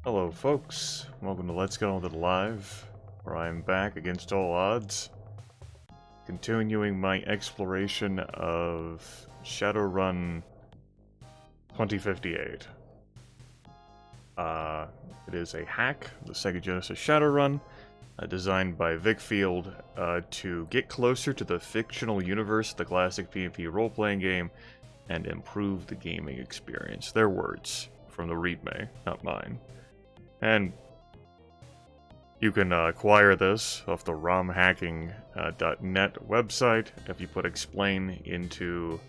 Hello folks, welcome to Let's Get On With It Live, where I'm back against all odds, continuing my exploration of Shadowrun 2058. It is a hack, the Sega Genesis Shadowrun, designed by Vic Field to get closer to the fictional universe of the classic PvP role-playing game and improve the gaming experience. Their words from the readme, not mine. And you can acquire this off the romhacking.net website. If you put explain into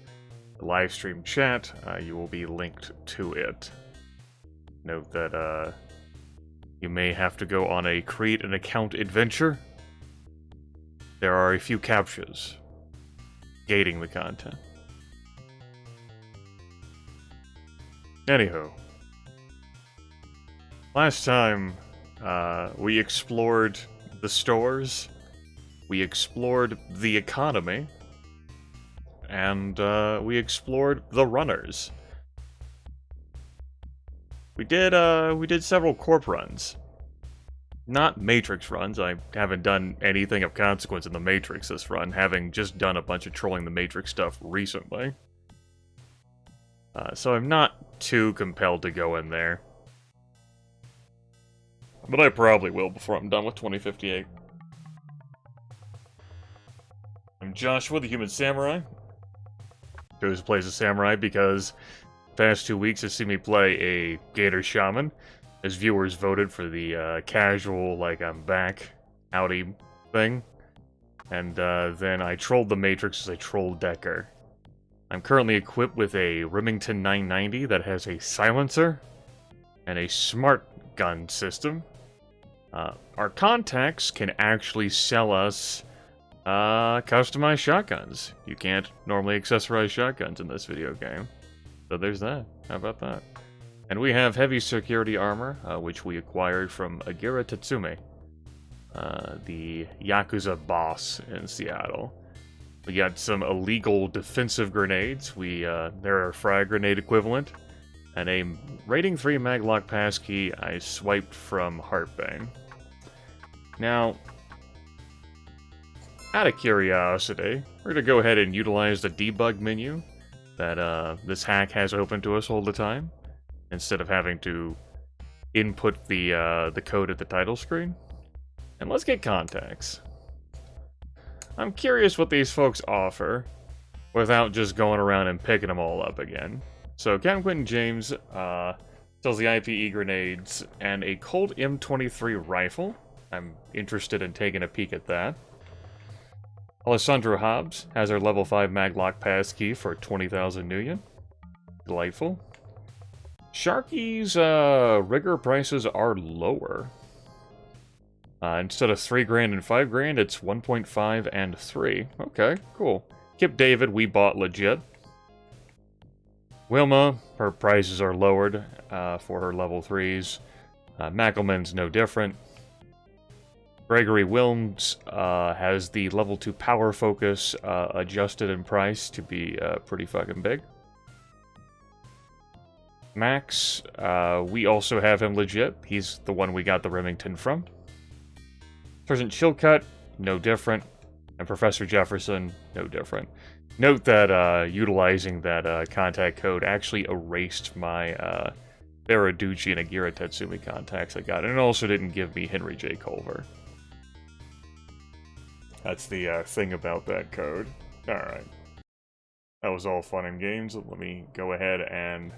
the live stream chat, you will be linked to it. Note that you may have to go on a create an account adventure. There are a few captchas gating the content. Anywho. Last time, we explored the stores, we explored the economy, and we explored the runners. We did several corp runs. Not Matrix runs. I haven't done anything of consequence in the Matrix this run, having just done a bunch of trolling the Matrix stuff recently. So I'm not too compelled to go in there. But I probably will before I'm done with 2058. I'm Joshua, the Human Samurai. Who plays a samurai because the past 2 weeks has seen me play a Gator Shaman, as viewers voted for the casual, like I'm back, howdy thing. And then I trolled the Matrix as a troll Decker. I'm currently equipped with a Remington 990 that has a silencer and a smart gun system. Our contacts can actually sell us customized shotguns. You can't normally accessorize shotguns in this video game. So there's that. How about that? And we have heavy security armor, which we acquired from Agira Tatsume, the Yakuza boss in Seattle. We got some illegal defensive grenades. They're a frag grenade equivalent. And a rating 3 maglock passkey I swiped from Heartbane. Now, out of curiosity, we're going to go ahead and utilize the debug menu that this hack has open to us all the time, instead of having to input the code at the title screen. And let's get contacts. I'm curious what these folks offer, without just going around and picking them all up again. So, Captain Quentin James sells the IPE grenades and a Colt M23 rifle. I'm interested in taking a peek at that. Alessandro Hobbs has our level 5 maglock passkey for 20,000 Nuyen. Delightful. Sharky's rigger prices are lower. Instead of 3 grand and 5 grand, it's 1.5 and 3. Okay, cool. Kip David, we bought legit. Wilma, her prices are lowered for her level 3s. Mackelman's no different. Gregory Wilms has the level 2 power focus adjusted in price to be pretty fucking big. Max, we also have him legit. He's the one we got the Remington from. Sergeant Chilcutt, no different. And Professor Jefferson, no different. Note that utilizing that contact code actually erased my Baraducci and Agira Tatsumi contacts I got, and it also didn't give me Henry J. Culver. That's the thing about that code. Alright. That was all fun and games. Let me go ahead and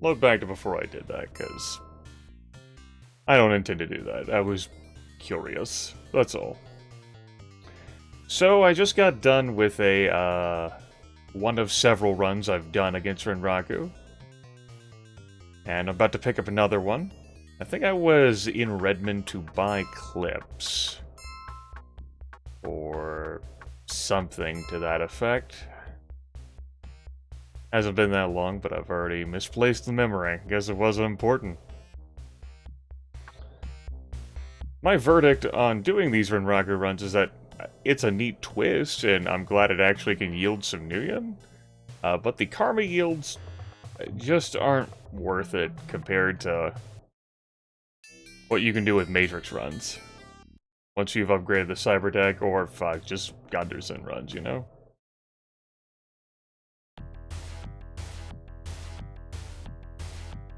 load back to before I did that, because I don't intend to do that. I was curious. That's all. So, I just got done with a, one of several runs I've done against Renraku. And I'm about to pick up another one. I think I was in Redmond to buy clips. Or something to that effect. Hasn't been that long, but I've already misplaced the memory. Guess it wasn't important. My verdict on doing these Renraku runs is that it's a neat twist, and I'm glad it actually can yield some Nuyen. But the karma yields just aren't worth it compared to what you can do with Matrix runs. Once you've upgraded the cyber deck, or fuck, just Gunderson runs, you know?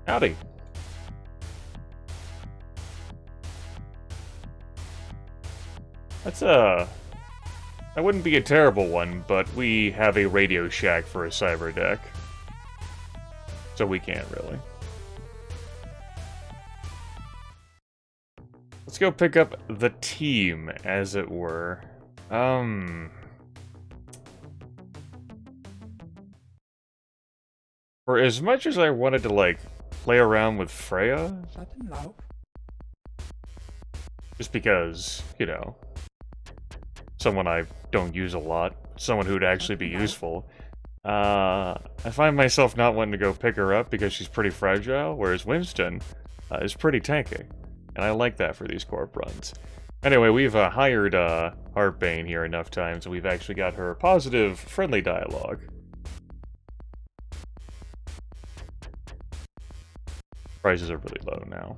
Howdy. That's that wouldn't be a terrible one, but we have a Radio Shack for a cyber deck. So we can't really. Let's go pick up the team, as it were. For as much as I wanted to, like, play around with Freya, just because, you know, someone I don't use a lot, someone who'd actually be useful, I find myself not wanting to go pick her up because she's pretty fragile, whereas Winston is pretty tanky. And I like that for these corp runs. Anyway, we've hired Heartbane here enough times, and we've actually got her positive, friendly dialogue. Prices are really low now.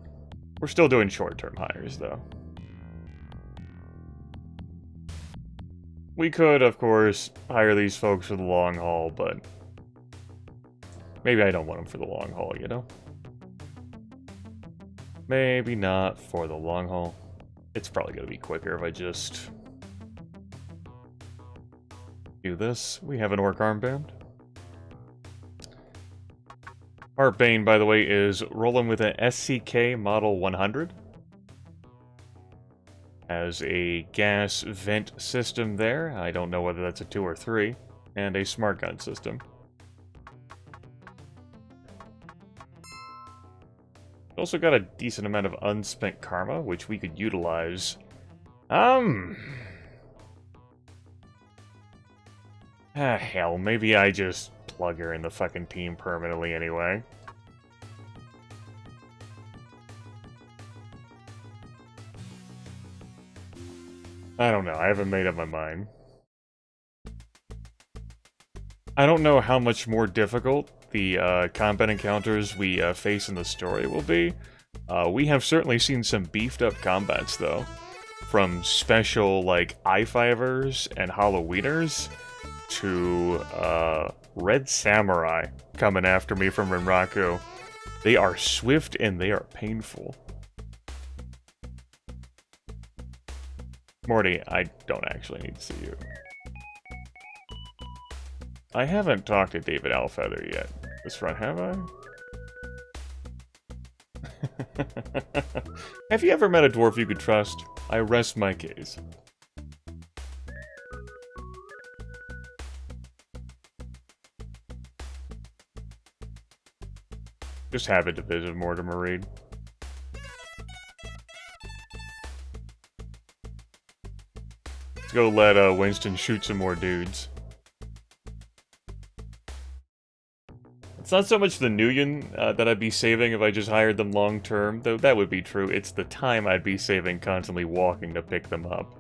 We're still doing short-term hires, though. We could, of course, hire these folks for the long haul, but maybe I don't want them for the long haul, you know? Maybe not for the long haul. It's probably going to be quicker if I just do this. We have an orc armband. Heartbane, by the way, is rolling with an SCK Model 100. Has a gas vent system there. I don't know whether that's a 2 or 3. And a smart gun system. Also got a decent amount of unspent karma, which we could utilize. Hell, maybe I just plug her in the fucking team permanently anyway. I don't know, I haven't made up my mind. I don't know how much more difficult the combat encounters we face in the story will be. We have certainly seen some beefed up combats, though. From special, like, I-5ers and Halloweeners to Red Samurai coming after me from Rinraku. They are swift and they are painful. Morty, I don't actually need to see you. I haven't talked to David Alfeather yet. This front, have I? Have you ever met a dwarf you could trust? I rest my case. Just have it to visit Mortimer Reed. Let's go let Winston shoot some more dudes. It's not so much the Nuyen that I'd be saving if I just hired them long term, though that would be true. It's the time I'd be saving constantly walking to pick them up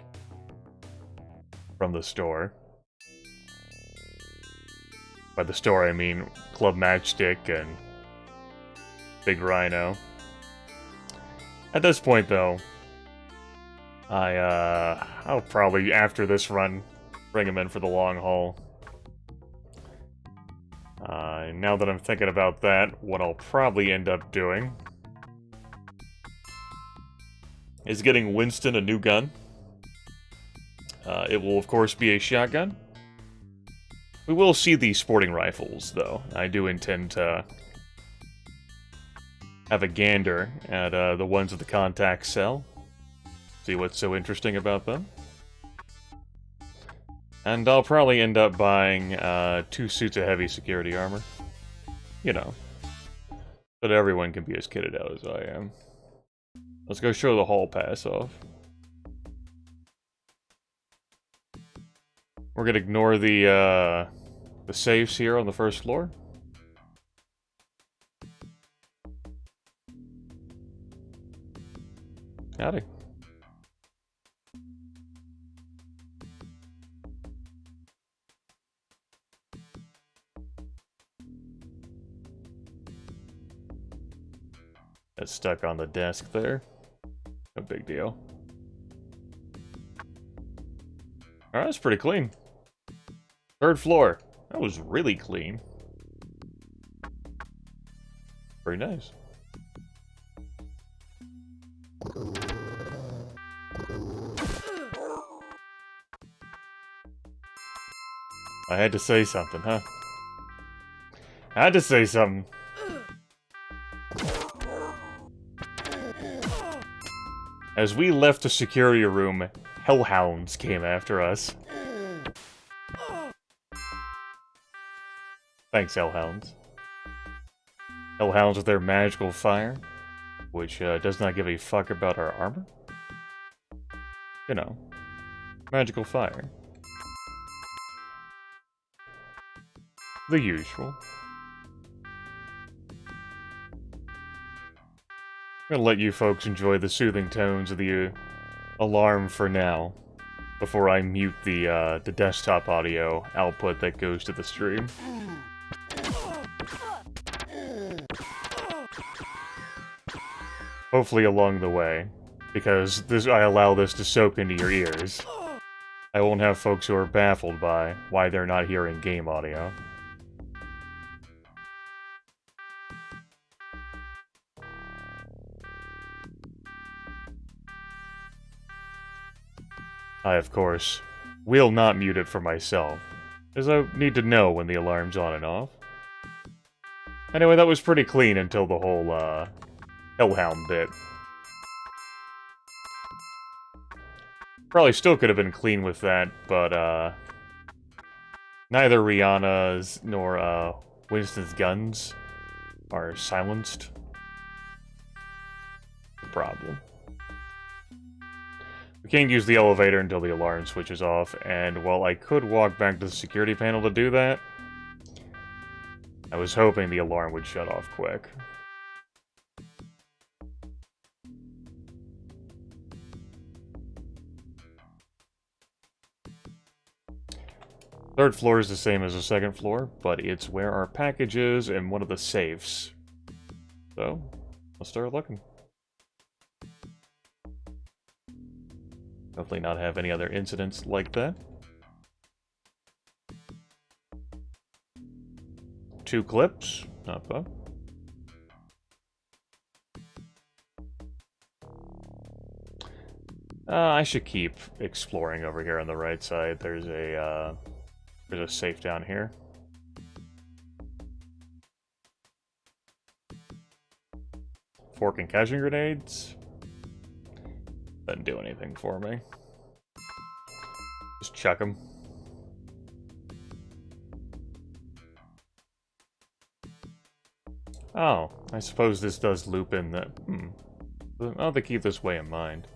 from the store. By the store, I mean Club Matchstick and Big Rhino. At this point, though, I'll probably, after this run, bring him in for the long haul. Now that I'm thinking about that, what I'll probably end up doing is getting Winston a new gun. It will, of course, be a shotgun. We will see the sporting rifles, though. I do intend to have a gander at the ones at the contact cell. See what's so interesting about them. And I'll probably end up buying 2 suits of heavy security armor. You know, so that everyone can be as kitted out as I am. Let's go show the hall pass off. We're gonna ignore the safes here on the first floor. Howdy. That's stuck on the desk there. No big deal. Alright, that's pretty clean. 3rd floor. That was really clean. Very nice. I had to say something, huh? I had to say something. As we left the security room, hellhounds came after us. Thanks, hellhounds. Hellhounds with their magical fire, which does not give a fuck about our armor. You know, magical fire. The usual. I'm gonna let you folks enjoy the soothing tones of the alarm for now, before I mute the desktop audio output that goes to the stream. Hopefully along the way, because I allow this to soak into your ears. I won't have folks who are baffled by why they're not hearing game audio. I, of course, will not mute it for myself, as I need to know when the alarm's on and off. Anyway, that was pretty clean until the whole, hellhound bit. Probably still could have been clean with that, but, neither Rihanna's nor, Winston's guns are silenced. Problem. We can't use the elevator until the alarm switches off, and while I could walk back to the security panel to do that, I was hoping the alarm would shut off quick. Third floor is the same as the second floor, but it's where our package is and one of the safes. So, let's start looking. Hopefully not have any other incidents like that. 2 clips, not bad. I should keep exploring over here on the right side. There's a safe down here. Fork and catching grenades. Doesn't do anything for me. Just chuck them. Oh, I suppose this does loop in that. I'll have to keep this way in mind.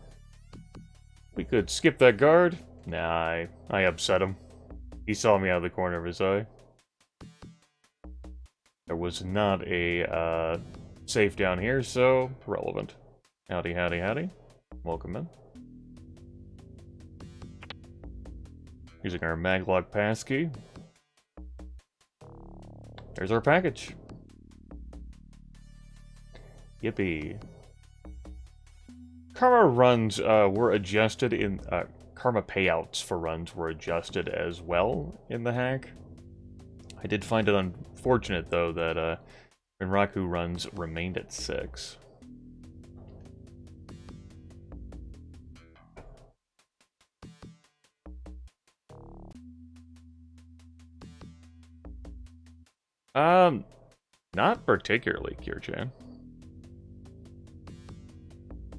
We could skip that guard. Nah, I upset him. He saw me out of the corner of his eye. There was not a safe down here, so relevant. Howdy, howdy, howdy. Welcome in. Using our maglock passkey. There's our package. Yippee. Karma runs were adjusted in... Karma payouts for runs were adjusted as well in the hack. I did find it unfortunate, though, that Rinraku runs remained at 6. Not particularly, Kirchan.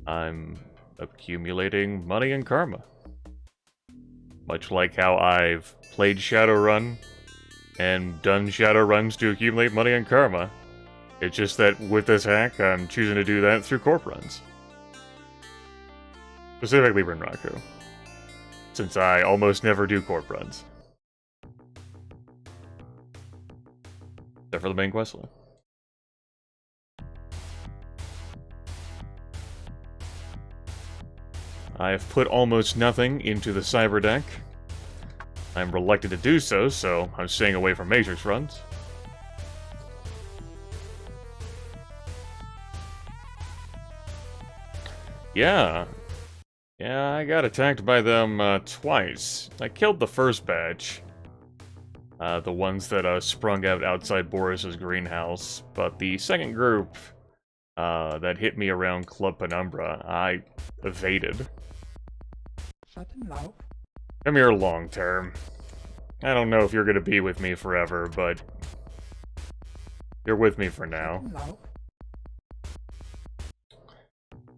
I'm accumulating money and karma. Much like how I've played Shadowrun and done Shadowruns to accumulate money and karma. It's just that with this hack, I'm choosing to do that through corp runs. Specifically Rinraku. Since I almost never do corp runs. Except for the main questline. I've put almost nothing into the cyber deck. I'm reluctant to do so, so I'm staying away from Matrix runs. Yeah. Yeah, I got attacked by them twice. I killed the first batch. The ones that sprung out outside Boris's greenhouse. But the second group that hit me around Club Penumbra, I evaded. Come here long term. I don't know if you're gonna be with me forever, but you're with me for now.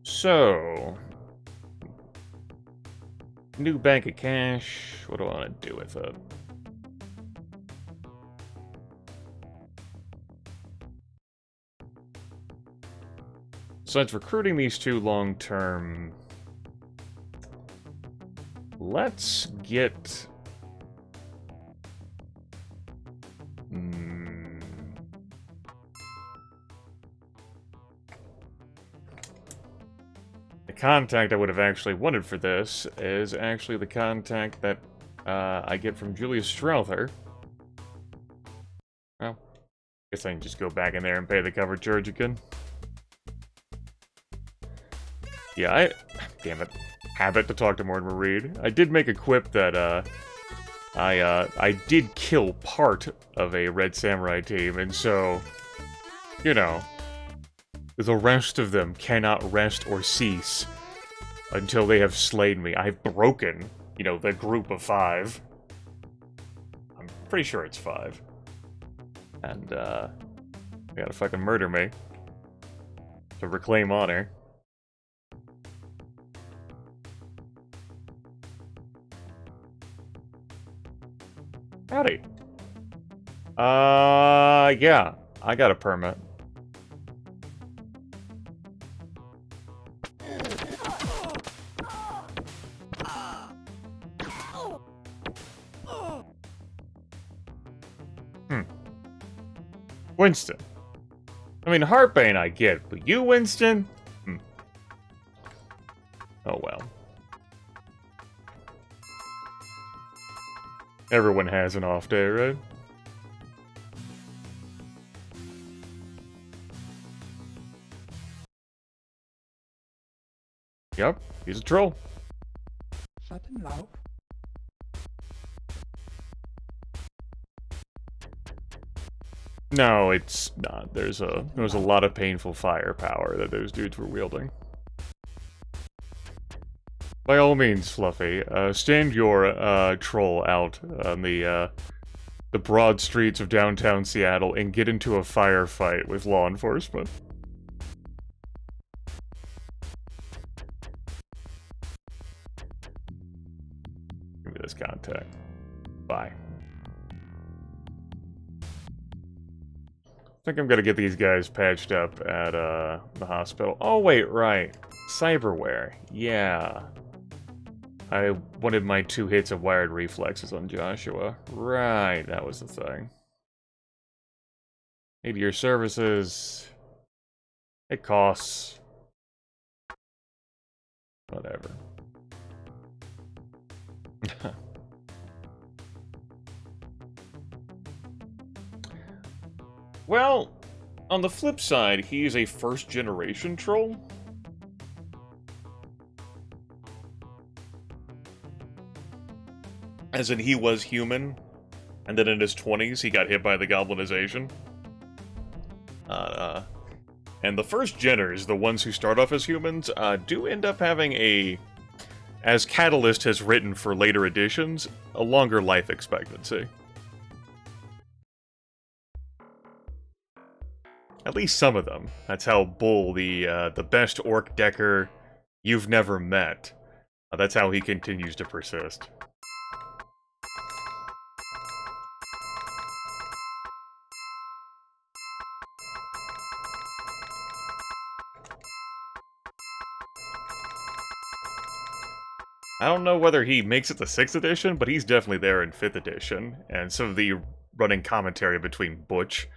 So, new bank of cash. What do I want to do with it? Besides recruiting these two long-term, let's get... The contact I would have actually wanted for this is actually the contact that I get from Julius Strother. Well, guess I can just go back in there and pay the cover charge again. Yeah, damn it. Habit to talk to Mortimer Reed. I did make a quip that, I did kill part of a Red Samurai team, and so, you know, the rest of them cannot rest or cease until they have slain me. I've broken, you know, the group of 5. I'm pretty sure it's 5. And, they gotta fucking murder me to reclaim honor. Howdy. Yeah. I got a permit. Winston. I mean, Heartbane I get, but you, Winston? Oh well. Everyone has an off day, right? Yep, he's a troll. No, it's not. There was a lot of painful firepower that those dudes were wielding. By all means, Fluffy, stand your troll out on the broad streets of downtown Seattle and get into a firefight with law enforcement. Give me this contact. Bye. I think I'm gonna get these guys patched up at the hospital. Oh wait, right. Cyberware. Yeah. I wanted my 2 hits of wired reflexes on Joshua. Right, that was the thing. Need your services. It costs. Whatever. Well, on the flip side, he's a first-generation troll. As in, he was human, and then in his 20s, he got hit by the goblinization. And the first-geners, the ones who start off as humans, do end up having a, as Catalyst has written for later editions, a longer life expectancy. At least some of them. That's how Bull, the best orc decker you've never met, that's how he continues to persist. I don't know whether he makes it to 6th edition, but he's definitely there in 5th edition. And some of the running commentary between Butch,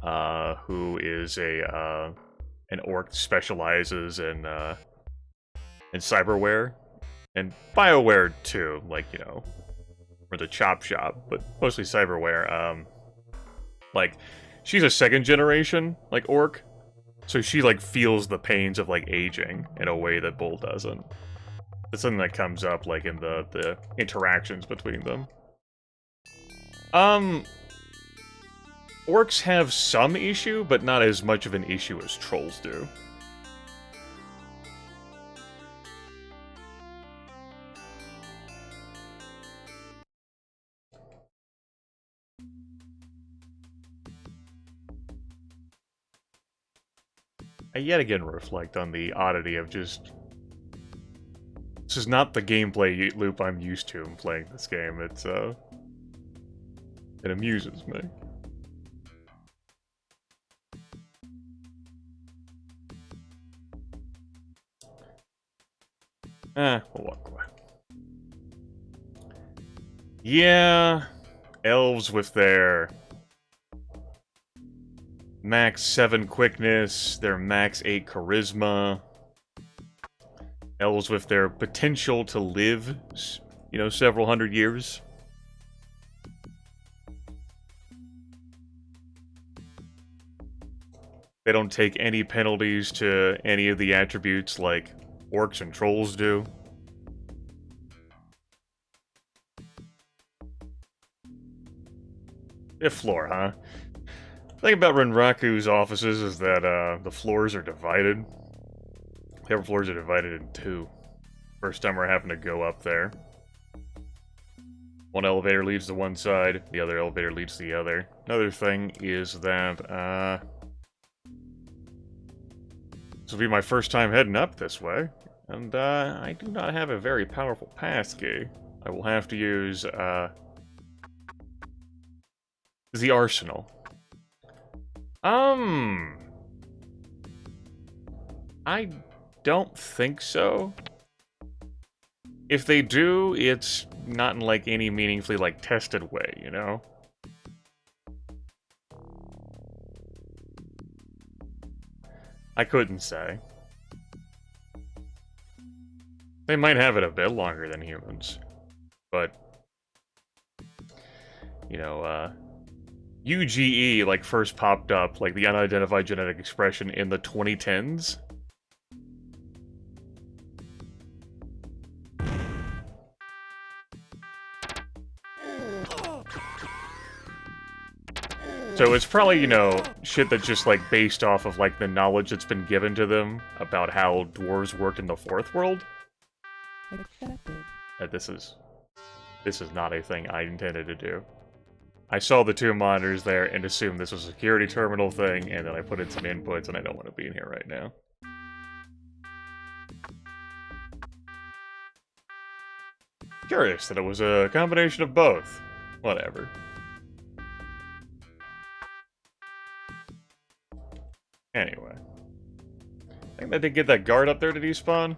who is an orc specializes in cyberware, and BioWare too, like, you know, or the chop shop, but mostly cyberware. Like, she's a 2nd generation, like, orc, So she, like, feels the pains of, like, aging in a way that Bull doesn't. It's something that comes up, like, in the interactions between them. Orcs have some issue, but not as much of an issue as trolls do. I yet again reflect on the oddity of just... This is not the gameplay loop I'm used to in playing this game. It's, it amuses me. We'll walk away. Yeah, elves with their max 7 quickness, their max 8 charisma. Elves with their potential to live, you know, several hundred years. They don't take any penalties to any of the attributes like orcs and trolls do. Fifth floor, huh? The thing about Renraku's offices is that the floors are divided. The upper floors are divided in 2. First time we're having to go up there. One elevator leads to one side, the other elevator leads to the other. Another thing is that, this will be my first time heading up this way, and, I do not have a very powerful pass key. I will have to use, the arsenal. I don't think so. If they do, it's not in, like, any meaningfully, like, tested way, you know? I couldn't say. They might have it a bit longer than humans. But, you know, UGE, like, first popped up, like, the unidentified genetic expression in the 2010s. So it's probably, you know, shit that's just, like, based off of, like, the knowledge that's been given to them about how dwarves work in the Fourth World. This is not a thing I intended to do. I saw the 2 monitors there and assumed this was a security terminal thing, and then I put in some inputs, and I don't want to be in here right now. Curious that it was a combination of both. Whatever. Anyway. I think I did get that guard up there to despawn.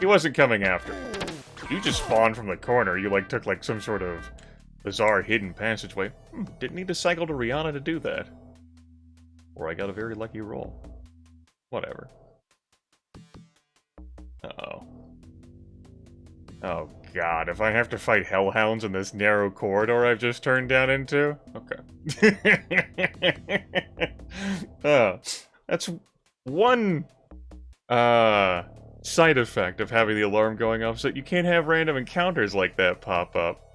He wasn't coming after me. You just spawned from the corner. You, like, took, like, some sort of bizarre hidden passageway. Didn't need to cycle to Rihanna to do that. Or I got a very lucky roll. Whatever. Uh-oh. Oh, God. If I have to fight hellhounds in this narrow corridor I've just turned down into? Okay. That's one, side effect of having the alarm going off, so you can't have random encounters like that pop up.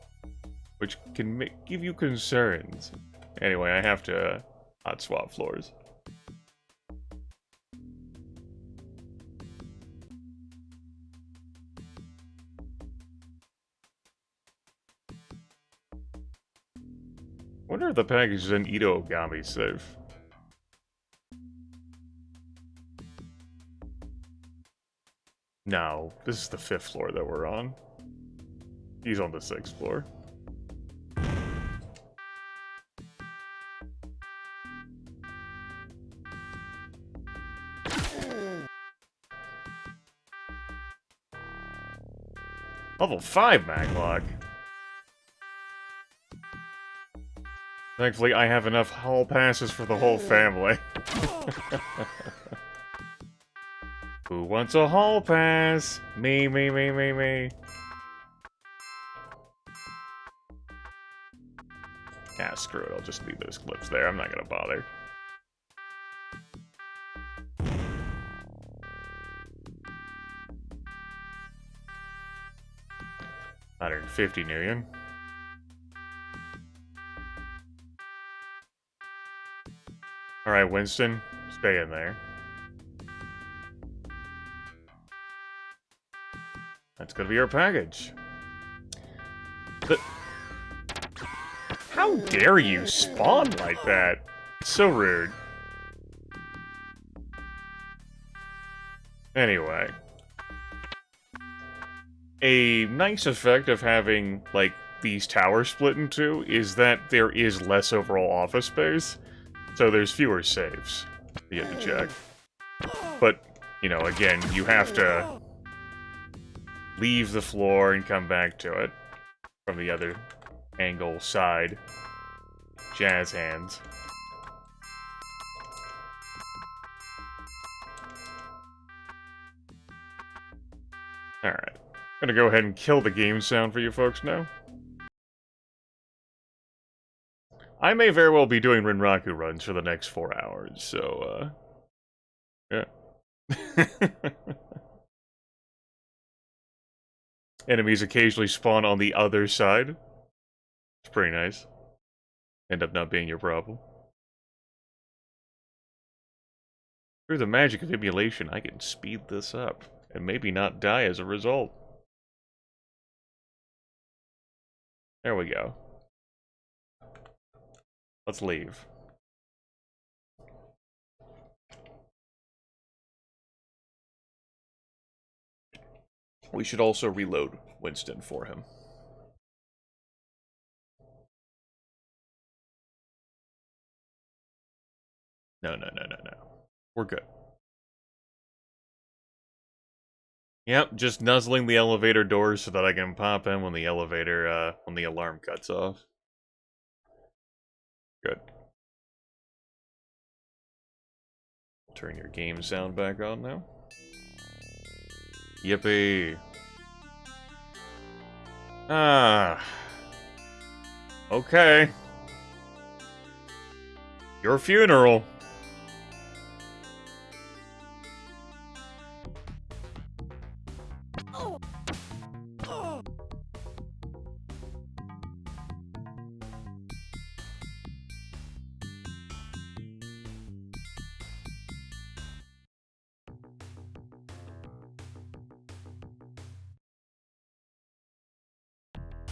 Which can give you concerns. Anyway, I have to hot swap floors. Wonder if the package is in Ito Ogami safe. No, this is the 5th floor that we're on. He's on the 6th floor. Level 5 maglock. Thankfully, I have enough hall passes for the whole family. Who wants a hall pass? Me, me, me, me, me. Ah, screw it. I'll just leave those clips there. I'm not gonna bother. 150 million. Alright, Winston, stay in there. That's gonna be our package. How dare you spawn like that? It's so rude. Anyway. A nice effect of having, like, these towers split in two is that there is less overall office space. So there's fewer saves you have to check. But, you know, again, you have to leave the floor and come back to it from the other angle side. Jazz hands. Alright. I'm gonna go ahead and kill the game sound for you folks now. I may very well be doing Rinraku runs for the next 4 hours, so, yeah. Enemies occasionally spawn on the other side. It's pretty nice. End up not being your problem. Through the magic of emulation, I can speed this up, and maybe not die as a result. There we go. Let's leave. We should also reload Winston for him. No. We're good. Yep, just nuzzling the elevator doors so that I can pop in when the elevator, when the alarm cuts off. Good. Turn your game sound back on now. Yippee. Ah. Okay. Your funeral.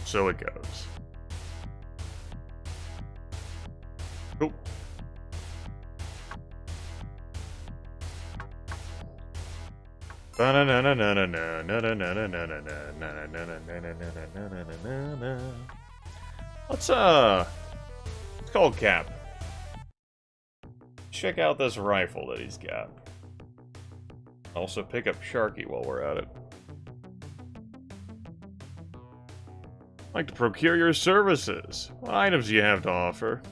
So it goes. Oh. Let's call Cap. Check out this rifle that he's got. Also pick up Sharky while we're at it. I'd like to procure your services. What items do you have to offer?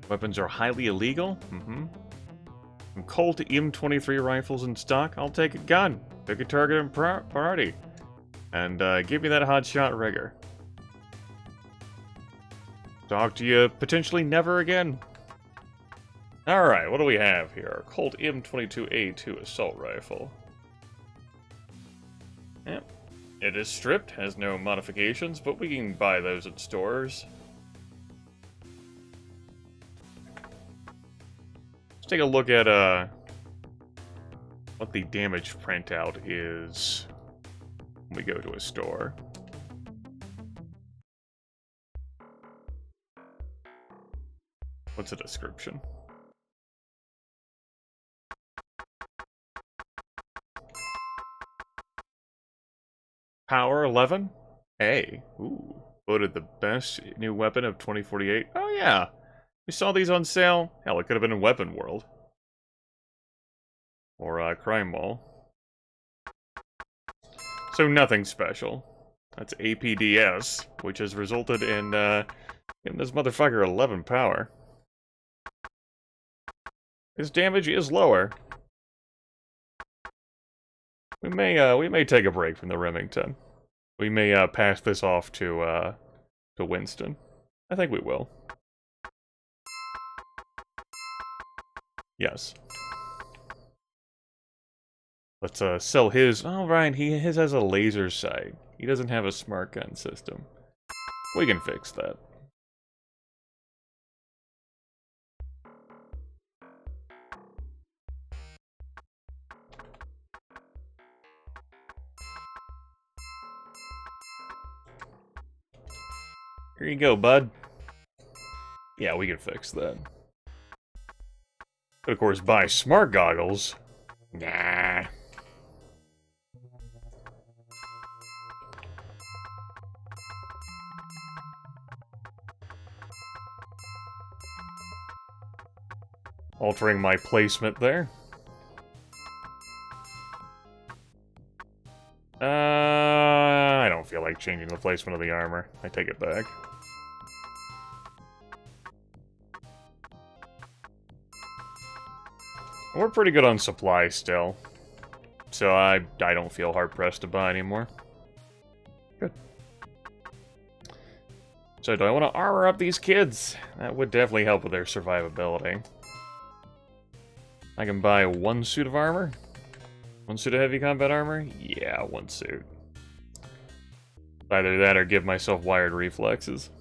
Weapons are highly illegal? From Colt M23 rifles in stock, I'll take a gun. Pick a target and party. And give me that hotshot rigger. Talk to you potentially never again. Alright, what do we have here? Colt M22A2 assault rifle. Yep. It is stripped, has no modifications, but we can buy those at stores. Let's take a look at what the damage printout is when we go to a store. What's the description? Power 11? A. Ooh. Voted the best new weapon of 2048. Oh yeah. We saw these on sale. Hell, it could have been in Weapon World. Or Crime Mall. So nothing special. That's APDS, which has resulted in giving this motherfucker 11 power. His damage is lower. We may take a break from the Remington. We may pass this off to Winston. I think we will. Yes. Let's sell his. Oh, right, his has a laser sight. He doesn't have a smart gun system. We can fix that. Here you go, bud. Yeah, we can fix that. But of course, buy smart goggles. Nah. Altering my placement there. I don't feel like changing the placement of the armor. I take it back. We're pretty good on supply still. So I don't feel hard-pressed to buy anymore. Good. So do I want to armor up these kids? That would definitely help with their survivability. I can buy one suit of armor? One suit of heavy combat armor? Yeah, one suit. Either that or give myself wired reflexes.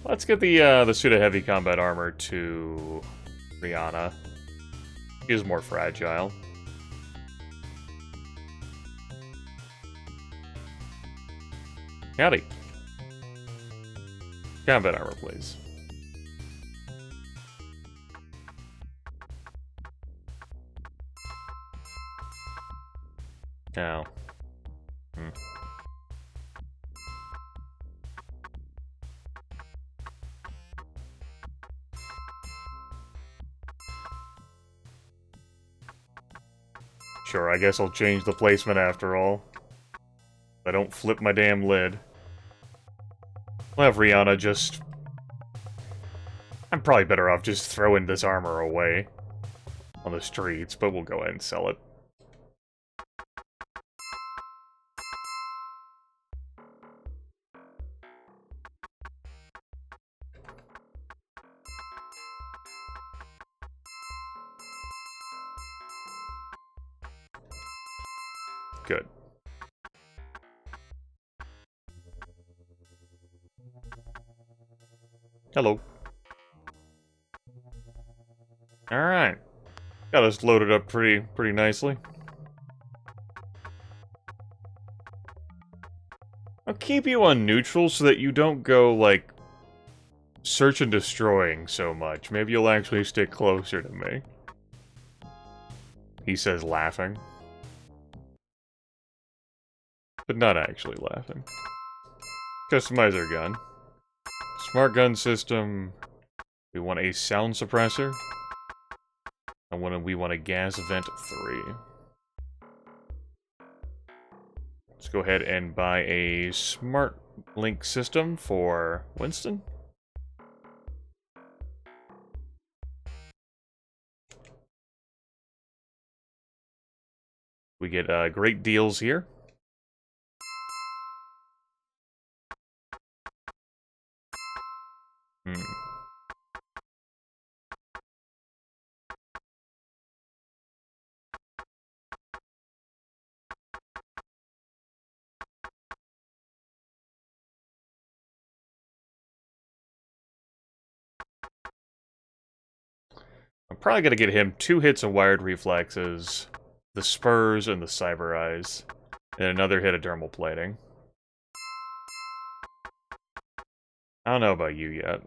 Let's get the suit of heavy combat armor to Rihanna. She is more fragile. Howdy. Combat armor, please. Now. Sure, I guess I'll change the placement after all. I don't flip my damn lid. I'll have Rihanna just... I'm probably better off just throwing this armor away on the streets, but we'll go ahead and sell it. Good. Hello. Alright. Got us loaded up pretty nicely. I'll keep you on neutral so that you don't go, like, search and destroying so much. Maybe you'll actually stick closer to me. He says, laughing. But not actually laughing. Customizer gun. Smart gun system. We want a sound suppressor. And we want a gas vent 3. Let's go ahead and buy a smart link system for Winston. We get great deals here. I'm probably going to get him 2 hits of wired reflexes, the spurs, and the cyber eyes, and another hit of dermal plating. I don't know about you yet.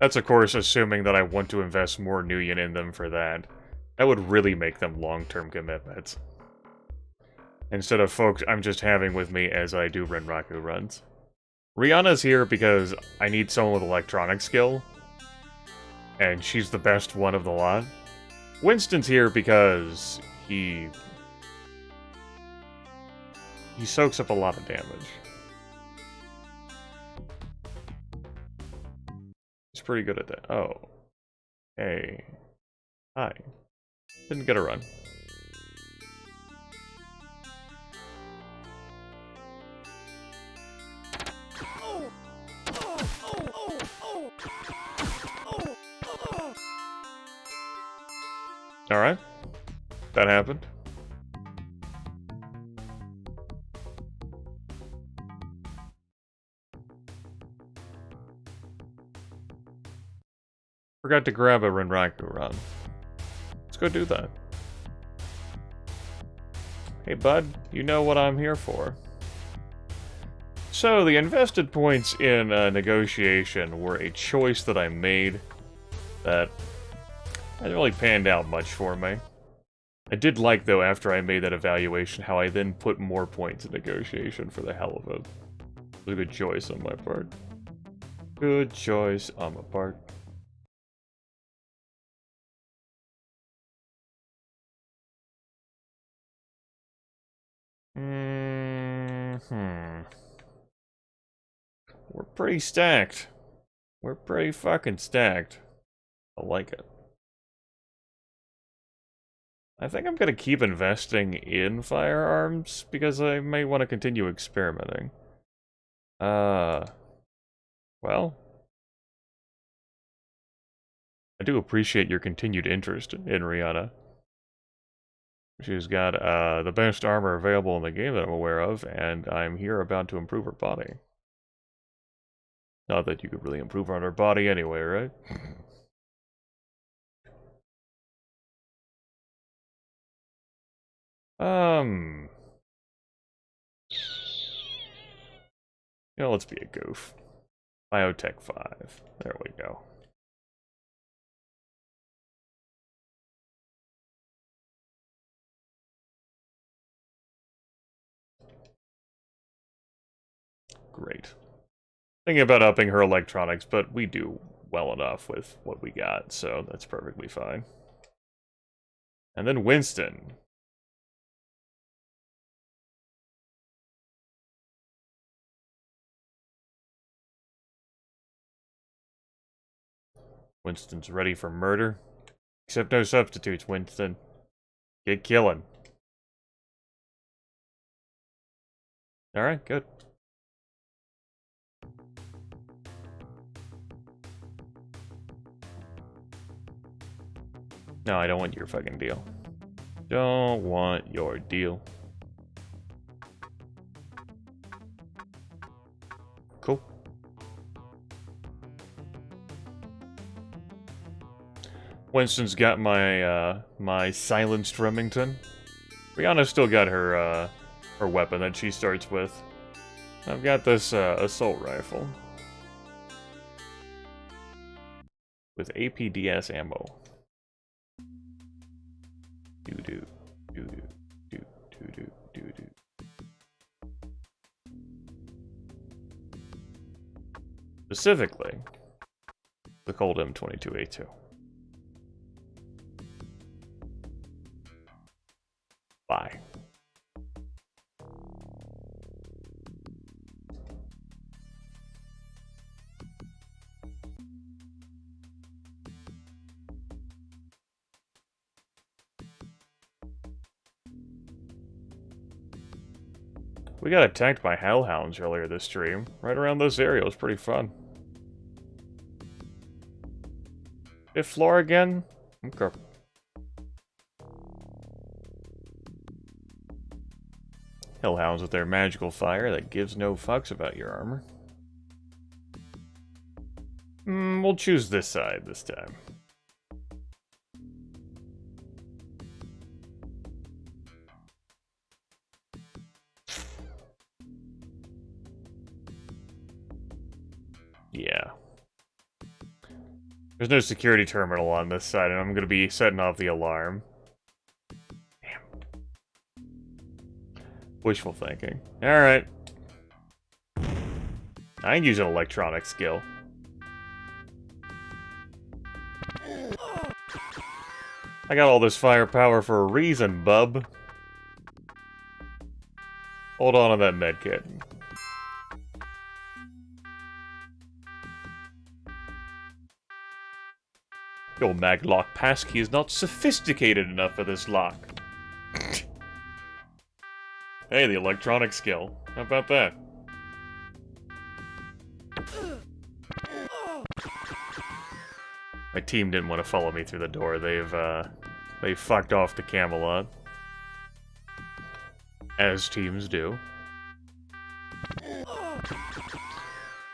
That's, of course, assuming that I want to invest more Nuyen in them for that. That would really make them long-term commitments. Instead of folks I'm just having with me as I do Renraku runs. Rihanna's here because I need someone with electronic skill. And she's the best one of the lot. Winston's here because he soaks up a lot of damage. He's pretty good at that. Oh. Hey. Hi. Didn't get a run. Alright. That happened. Forgot to grab a Renraku run. Let's go do that. Hey bud, you know what I'm here for. So, the invested points in negotiation were a choice that I made that hasn't really panned out much for me. I did like, though, after I made that evaluation, how I then put more points in negotiation for the hell of it. It was a good choice on my part. Good choice on my part. We're pretty stacked. We're pretty fucking stacked. I like it. I think I'm gonna keep investing in firearms, because I may want to continue experimenting. Well... I do appreciate your continued interest in Rihanna. She's got the best armor available in the game that I'm aware of, and I'm here about to improve her body. Not that you could really improve on her body anyway, right? You know, let's be a goof. Biotech 5. There we go. Great. Thinking about upping her electronics, but we do well enough with what we got, so that's perfectly fine. And then Winston. Winston's ready for murder. Except no substitutes, Winston. Get killing. Alright, good. No, I don't want your fucking deal. Don't want your deal. Cool. Winston's got my my silenced Remington. Brianna's still got her her weapon that she starts with. I've got this assault rifle with APDS ammo. Doo-doo, doo-doo, doo-doo, doo-doo. Specifically, the Colt M22A2. Bye. We got attacked by hellhounds earlier this stream. Right around this area. It was pretty fun. 5th floor again? Okay. Hellhounds with their magical fire that gives no fucks about your armor. We'll choose this side this time. Yeah. There's no security terminal on this side, and I'm going to be setting off the alarm. Damn. Wishful thinking. Alright. I can use an electronic skill. I got all this firepower for a reason, bub. Hold on to that medkit. Your maglock passkey is not sophisticated enough for this lock. Hey, the electronic skill. How about that? My team didn't want to follow me through the door. They've They fucked off to Camelot. As teams do.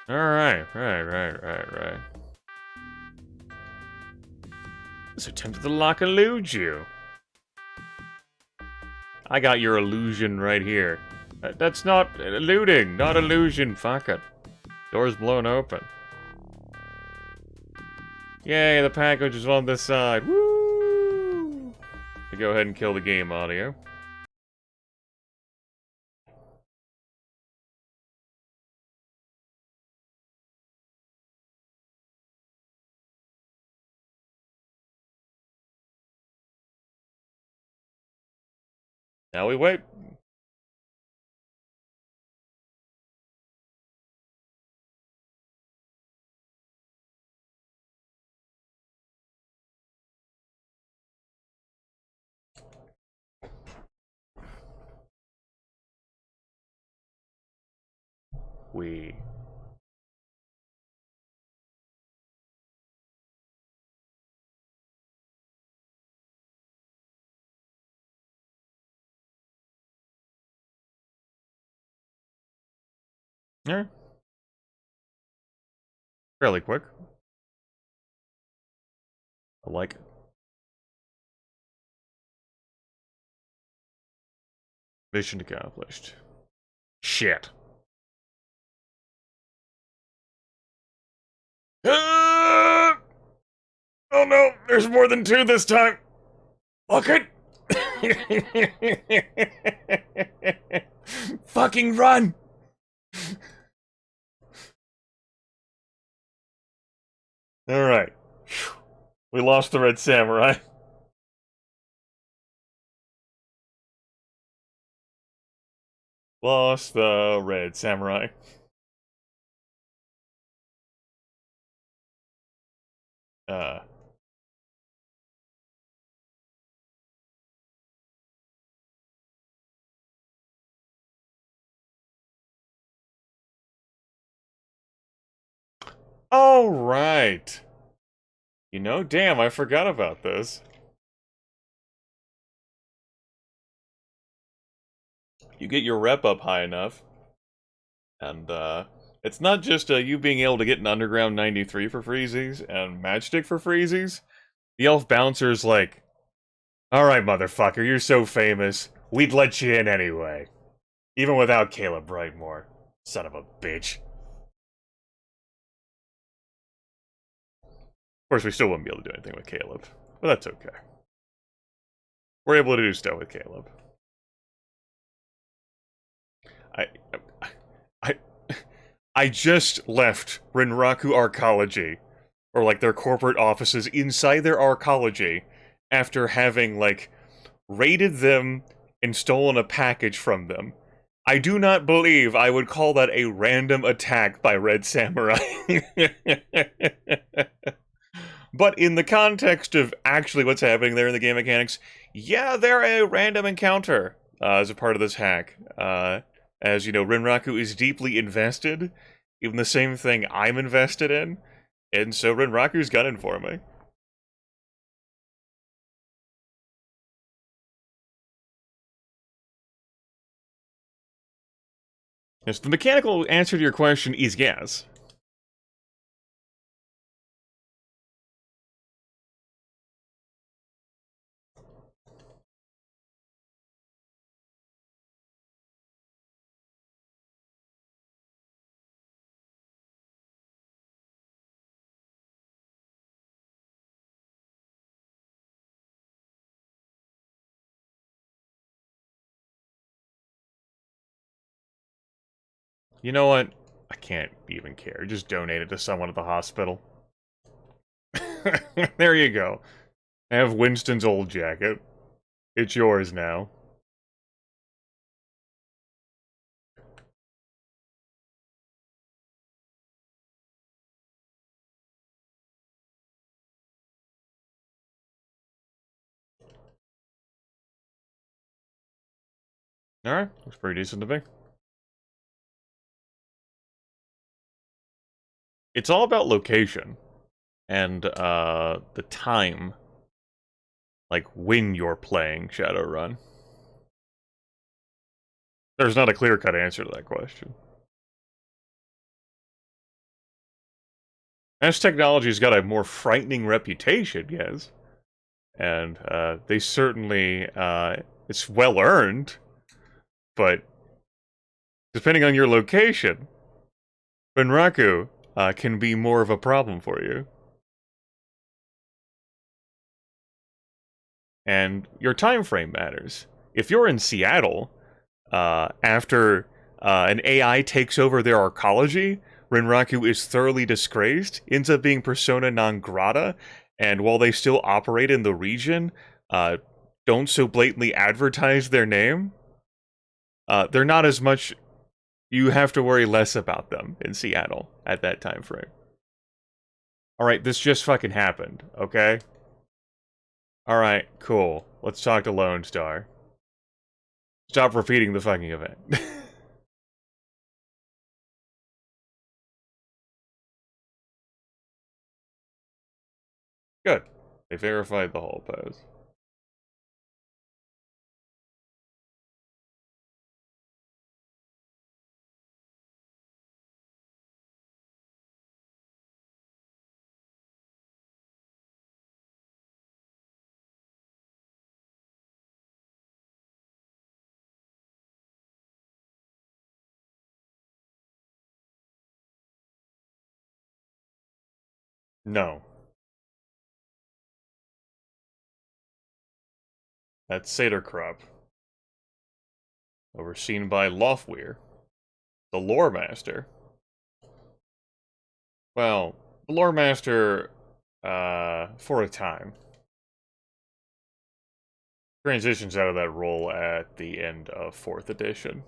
Alright, right. This attempted to lock elude you. I got your illusion right here. That's not eluding, not illusion, fuck it. Door's blown open. Yay, the package is on this side. Woo! Go ahead and kill the game audio. Now we wait. Yeah. Fairly quick. I like it. Mission accomplished. Shit. Ah! Oh no, there's more than two this time. Look it. Fucking run. Alright. We lost the Red Samurai. Lost the Red Samurai. All right. You know, damn, I forgot about this. You get your rep up high enough, and it's not just you being able to get an Underground 93 for freezies and Matchstick for freezies. The Elf Bouncer's like, alright, motherfucker, you're so famous, we'd let you in anyway. Even without Caleb Brightmore. Son of a bitch. Of course, we still wouldn't be able to do anything with Caleb, but that's okay. We're able to do stuff with Caleb. I just left Rinraku Arcology, or like their corporate offices inside their Arcology, after having, like, raided them and stolen a package from them. I do not believe I would call that a random attack by Red Samurai. But in the context of actually what's happening there in the game mechanics, yeah, they're a random encounter as a part of this hack. As you know, Rinraku is deeply invested in the same thing I'm invested in, and so Rinraku's gunning for me. Yes, the mechanical answer to your question is yes. You know what? I can't even care. Just donate it to someone at the hospital. There you go. Have Winston's old jacket. It's yours now. Alright, looks pretty decent to me. It's all about location. And, the time like when you're playing Shadowrun? There's not a clear-cut answer to that question. As technology's got a more frightening reputation, yes. And they certainly, it's well earned, but depending on your location, Bunraku can be more of a problem for you. And your time frame matters. If you're in Seattle, after an AI takes over their arcology, Renraku is thoroughly disgraced, ends up being persona non grata, and while they still operate in the region, don't so blatantly advertise their name, they're not as much. You have to worry less about them in Seattle at that time frame. Alright, this just fucking happened, okay? Alright, cool. Let's talk to Lone Star. Stop repeating the fucking event. Good. They verified the hall pass. No. That's Satyr overseen by Lofweir, the Lore Master. Well, the Lore Master, for a time. Transitions out of that role at the end of 4th edition.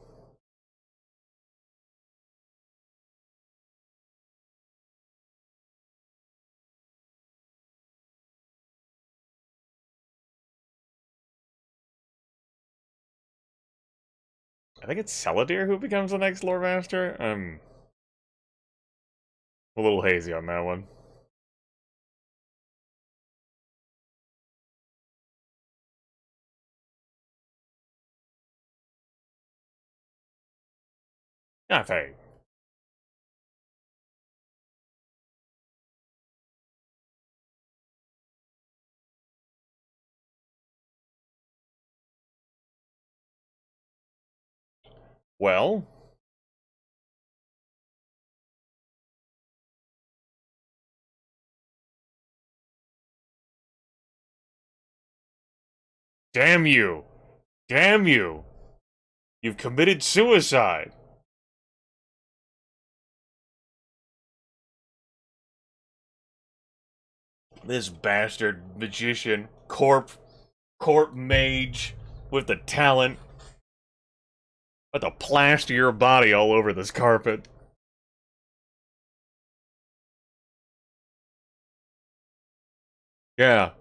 I think it's Celadir who becomes the next Lore Master. I'm a little hazy on that one. Nothing. Well, damn you. Damn you. You've committed suicide. This bastard magician, corp mage with the talent. About to plaster your body all over this carpet. Yeah.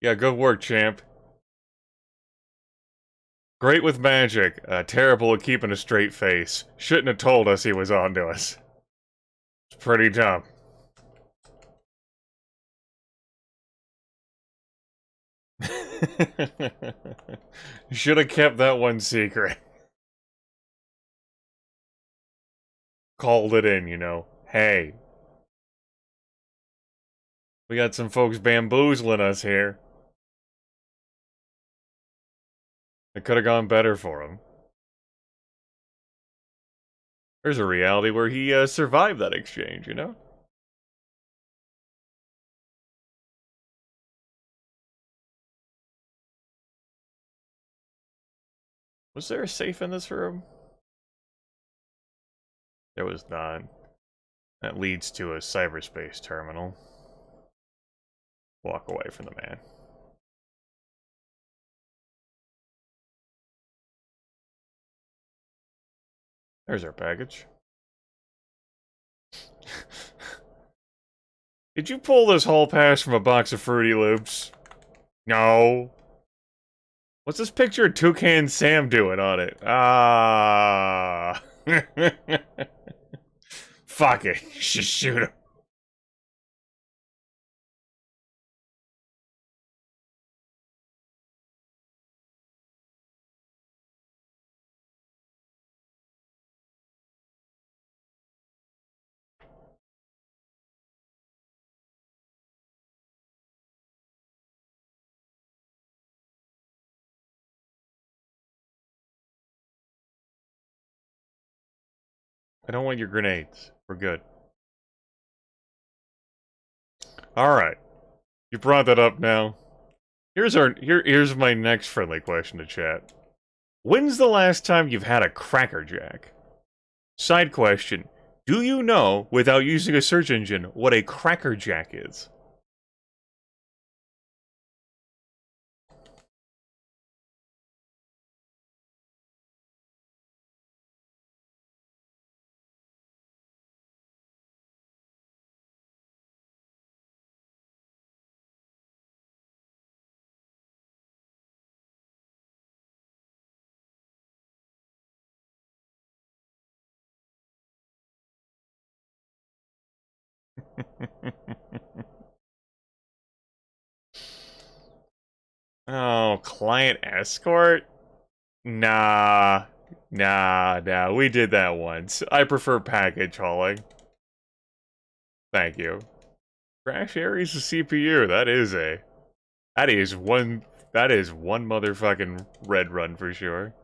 Yeah, good work, champ. Great with magic, terrible at keeping a straight face. Shouldn't have told us he was onto us. It's pretty dumb. Should have kept that one secret. Called it in, you know. Hey. We got some folks bamboozling us here. It could have gone better for him. There's a reality where he survived that exchange, you know? Was there a safe in this room? There was not. That leads to a cyberspace terminal. Walk away from the man. There's our package. Did you pull this hall pass from a box of Fruity Loops? No. What's this picture of Toucan Sam doing on it? Ah. Fuck it. Just shoot him. I don't want your grenades. We're good. Alright. You brought that up now. Here's my next friendly question to chat. When's the last time you've had a Cracker Jack? Side question. Do you know, without using a search engine, what a Cracker Jack is? Oh, client escort? Nah. Nah. We did that once. I prefer package hauling. Thank you. Crash Ares the CPU. That is one motherfucking red run for sure.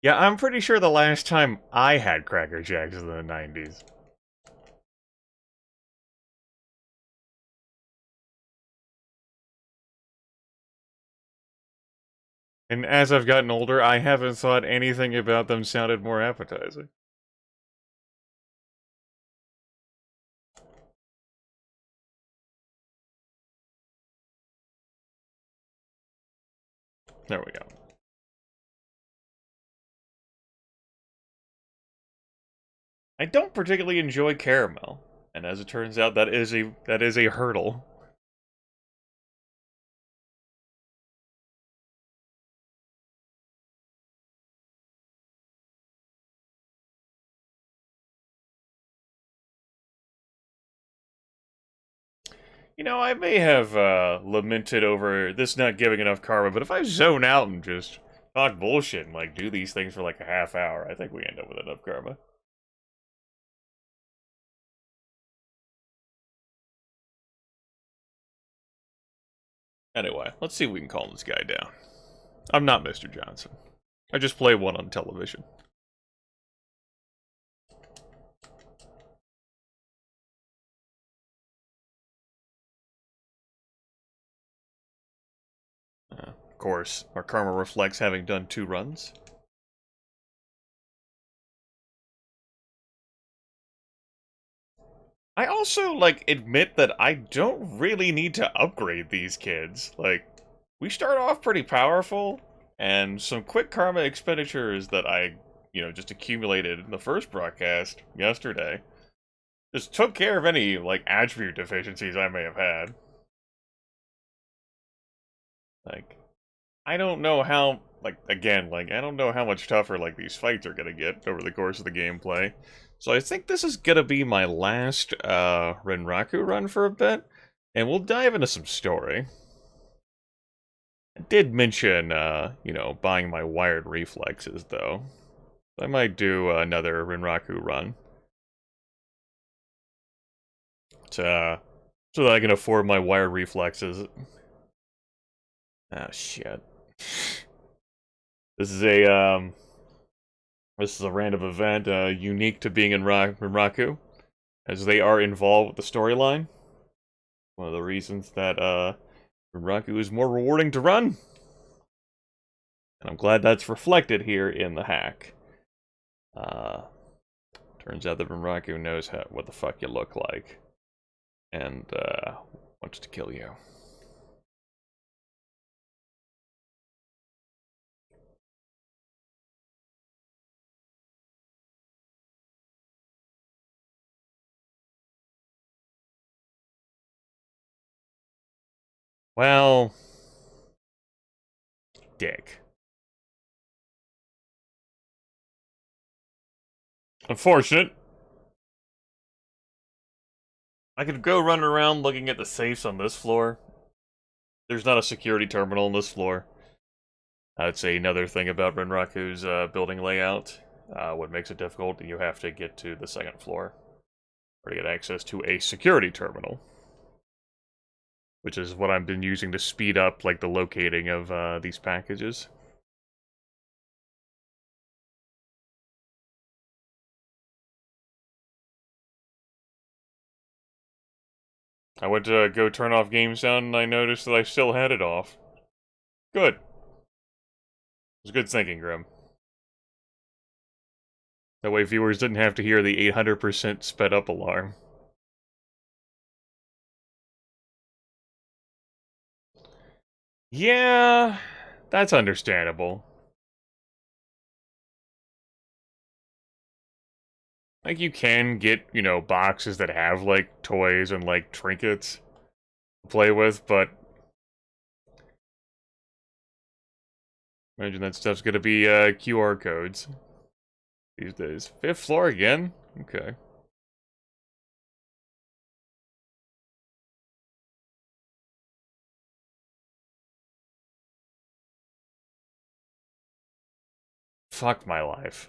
Yeah, I'm pretty sure the last time I had Cracker Jacks was in the 90s. And as I've gotten older, I haven't thought anything about them sounded more appetizing. There we go. I don't particularly enjoy caramel, and as it turns out, that is a hurdle. You know, I may have lamented over this not giving enough karma, but if I zone out and just talk bullshit and like do these things for like a half hour, I think we end up with enough karma. Anyway, let's see if we can calm this guy down. I'm not Mr. Johnson. I just play one on television. Of course, our karma reflects having done 2 runs. I also, like, admit that I don't really need to upgrade these kids. Like, we start off pretty powerful, and some quick karma expenditures that I, just accumulated in the first broadcast yesterday just took care of any, like, attribute deficiencies I may have had. Like, I don't know how, like, again, like, I don't know how much tougher, like, these fights are gonna get over the course of the gameplay. So I think this is gonna be my last, Renraku run for a bit, and we'll dive into some story. I did mention, buying my wired reflexes, though. I might do another Renraku run. To, so that I can afford my wired reflexes. Oh, shit. This is a random event unique to being in Renraku, as they are involved with the storyline. One of the reasons that Renraku is more rewarding to run. And I'm glad that's reflected here in the hack. Turns out that Renraku knows what the fuck you look like. And wants to kill you. Well, dick. Unfortunate. I could go running around looking at the safes on this floor. There's not a security terminal on this floor. I'd say another thing about Renraku's building layout. What makes it difficult, you have to get to the 2nd floor or to get access to a security terminal. Which is what I've been using to speed up, like, the locating of these packages. I went to go turn off game sound and I noticed that I still had it off. Good. It was good thinking, Grim. That way viewers didn't have to hear the 800% sped up alarm. Yeah, that's understandable. Like, you can get, you know, boxes that have, like, toys and, like, trinkets to play with, but imagine that stuff's gonna be, QR codes these days. 5th floor again? Okay. Fuck my life.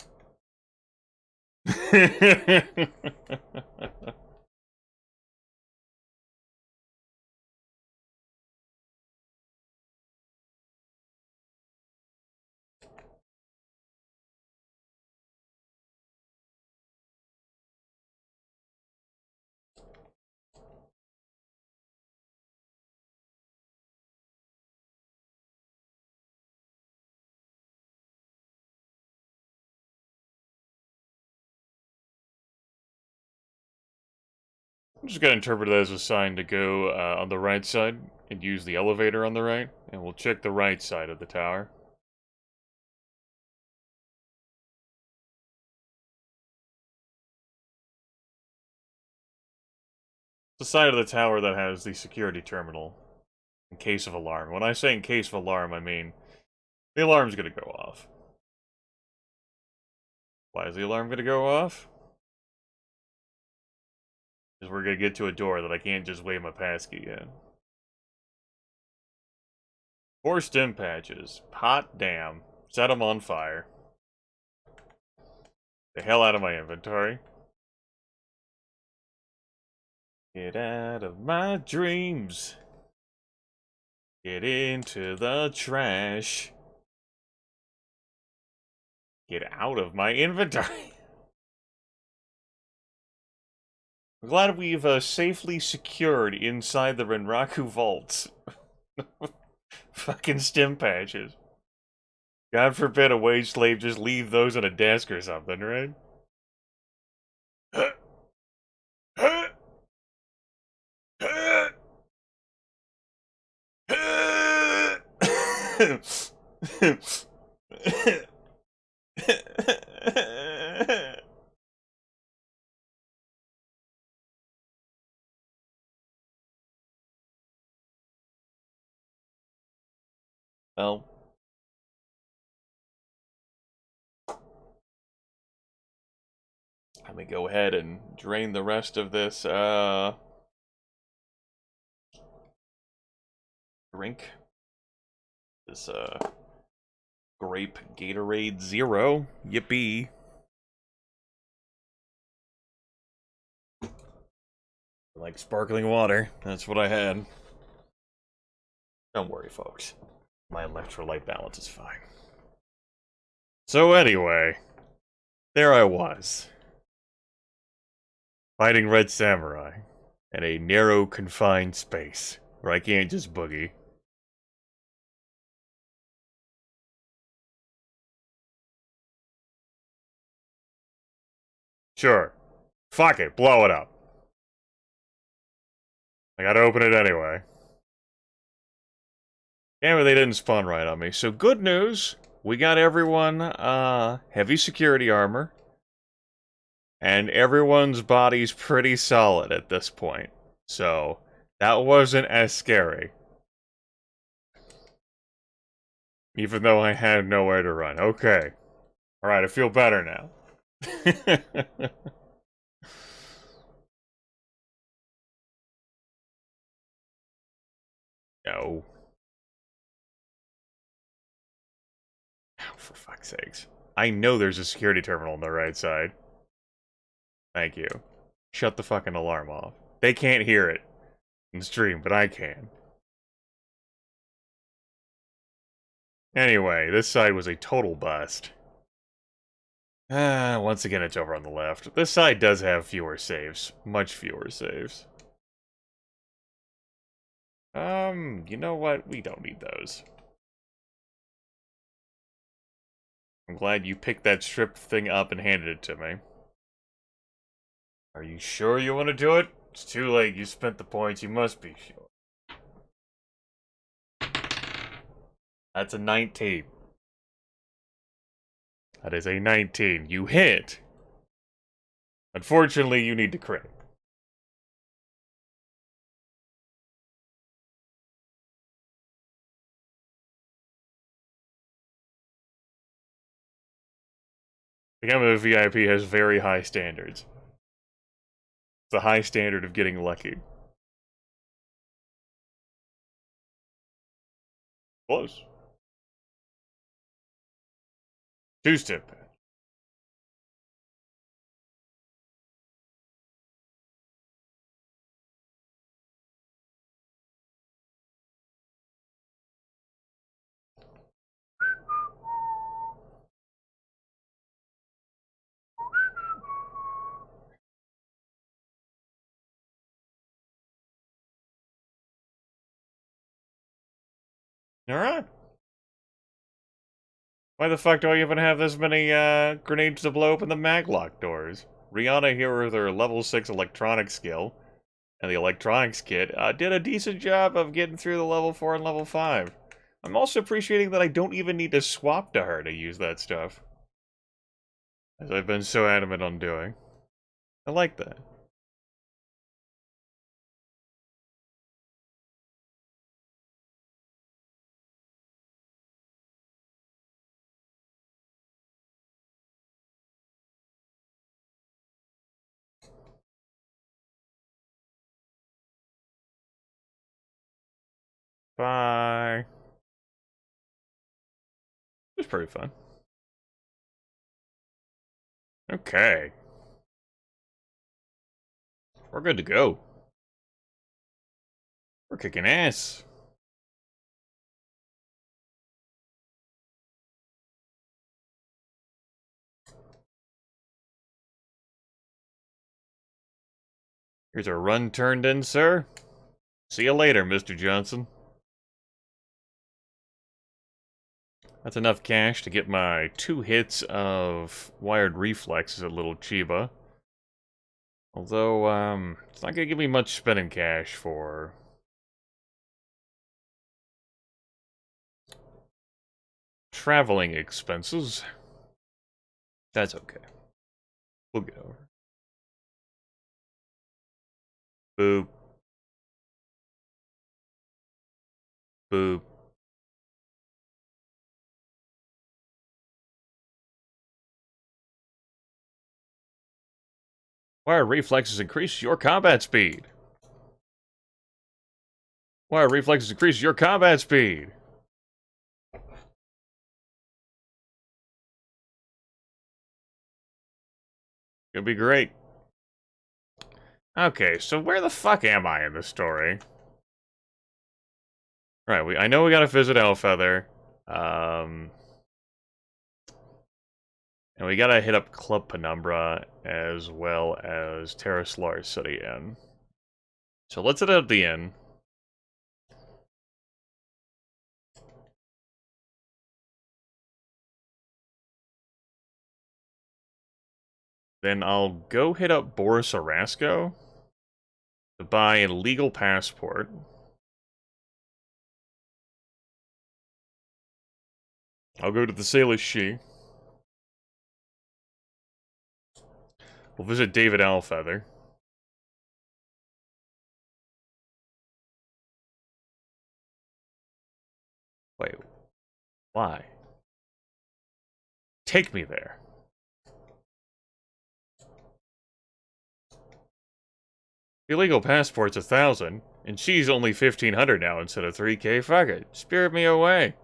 I'm just gonna interpret that as a sign to go on the right side and use the elevator on the right, and we'll check the right side of the tower. The side of the tower that has the security terminal in case of alarm. When I say in case of alarm, I mean the alarm's gonna go off. Why is the alarm gonna go off? Because we're gonna get to a door that I can't just wave my passkey in. 4 stim patches. Hot damn. Set them on fire. The hell out of my inventory. Get out of my dreams. Get into the trash. Get out of my inventory. I'm glad we've safely secured inside the Renraku vaults. Fucking stim patches. God forbid a wage slave just leave those on a desk or something, right? Well, let me go ahead and drain the rest of this, drink. This, grape Gatorade Zero. Yippee. Like sparkling water. That's what I had. Don't worry, folks. My electrolyte balance is fine. So anyway, there I was. Fighting Red Samurai in a narrow, confined space where I can't just boogie. Sure. Fuck it, blow it up. I gotta open it anyway. Damn it, they didn't spawn right on me. So good news, we got everyone, heavy security armor. And everyone's body's pretty solid at this point. So, that wasn't as scary. Even though I had nowhere to run. Okay. Alright, I feel better now. No. Oh, for fuck's sakes. I know there's a security terminal on the right side. Thank you. Shut the fucking alarm off. They can't hear it in stream, but I can. Anyway, this side was a total bust. Once again, it's over on the left. This side does have fewer saves. Much fewer saves. You know what? We don't need those. I'm glad you picked that strip thing up and handed it to me. Are you sure you want to do it? It's too late. You spent the points. You must be sure. That's a 19. That is a 19. You hit. Unfortunately, you need to crit. Becoming a VIP has very high standards. It's a high standard of getting lucky. Close. Two-step. Alright. Why the fuck do I even have this many grenades to blow open the maglock doors? Rihanna here with her level 6 electronic skill, and the electronics kit did a decent job of getting through the level 4 and level 5. I'm also appreciating that I don't even need to swap to her to use that stuff, as I've been so adamant on doing. I like that. Bye. It was pretty fun. Okay. We're good to go. We're kicking ass. Here's our run turned in, sir. See you later, Mr. Johnson. That's enough cash to get my 2 hits of wired reflexes at Little Chiba. Although, it's not gonna give me much spending cash for traveling expenses. That's okay. We'll get over it. Boop. Boop. Wire reflexes increase your combat speed. Wire reflexes increase your combat speed. Gonna be great. Okay, so where the fuck am I in this story? Right, I know we gotta visit Elfeather. And we gotta hit up Club Penumbra as well as Terra Solar City Inn. So let's hit up the inn. Then I'll go hit up Boris Orasco to buy a legal passport. I'll go to the Sailor She. We'll visit David Alfeather. Wait, why? Take me there. The illegal passport's 1,000, and she's only 1,500 now instead of 3K. Fuck it, spirit me away.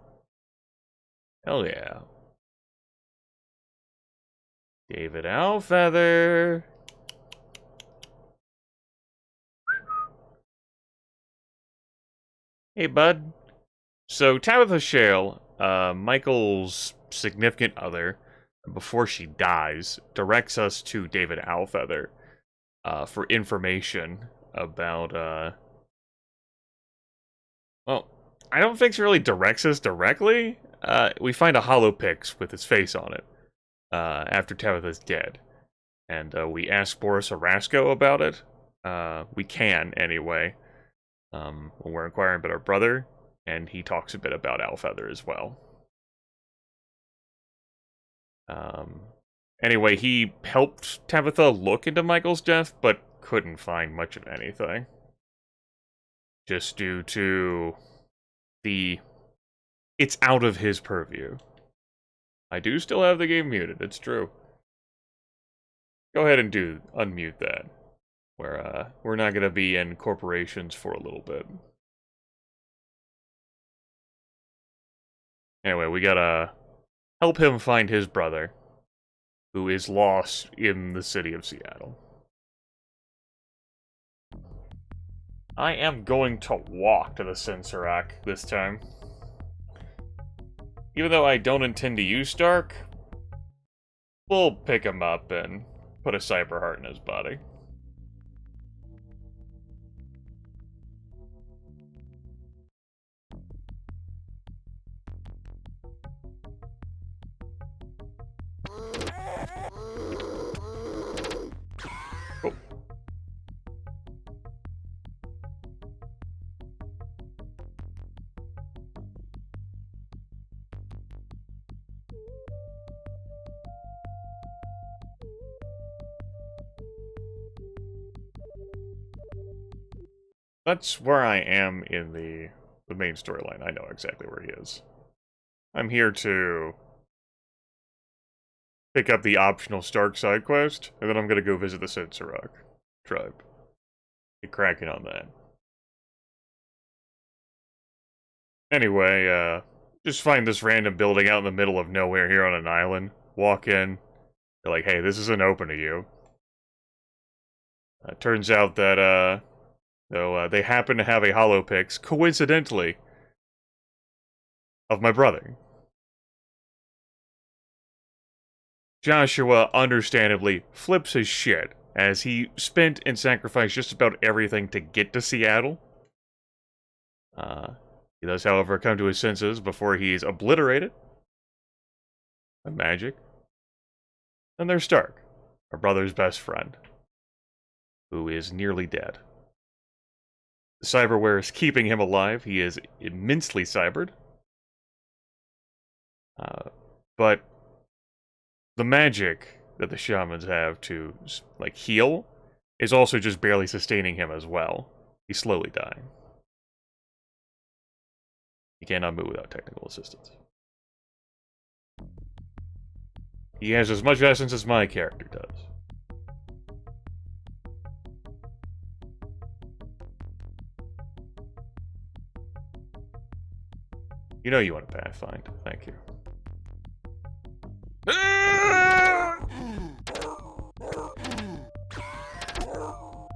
Hell yeah. David Alfeather. Hey, bud. So, Tabitha Shale, Michael's significant other, before she dies, directs us to David Alfeather for information about Well, I don't think it really directs us directly. We find a holopix with his face on it after Tabitha's dead. And we ask Boris Orasco about it. We can, anyway, when we're inquiring about our brother. And he talks a bit about Alfeather as well. Anyway, he helped Tabitha look into Michael's death, but couldn't find much of anything. Just due to it's out of his purview. I do still have the game muted, it's true. Go ahead and unmute that. We're not gonna be in corporations for a little bit. Anyway, we gotta help him find his brother, who is lost in the city of Seattle. I am going to walk to the Senserac this time. Even though I don't intend to use Stark, we'll pick him up and put a cyber heart in his body. That's where I am in the main storyline. I know exactly where he is. I'm here to pick up the optional Stark side quest, and then I'm gonna go visit the Senserac tribe. Get cracking on that. Anyway, just find this random building out in the middle of nowhere here on an island. Walk in. They're like, hey, this isn't open to you. Turns out that, though they happen to have a holopix, coincidentally, of my brother. Joshua, understandably, flips his shit, as he spent and sacrificed just about everything to get to Seattle. He does, however, come to his senses before he's obliterated by magic. And there's Stark, our brother's best friend, who is nearly dead. The cyberware is keeping him alive. He is immensely cybered. But the magic that the shamans have to, like, heal is also just barely sustaining him as well. He's slowly dying. He cannot move without technical assistance. He has as much essence as my character does. You know you want to pathfind. Thank you.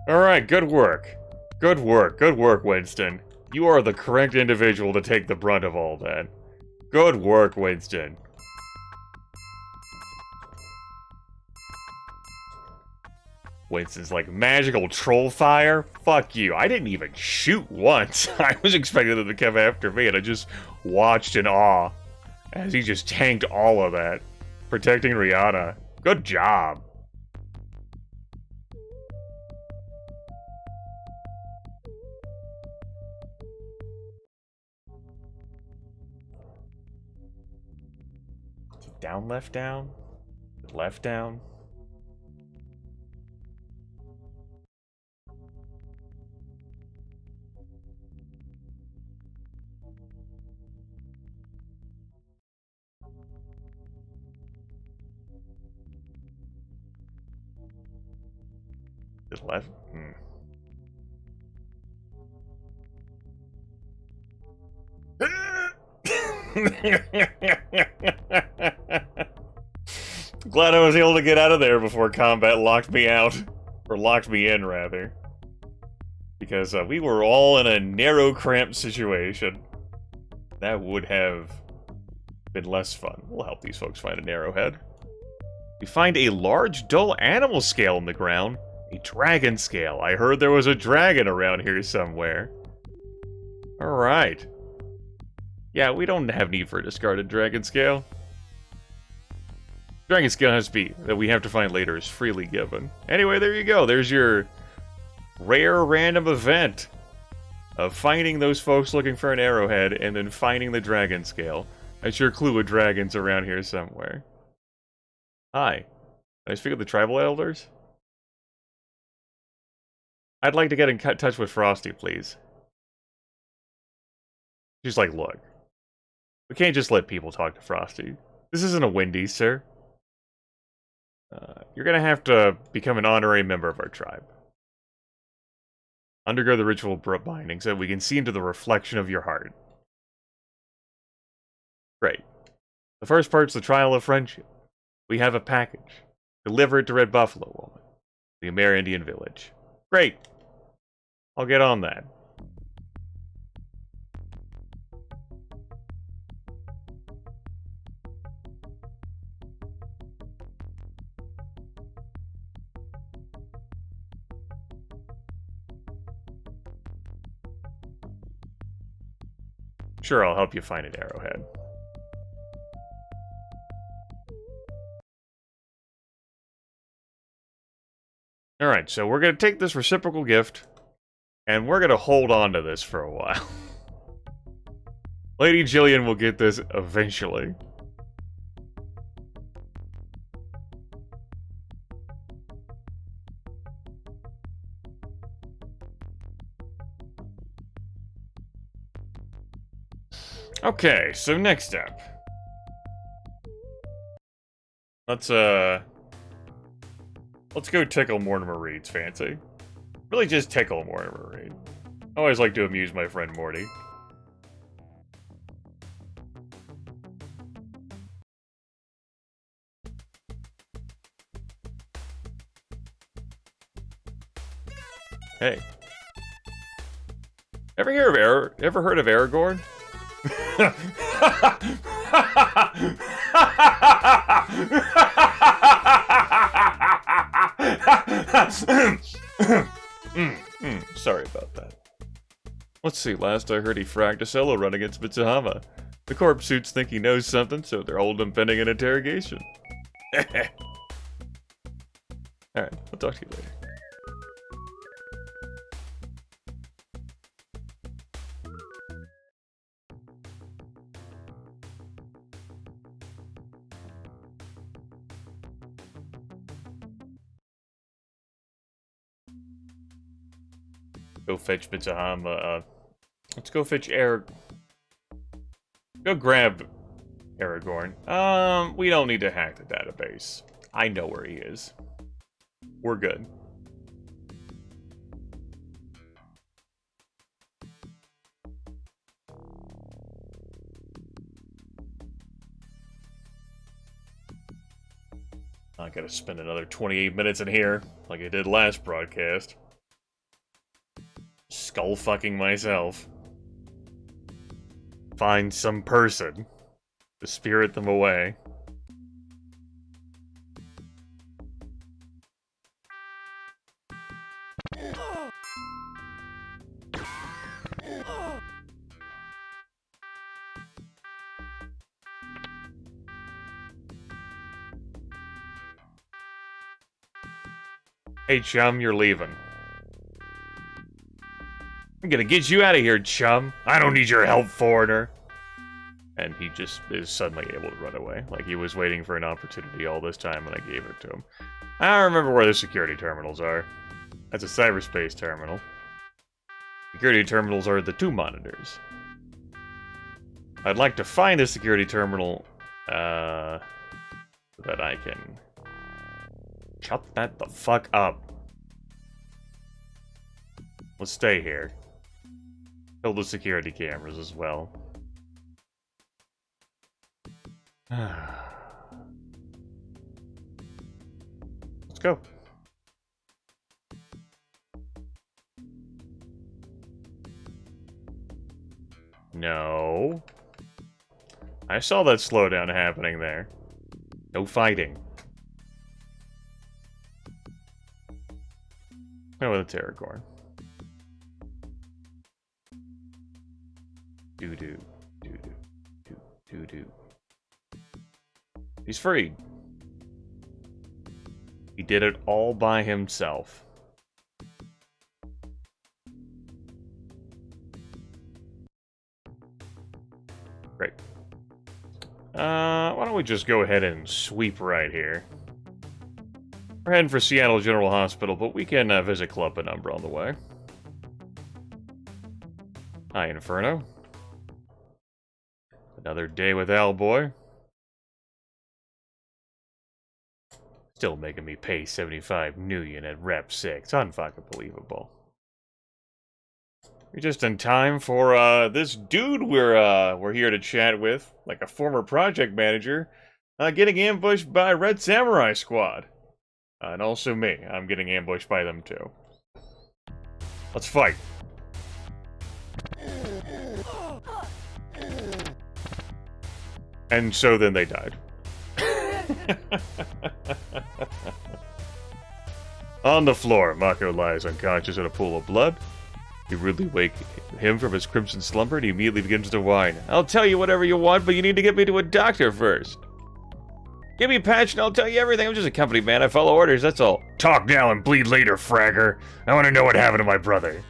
Alright, good work. Good work. Good work, Winston. You are the correct individual to take the brunt of all that. Good work, Winston. Winston's like, magical troll fire? Fuck you. I didn't even shoot once. I was expecting them to come after me, and I just watched in awe as he just tanked all of that. Protecting Rihanna. Good job. Down, left, down? Left, down? Left? Glad I was able to get out of there before combat locked me out. Or locked me in, rather. Because we were all in a narrow, cramped situation. That would have been less fun. We'll help these folks find an arrowhead. We find a large, dull animal scale in the ground. A dragon scale. I heard there was a dragon around here somewhere. Alright. Yeah, we don't have need for a discarded dragon scale. Dragon scale has to be that we have to find later is freely given. Anyway, there you go. There's your rare random event of finding those folks looking for an arrowhead and then finding the dragon scale. That's your clue of dragons around here somewhere. Hi. Can I speak with the tribal elders? I'd like to get in touch with Frosty, please. She's like, look. We can't just let people talk to Frosty. This isn't a Wendy's, sir. You're gonna have to become an honorary member of our tribe. Undergo the ritual binding so that we can see into the reflection of your heart. Great. The first part's the trial of friendship. We have a package. Deliver it to Red Buffalo Woman, the Amerindian village. Great. I'll get on that. Sure, I'll help you find an arrowhead. Alright, so we're going to take this reciprocal gift, and we're going to hold on to this for a while. Lady Jillian will get this eventually. Okay, so next up. Let's go tickle Mortimer Reed's fancy. Really just tickle Mortimer Reed. I always like to amuse my friend Morty. Hey. Ever heard of Aragorn? Sorry about that. Let's see, last I heard he fragged a solo run against Mitsahama. The corpse suits think he knows something, so they're holding him pending an interrogation. Alright, I'll talk to you later. Go fetch Mitsahama. Let's go fetch Go grab Aragorn. We don't need to hack the database. I know where he is. We're good. I gotta spend another 28 minutes in here, like I did last broadcast. Skull fucking myself. Find some person to spirit them away. Hey chum, you're leaving. I'm gonna get you out of here, chum. I don't need your help, foreigner. And he just is suddenly able to run away. Like he was waiting for an opportunity all this time and I gave it to him. I don't remember where the security terminals are. That's a cyberspace terminal. Security terminals are the 2 monitors. I'd like to find a security terminal, so that I can... Shut that the fuck up. Let's stay here. Kill the security cameras as well. Let's go. No. I saw that slowdown happening there. No fighting. No, it's Aragorn. Doo-doo. Doo-doo. Doo-doo. He's free. He did it all by himself. Great. Why don't we just go ahead and sweep right here? We're heading for Seattle General Hospital, but we can visit Club Penumbra on the way. Hi, Inferno. Another day with Owlboy. Still making me pay $75 million at Rep 6. Unfucking believable. You're just in time for this dude we're here to chat with, like a former project manager, getting ambushed by Red Samurai Squad. And also me. I'm getting ambushed by them too. Let's fight. And so then they died. On the floor, Mako lies unconscious in a pool of blood. You rudely wake him from his crimson slumber and he immediately begins to whine. I'll tell you whatever you want, but you need to get me to a doctor first. Give me a patch and I'll tell you everything. I'm just a company man. I follow orders, that's all. Talk now and bleed later, fragger. I want to know what happened to my brother.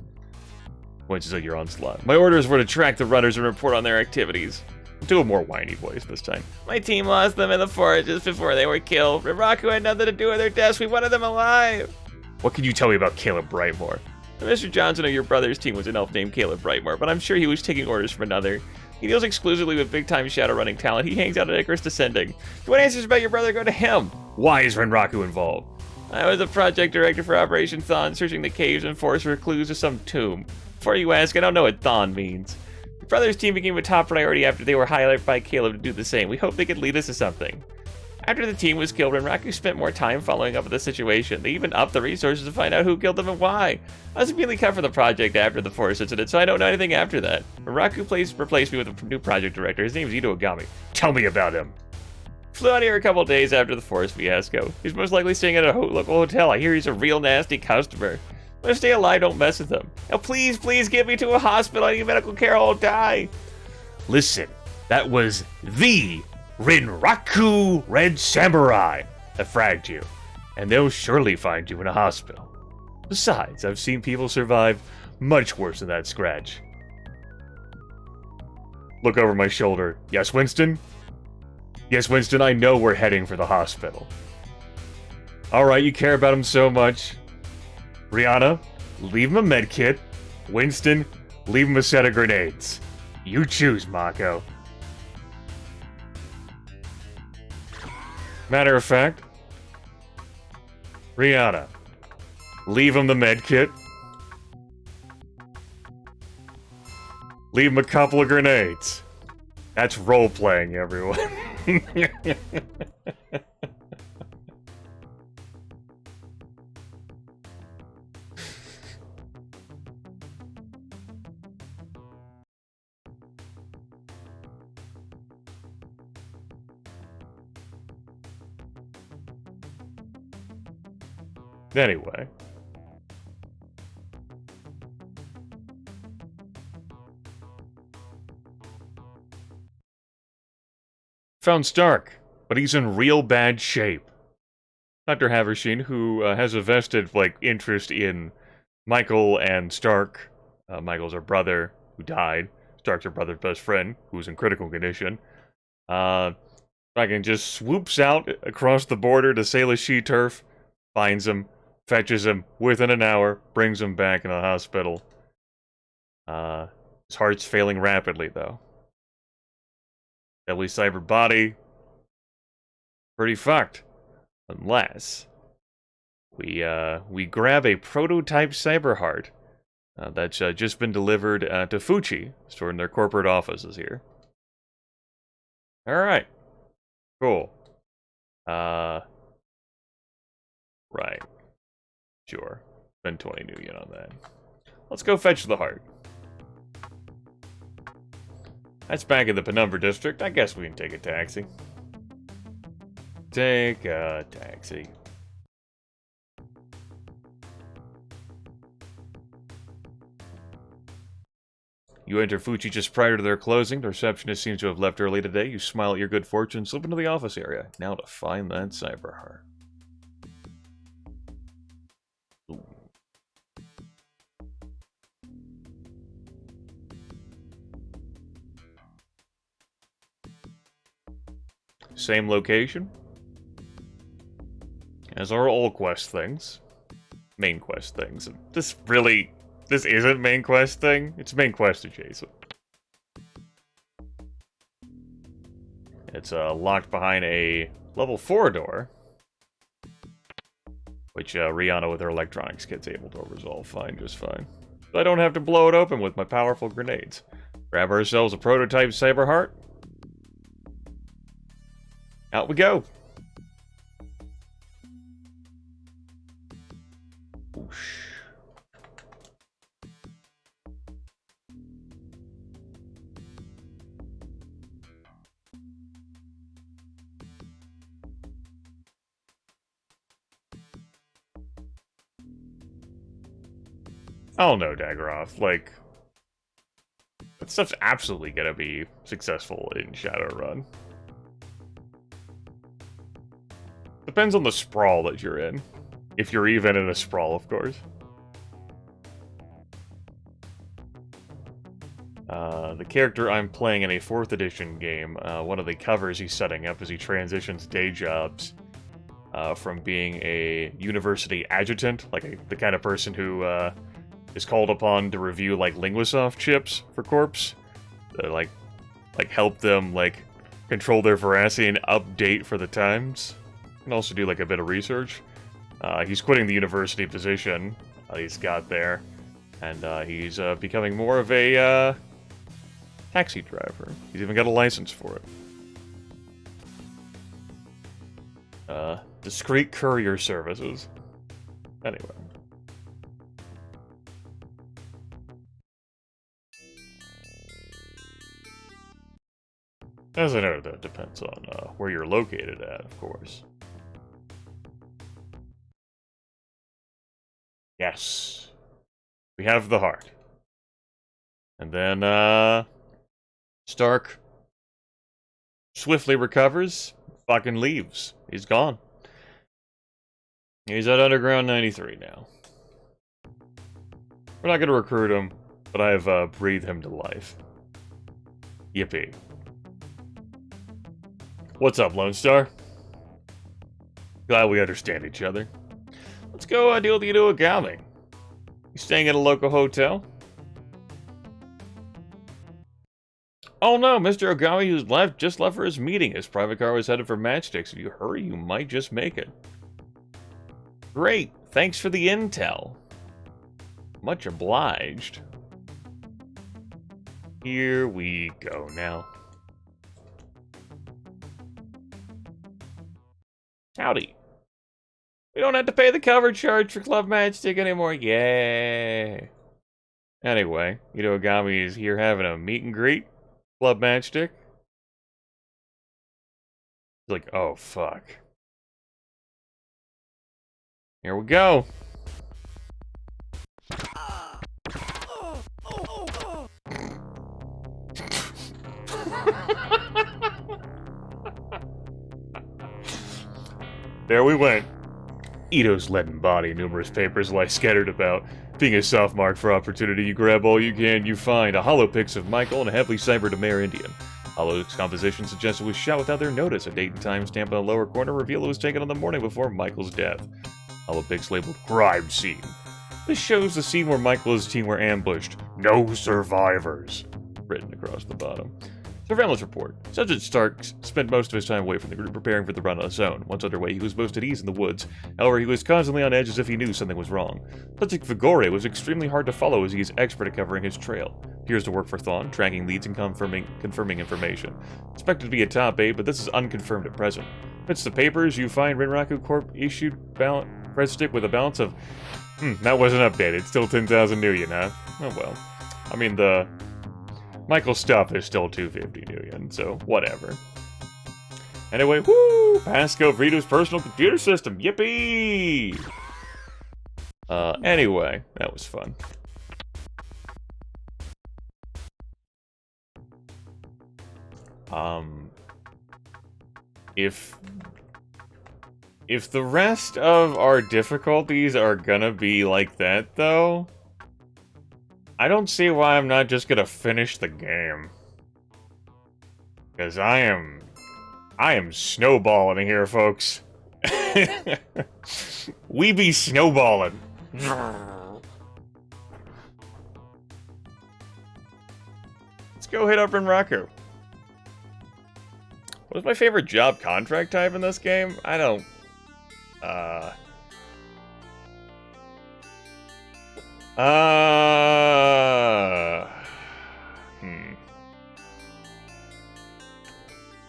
Points at your onslaught. My orders were to track the runners and report on their activities. Do a more whiny voice this time. My team lost them in the forest just before they were killed. Raku had nothing to do with their deaths. We wanted them alive. What can you tell me about Caleb Brightmore? Mr. Johnson of your brother's team was an elf named Caleb Brightmore, but I'm sure he was taking orders from another. He deals exclusively with big-time Shadowrunning talent. He hangs out at Icarus Descending. If you want answers about your brother, go to him. Why is Renraku involved? I was a project director for Operation Thon, searching the caves and forests for clues to some tomb. Before you ask, I don't know what Thon means. Your brother's team became a top priority after they were highlighted by Caleb to do the same. We hope they could lead us to something. After the team was killed, Renraku spent more time following up with the situation. They even upped the resources to find out who killed them and why. I was immediately cut from the project after the forest incident, so I don't know anything after that. Renraku replaced me with a new project director. His name is Ito Ogami. Tell me about him. Flew out here a couple days after the forest fiasco. He's most likely staying at a local hotel. I hear he's a real nasty customer. But stay alive, don't mess with him. Now please get me to a hospital. I need medical care or I'll die. Listen, that was the Renraku Red Samurai that fragged you, and they'll surely find you in a hospital. Besides, I've seen people survive much worse than that scratch. Look over my shoulder. Yes, Winston? Yes, Winston, I know we're heading for the hospital. Alright, you care about him so much. Rihanna, leave him a medkit. Winston, leave him a set of grenades. You choose, Mako. Matter of fact, Rihanna, leave him the medkit. Leave him a couple of grenades. That's role-playing, everyone. Anyway. Found Stark, but he's in real bad shape. Dr. Haversheen, who has a vested, interest in Michael and Stark. Michael's her brother, who died. Stark's her brother's best friend, who's in critical condition. Fucking just swoops out across the border to Sailor She Turf, finds him, fetches him within an hour, brings him back in the hospital. His heart's failing rapidly, though. Deadly cyber body. Pretty fucked. Unless we grab a prototype cyber heart that's just been delivered to Fuchi, stored in their corporate offices here. Alright. Cool. Right. Sure. Spend 20 million on that. Let's go fetch the heart. That's back in the Penumbra district. I guess we can take a taxi. Take a taxi. You enter Fuji just prior to their closing. The receptionist seems to have left early today. You smile at your good fortune, slip into the office area. Now to find that cyber heart. Ooh. Same location as our old quest things. Main quest things. This isn't main quest thing. It's main quest adjacent. It's locked behind a level 4 door, which Rihanna with her electronics kit's able to resolve just fine. So I don't have to blow it open with my powerful grenades. Grab ourselves a prototype cyber heart. Out we go. Whoosh. Oh no, Daggeroth, like, that stuff's absolutely gonna be successful in Shadowrun. Depends on the sprawl that you're in. If you're even in a sprawl, of course. The character I'm playing in a 4th edition game, one of the covers he's setting up as he transitions day jobs from being a university adjutant, like the kind of person who is called upon to review like Linguisoft chips for corps, like help them like control their veracity and update for the times, and also do like a bit of research. He's quitting the university position he's got there, and he's becoming more of a taxi driver. He's even got a license for it. Discreet courier services. Anyway. As I know, that depends on where you're located at, of course. Yes. We have the heart. And then, Stark swiftly recovers, fucking leaves. He's gone. He's at Underground 93 now. We're not gonna recruit him, but I've breathed him to life. Yippee. What's up, Lone Star? Glad we understand each other. Let's go deal with you to Agami. You staying at a local hotel? Oh no, Mr. Ogami, who's just left for his meeting. His private car was headed for Matchsticks. If you hurry, you might just make it. Great, thanks for the intel. Much obliged. Here we go now. Howdy. We don't have to pay the cover charge for Club Matchstick anymore. Yay. Anyway, Ito Ogami is here having a meet and greet. Club Matchstick. Like, oh fuck. Here we go. There we went. Ito's leaden body, numerous papers lie scattered about. Being a soft mark for opportunity, you grab all you can, you find a hollow pics of Michael and a heavily cybered Amer Indian. Hollow's composition suggests it was shot without their notice. A date and time stamp on the lower corner reveal it was taken on the morning before Michael's death. Hollow pics labeled crime scene. This shows the scene where Michael and his team were ambushed. No survivors. Written across the bottom. Surveillance report. Sergeant Stark spent most of his time away from the group preparing for the run on his own. Once underway, he was most at ease in the woods. However, he was constantly on edge as if he knew something was wrong. Sergeant Vigore was extremely hard to follow as he is expert at covering his trail. Appears to work for Thon, tracking leads and confirming information. Expected to be a top 8, but this is unconfirmed at present. Amidst the papers, you find Rinraku Corp issued red stick with a balance of... that wasn't updated. Still 10,000 new yen, huh? Oh well. I mean, the... Michael stuff is still 250 new yen, so whatever. Anyway, woo! Passcode for Rito's personal computer system. Yippee! Anyway, that was fun. If the rest of our difficulties are gonna be like that, though, I don't see why I'm not just gonna finish the game. Because I am snowballing here, folks. We be snowballing. Let's go hit up Rinraku. What's my favorite job contract type in this game? I don't...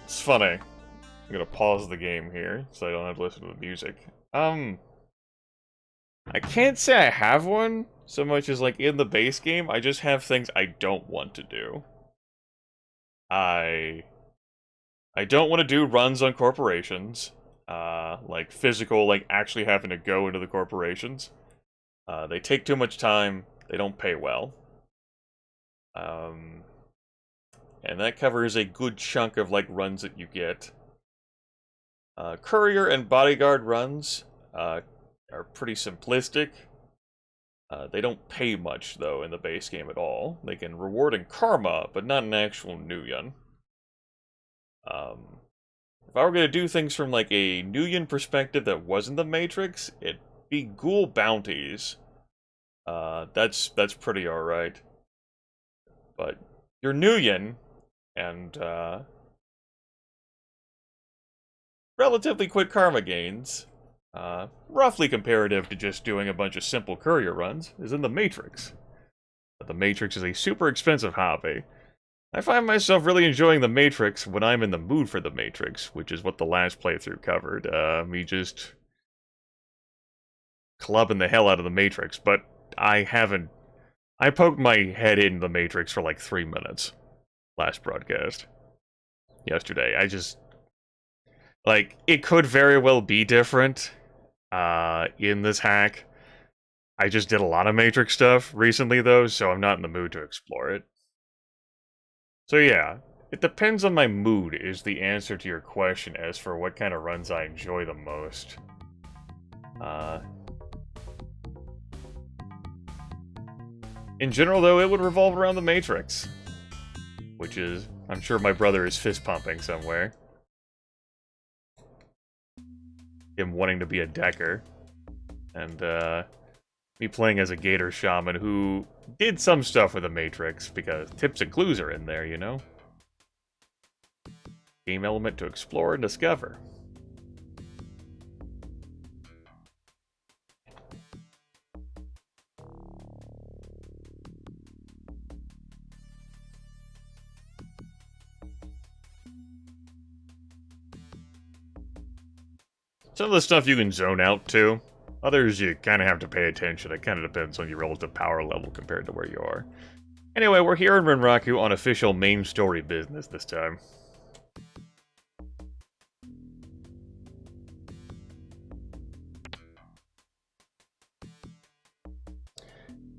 It's funny. I'm gonna pause the game here, so I don't have to listen to the music. I can't say I have one, so much as, like, in the base game, I just have things I don't want to do. I don't want to do runs on corporations. Like, physical, like, actually having to go into the corporations. They take too much time, they don't pay well. And that covers a good chunk of, like, runs that you get. Courier and bodyguard runs are pretty simplistic. They don't pay much, though, in the base game at all. They can reward in karma, but not in actual Nuyen. If I were going to do things from, like, a Nuyen perspective that wasn't the Matrix, it'd be ghoul bounties. That's pretty alright. But you're Nuyen, and, relatively quick karma gains, roughly comparative to just doing a bunch of simple courier runs, is in the Matrix. But the Matrix is a super expensive hobby. I find myself really enjoying the Matrix when I'm in the mood for the Matrix, which is what the last playthrough covered. Me just clubbing the hell out of the Matrix, but I haven't... I poked my head in the Matrix for like 3 minutes last broadcast. Yesterday. I just... Like, it could very well be different in this hack. I just did a lot of Matrix stuff recently, though, so I'm not in the mood to explore it. So yeah, it depends on my mood is the answer to your question as for what kind of runs I enjoy the most. In general, though, it would revolve around the Matrix. Which is, I'm sure my brother is fist-pumping somewhere. Him wanting to be a decker. And, me playing as a Gator Shaman who did some stuff with the Matrix, because tips and clues are in there, you know? Game element to explore and discover. Some of the stuff you can zone out to. Others, you kind of have to pay attention. It kind of depends on your relative power level compared to where you are. Anyway, we're here in Rinraku on official main story business this time.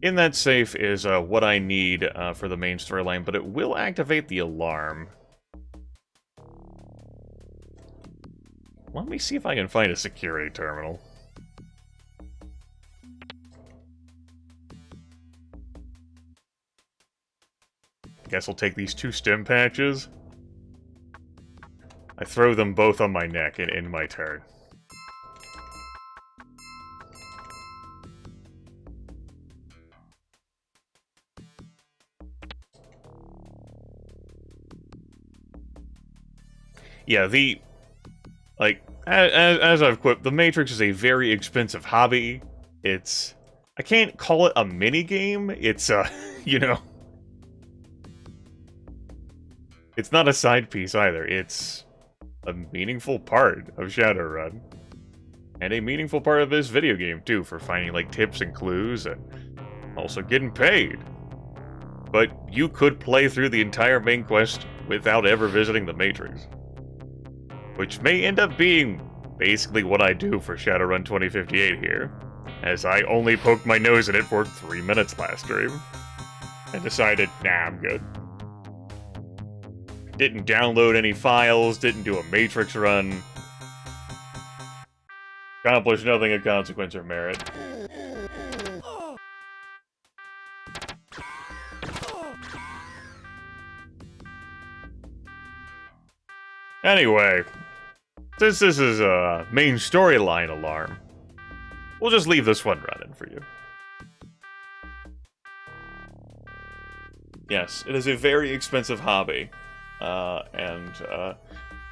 In that safe is what I need for the main storyline, but it will activate the alarm. Let me see if I can find a security terminal. Guess I'll take these 2 stim patches. I throw them both on my neck and end my turn. Yeah, as I've quipped, the Matrix is a very expensive hobby. It's... I can't call it a mini-game. It's, you know... It's not a side piece either. It's a meaningful part of Shadowrun. And a meaningful part of this video game, too, for finding, like, tips and clues, and also getting paid. But you could play through the entire main quest without ever visiting the Matrix. Which may end up being basically what I do for Shadowrun 2058 here, as I only poked my nose in it for 3 minutes last stream, and decided, nah, I'm good. Didn't download any files, didn't do a matrix run. Accomplished nothing of consequence or merit. Anyway, since this is a main storyline alarm, we'll just leave this one running for you. Yes, it is a very expensive hobby, and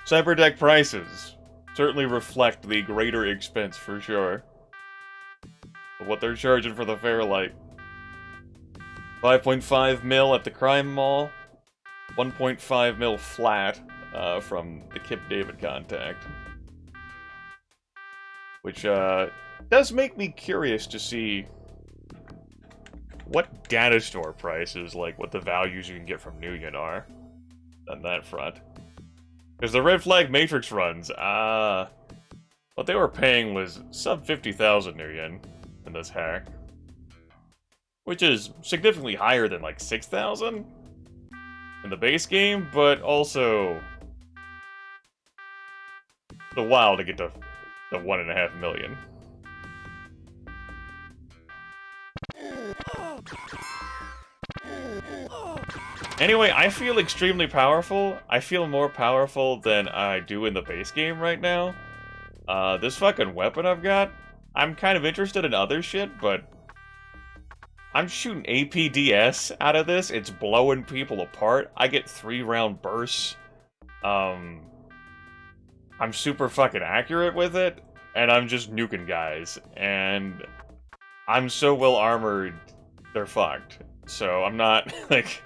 cyberdeck prices certainly reflect the greater expense for sure. But what they're charging for the Fairlight. 5.5 mil at the Crime Mall, 1.5 mil flat from the Kip David contact. Which does make me curious to see what data store prices, like what the values you can get from Nuyen are on that front. Because the Red Flag Matrix runs, what they were paying was sub 50,000 Nuyen in this hack. Which is significantly higher than like 6,000 in the base game, but also a while to get to the 1.5 million. Anyway, I feel extremely powerful. I feel more powerful than I do in the base game right now. This fucking weapon I've got, I'm kind of interested in other shit, but I'm shooting APDS out of this. It's blowing people apart. I get 3-round bursts. I'm super fucking accurate with it, and I'm just nuking guys. And I'm so well armored, they're fucked. So I'm not, like,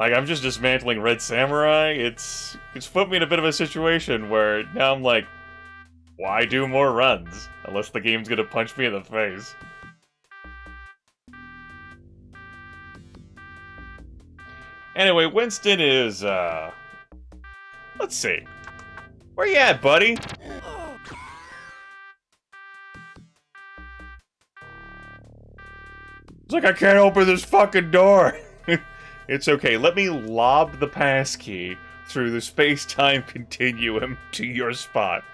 I'm just dismantling Red Samurai. It's put me in a bit of a situation where now I'm like, why do more runs? Unless the game's gonna punch me in the face. Anyway, Winston is, let's see. Where you at, buddy? It's like, I can't open this fucking door. It's okay, let me lob the passkey through the space-time continuum to your spot.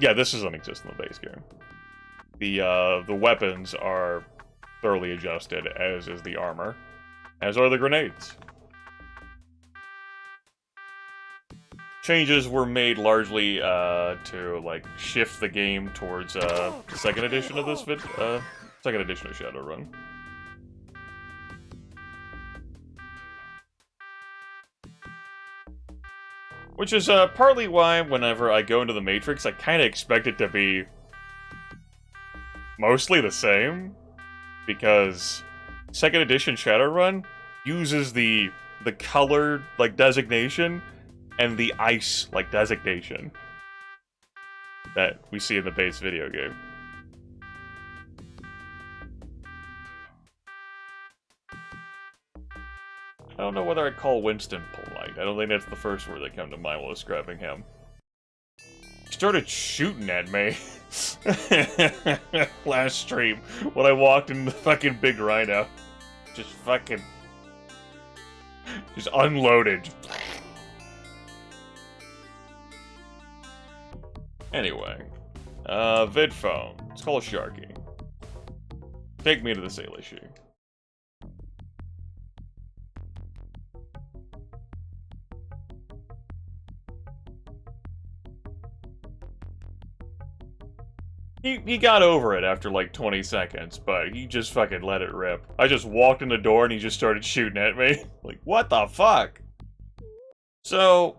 Yeah, this doesn't exist in the base game. The weapons are thoroughly adjusted, as is the armor. As are the grenades. Changes were made largely to, like, shift the game towards the second edition of this second edition of Shadowrun. Which is partly why whenever I go into the Matrix, I kind of expect it to be mostly the same, because second edition Shadowrun uses the color, like, designation and the ice, like, designation that we see in the base video game. I don't know whether I'd call Winston polite. I don't think that's the first word that came to mind while describing him. He started shooting at me last stream when I walked in the fucking big rhino. Just fucking... just unloaded. Anyway. Vid phone. Let's call Sharky. Take me to the sail issue. He got over it after like 20 seconds, but he just fucking let it rip. I just walked in the door and he just started shooting at me. Like, what the fuck? So,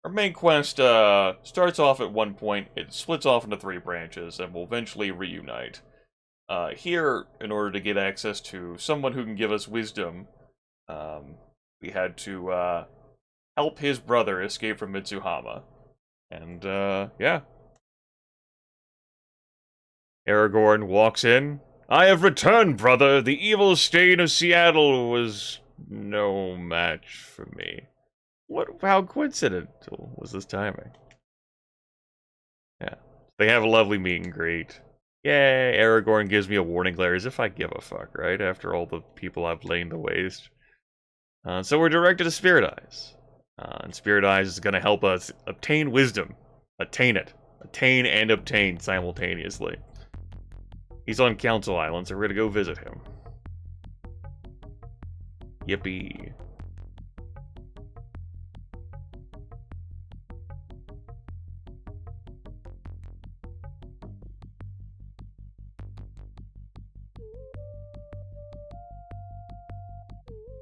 our main quest starts off at one point, it splits off into 3 branches, and will eventually reunite. Here, in order to get access to someone who can give us wisdom, we had to help his brother escape from Mitsuhama. And, yeah. Aragorn walks in, I have returned, brother. The evil stain of Seattle was no match for me. How coincidental was this timing? Yeah. They have a lovely meet and greet. Yay, Aragorn gives me a warning glare, as if I give a fuck, right? After all the people I've lain to waste. So we're directed to Spirit Eyes. And Spirit Eyes is going to help us obtain wisdom. Attain it. Attain and obtain simultaneously. He's on Council Island, so we're going to go visit him. Yippee.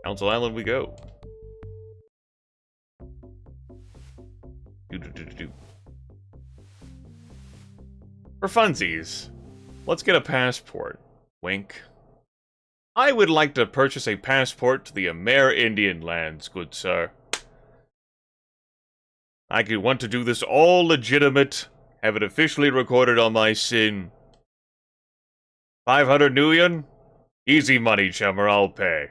Council Island we go. For funsies, let's get a passport. Wink. I would like to purchase a passport to the Amerindian lands, good sir. I could want to do this all legitimate, have it officially recorded on my sin. 500 Nuyen? Easy money, chummer, I'll pay.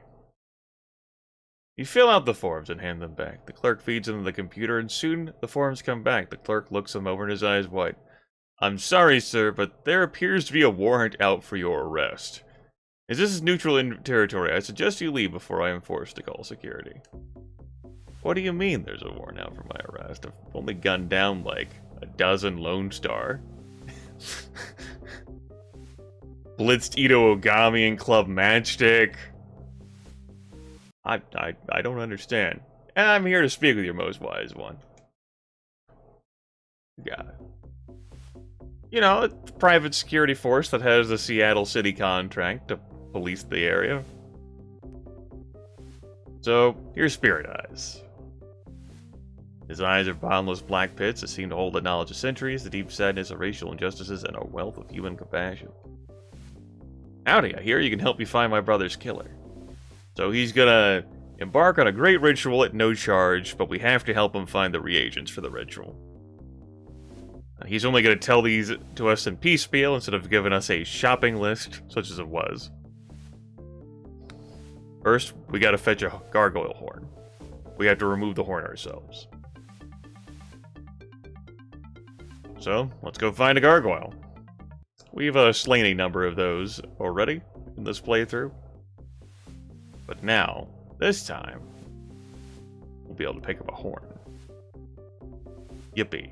You fill out the forms and hand them back. The clerk feeds them to the computer, and soon the forms come back. The clerk looks them over and his eyes wide. I'm sorry, sir, but there appears to be a warrant out for your arrest. As this is neutral territory, I suggest you leave before I am forced to call security. What do you mean there's a warrant out for my arrest? I've only gunned down, like, a dozen Lone Star. Blitzed Ito Ogami and Club Matchstick. I don't understand. And I'm here to speak with your most wise one. Got it. You know, a private security force that has a Seattle City contract to police the area. So, here's Spirit Eyes. His eyes are bottomless black pits that seem to hold the knowledge of centuries, the deep sadness of racial injustices, and a wealth of human compassion. Howdy, I hear you can help me find my brother's killer. So he's gonna embark on a great ritual at no charge, but we have to help him find the reagents for the ritual. He's only gonna tell these to us in piecemeal instead of giving us a shopping list, such as it was. First, we gotta fetch a gargoyle horn. We have to remove the horn ourselves. So, let's go find a gargoyle. We've slain a number of those already in this playthrough. But now, this time, we'll be able to pick up a horn. Yippee.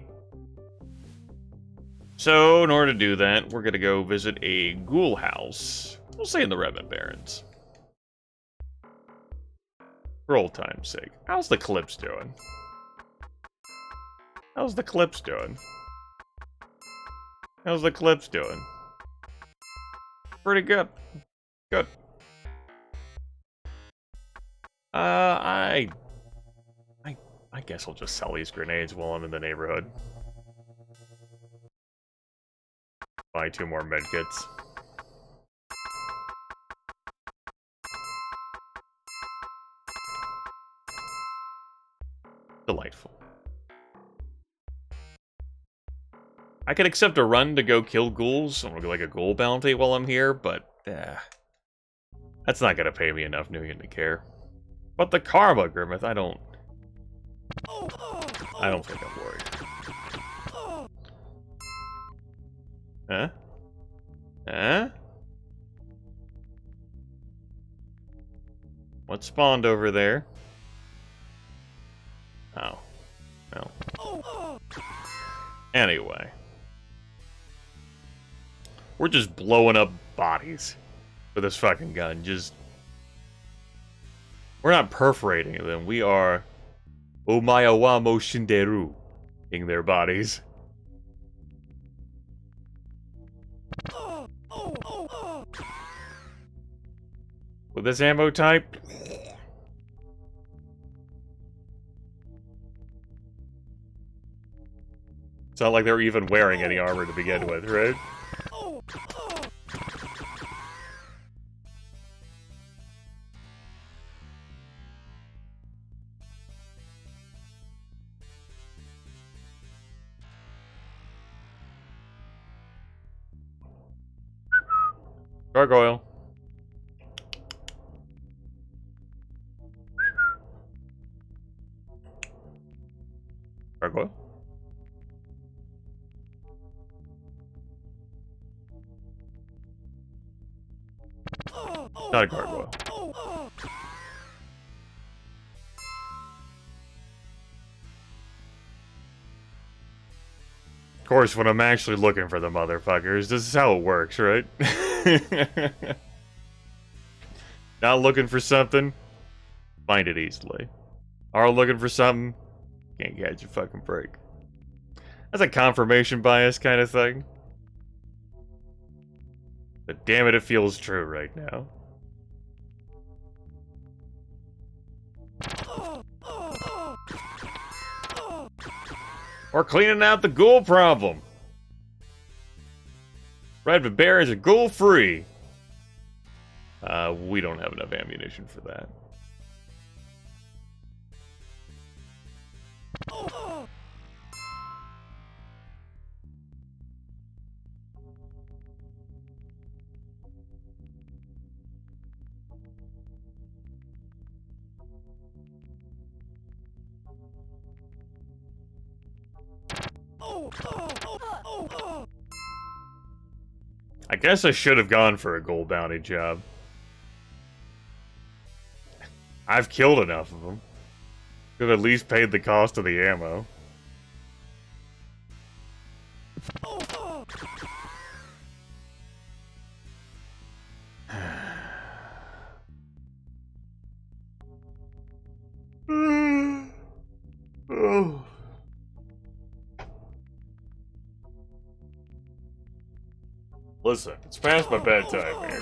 So, in order to do that, we're gonna go visit a ghoul house. We'll say in the Redmond Barrens. For old time's sake. How's the Clips doing? How's the Clips doing? How's the Clips doing? Pretty good. Good. I guess I'll just sell these grenades while I'm in the neighborhood. Buy 2 more medkits. Delightful. I could accept a run to go kill ghouls. I'm gonna go like a ghoul bounty while I'm here, but that's not gonna pay me enough Nuyen to care. But the karma, Grimmeth, I don't think I'm worried. Huh? Huh? What spawned over there? Oh. Well. Anyway. We're just blowing up bodies with this fucking gun. We're not perforating them. We are Omayawamo Shinderu in their bodies. With this ammo type, it's not like they're even wearing any armor to begin with, right? Gargoyle. Gargoyle. Not a gargoyle. Of course, when I'm actually looking for the motherfuckers, this is how it works, right? Not looking for something, find it easily. Are looking for something, can't catch a fucking break. That's a confirmation bias kind of thing. But damn it, it feels true right now. We're cleaning out the ghoul problem. Red Bear is a ghoul free. We don't have enough ammunition for that. I guess I should have gone for a gold bounty job. I've killed enough of them. Could have at least paid the cost of the ammo. Oh. Listen, it's past my bedtime here.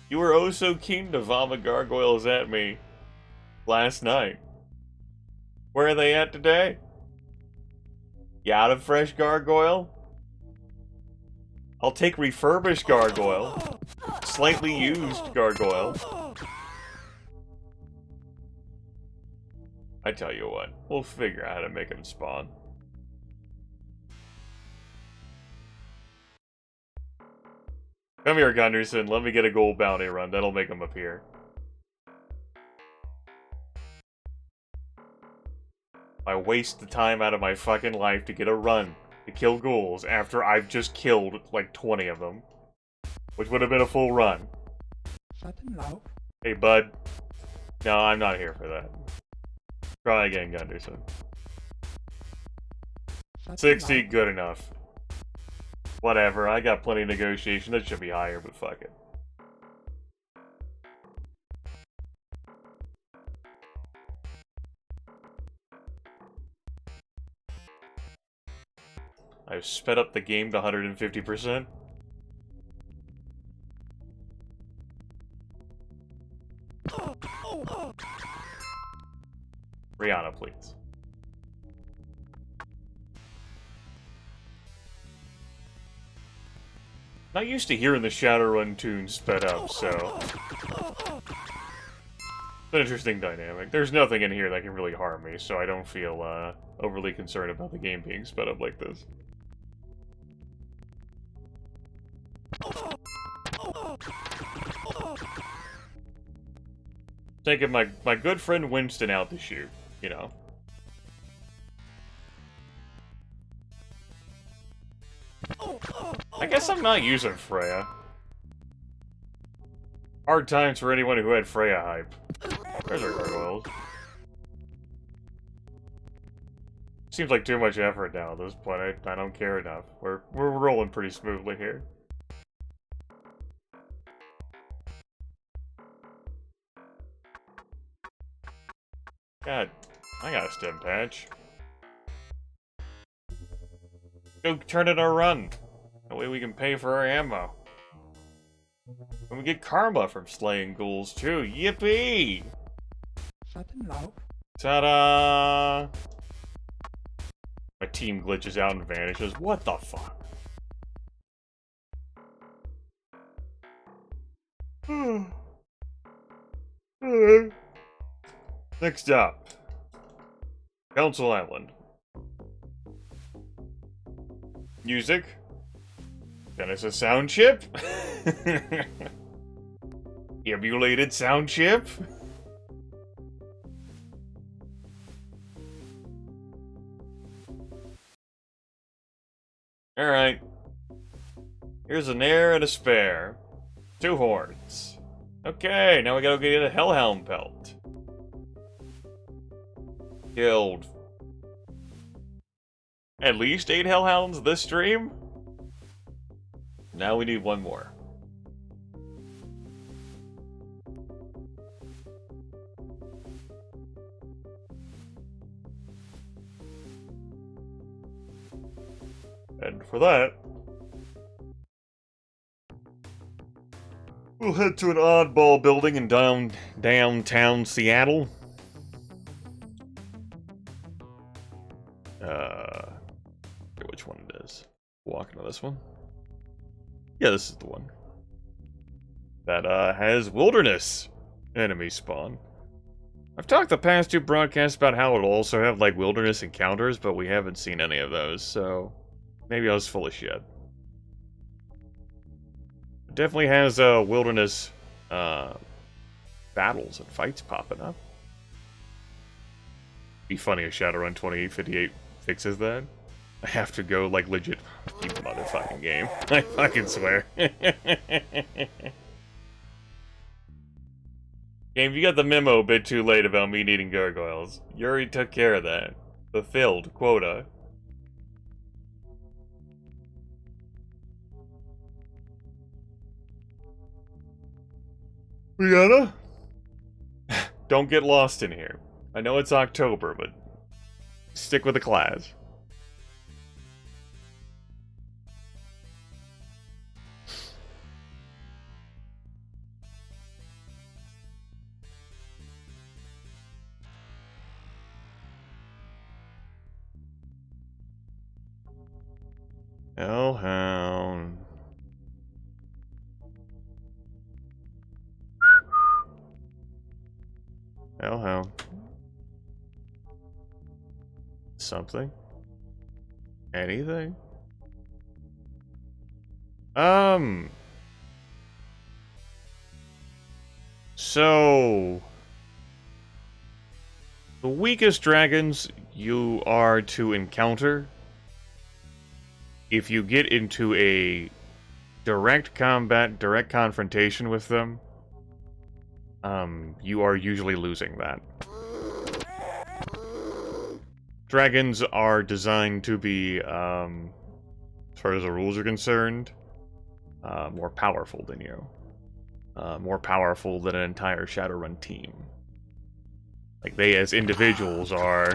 You were oh so keen to vomit gargoyles at me last night. Where are they at today? You out of fresh gargoyle? I'll take refurbished gargoyle. Slightly used gargoyle. I tell you what, we'll figure out how to make him spawn. Come here, Gunderson. Let me get a gold bounty run. That'll make him appear. I waste the time out of my fucking life to get a run to kill ghouls after I've just killed like 20 of them. Which would have been a full run. Hey, bud. No, I'm not here for that. Try again, Gunderson. 60, good enough. Whatever, I got plenty of negotiation. That should be higher, but fuck it. I've sped up the game to 150%. Rihanna, please. Not used to hearing the Shadowrun tune sped up, so... It's an interesting dynamic. There's nothing in here that can really harm me, so I don't feel, overly concerned about the game being sped up like this. Taking my good friend Winston out to shoot, you know. I guess I'm not using Freya. Hard times for anyone who had Freya hype. There's our gargoyles. Seems like too much effort now at this point. I don't care enough. We're rolling pretty smoothly here. God, I got a stim patch. Go turn in our run. That way we can pay for our ammo. And we get karma from slaying ghouls too. Yippee! Ta-da! My team glitches out and vanishes. What the fuck? Alright. Next up, Council Island. Music. Genesis sound chip. Emulated sound chip. Alright. Here's an heir and a spare. 2 horns. Okay, now we gotta get a Hellhound pelt. Killed at least 8 Hellhounds this stream? Now we need 1 more. And for that, we'll head to an oddball building in downtown Seattle. Which one it is? Walk into this one. Yeah, this is the one. That has wilderness enemy spawn. I've talked the past 2 broadcasts about how it'll also have like wilderness encounters, but we haven't seen any of those, so maybe I was full of shit. It definitely has wilderness battles and fights popping up. Be funny if Shadowrun 2858 fixes that. I have to go like legit keep the motherfucking game. I fucking swear. Game, you got the memo a bit too late about me needing gargoyles. Yuri took care of that. Fulfilled quota. Rihanna? Don't get lost in here. I know it's October, but stick with the class. Hellhound. Hellhound. Something? Anything? So the weakest dragons you are to encounter, if you get into a direct combat, direct confrontation with them, you are usually losing that. Dragons are designed to be, as far as the rules are concerned, more powerful than you. More powerful than an entire Shadowrun team. Like, they as individuals are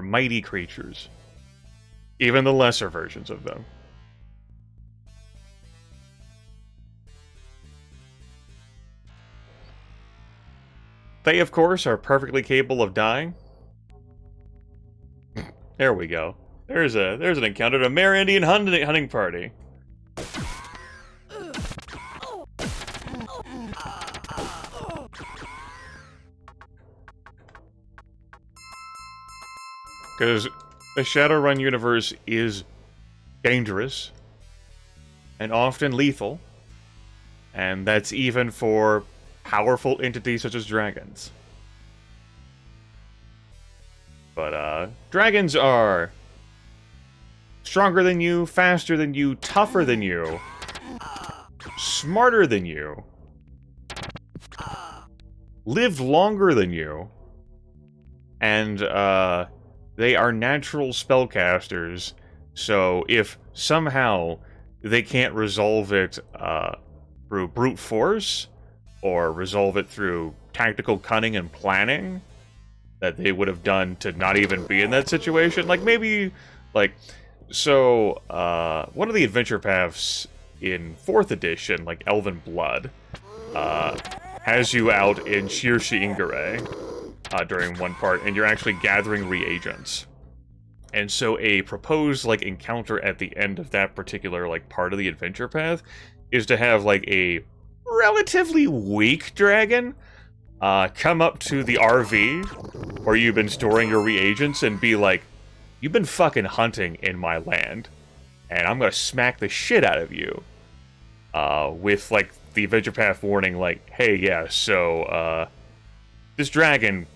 mighty creatures. Even the lesser versions of them. They, of course, are perfectly capable of dying. There we go. There's an encounter, a Amerindian hunting party. Because the Shadowrun universe is dangerous and often lethal, and that's even for powerful entities such as dragons. But dragons are stronger than you, faster than you, tougher than you, smarter than you, live longer than you, and they are natural spellcasters, so if somehow they can't resolve it through brute force, or resolve it through tactical cunning and planning, that they would have done to not even be in that situation, like maybe, like, so, one of the adventure paths in 4th edition, like Elven Blood, has you out in Shirshi Ingare, during one part, and you're actually gathering reagents. And so a proposed, like, encounter at the end of that particular, like, part of the adventure path is to have, like, a relatively weak dragon come up to the RV where you've been storing your reagents and be like, you've been fucking hunting in my land, and I'm gonna smack the shit out of you. With, like, the Adventure Path warning, like, hey, yeah, so, this dragon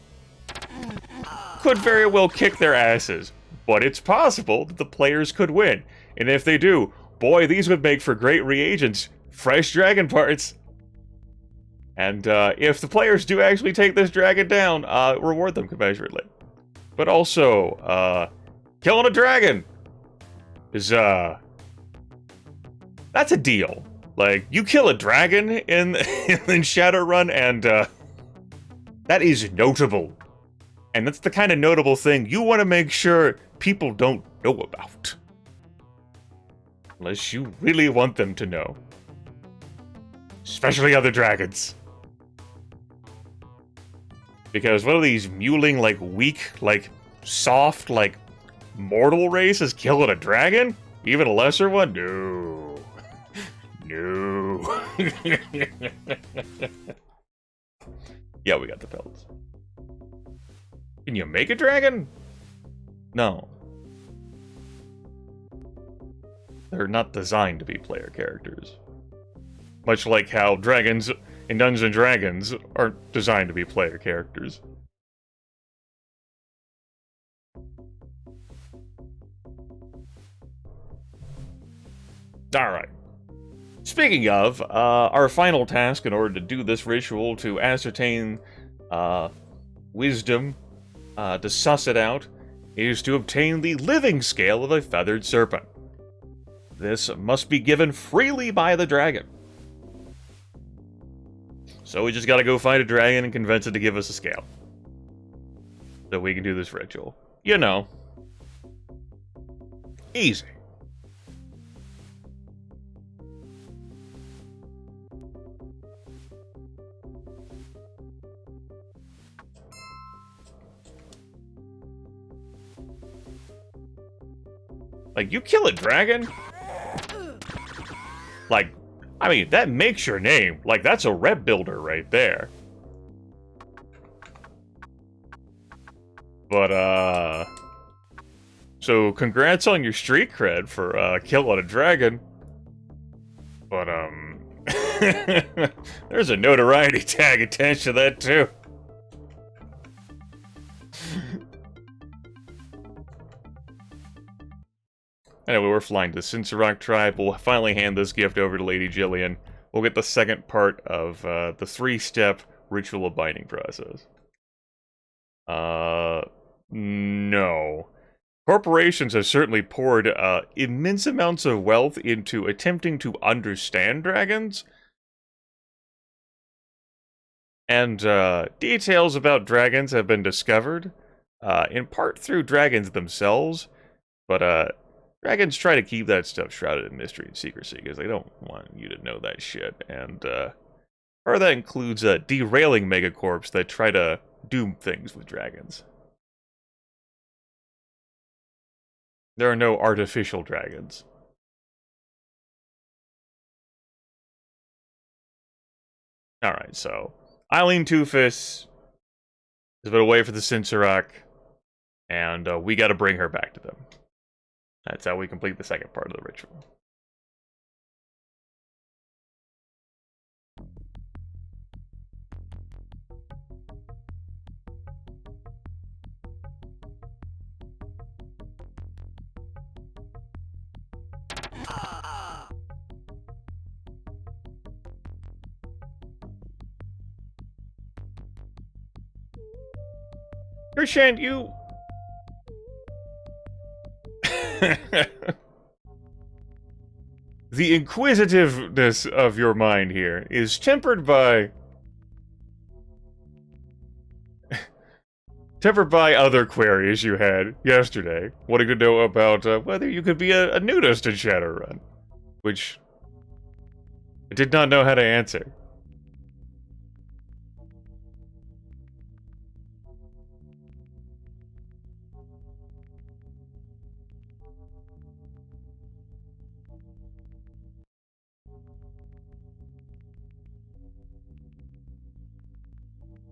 could very well kick their asses, but it's possible that the players could win. And if they do, boy, these would make for great reagents. Fresh dragon parts. And if the players do actually take this dragon down, reward them commensurately. But also, killing a dragon is, that's a deal. Like, you kill a dragon in Shadowrun, and that is notable. And that's the kind of notable thing you want to make sure people don't know about. Unless you really want them to know. Especially other dragons. Because one of these mewling, like, weak, like, soft, like, mortal races killing a dragon? Even a lesser one? No. No. Yeah, we got the pelts. Can you make a dragon? No. They're not designed to be player characters. Much like how dragons in Dungeons & Dragons aren't designed to be player characters. Alright. Speaking of, our final task in order to do this ritual to ascertain wisdom, to suss it out, is to obtain the living scale of a feathered serpent. This must be given freely by the dragon. So we just gotta go find a dragon and convince it to give us a scale. So we can do this ritual. You know. Easy. Like, you kill a dragon? Like, I mean, that makes your name. Like, that's a rep builder right there. But, so, congrats on your street cred for, killing a dragon. But, there's a notoriety tag attached to that, too. Anyway, we're flying to the Cincerrock tribe. We'll finally hand this gift over to Lady Jillian. We'll get the second part of the 3-step ritual of binding process. No. Corporations have certainly poured immense amounts of wealth into attempting to understand dragons. And details about dragons have been discovered, in part through dragons themselves. But, dragons try to keep that stuff shrouded in mystery and secrecy, because they don't want you to know that shit. And, part of that includes derailing megacorps that try to do things with dragons. There are no artificial dragons. Alright, so Eileen Two-Fists has been away for the Cincerrock, and we gotta bring her back to them. That's how we complete the second part of the ritual. Gershant, you... The inquisitiveness of your mind here is tempered by... tempered by other queries you had yesterday, wanting to know about whether you could be a nudist in Shadowrun, which I did not know how to answer.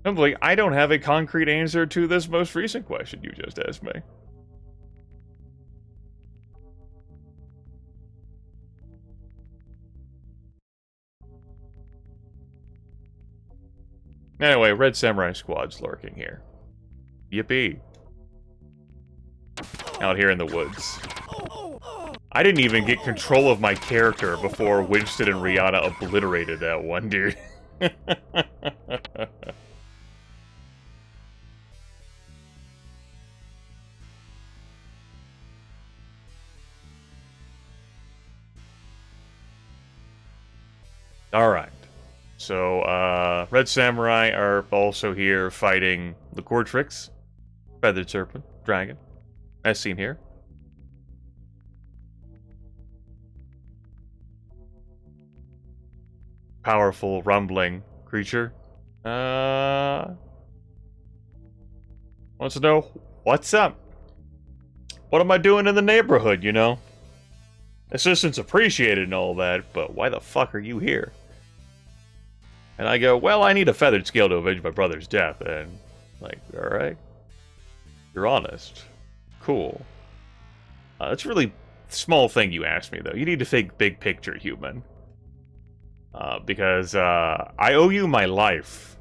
I'm like, I don't have a concrete answer to this most recent question you just asked me. Anyway, Red Samurai Squad's lurking here. Yippee. Out here in the woods. I didn't even get control of my character before Winston and Rihanna obliterated that one, dude. Alright. So, Red Samurai are also here fighting the Cortrix, Feathered Serpent, Dragon, as seen here. Powerful, rumbling creature. Wants to know, what's up? What am I doing in the neighborhood, you know? Assistance appreciated and all that, but why the fuck are you here? And I go, well, I need a feathered scale to avenge my brother's death, and like, alright. You're honest. Cool. That's a really small thing you asked me, though. You need to think big picture, human. Because I owe you my life.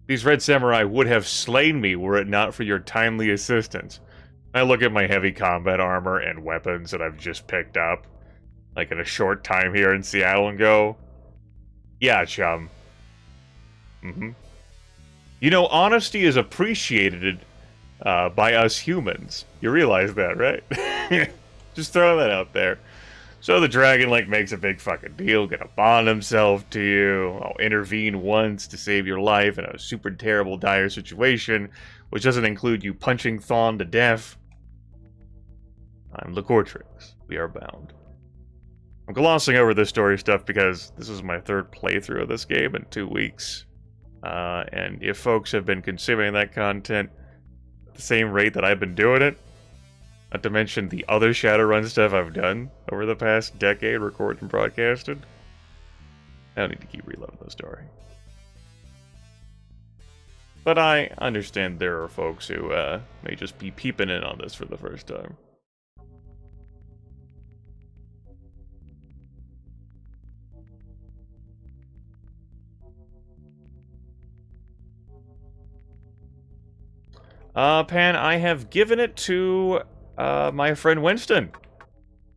These Red Samurai would have slain me were it not for your timely assistance. I look at my heavy combat armor and weapons that I've just picked up, like in a short time here in Seattle, and go, yeah, chum. You know, honesty is appreciated by us humans. You realize that, right? Just throwing that out there. So the dragon, like, makes a big fucking deal, gonna bond himself to you. I'll intervene once to save your life in a super terrible, dire situation, which doesn't include you punching Thon to death. I'm the Cortrix. We are bound. I'm glossing over this story stuff because this is my third playthrough of this game in 2 weeks. And if folks have been consuming that content at the same rate that I've been doing it, not to mention the other Shadowrun stuff I've done over the past decade, recorded and broadcasted, I don't need to keep reloading the story. But I understand there are folks who may just be peeping in on this for the first time. Pan, I have given it to my friend Winston.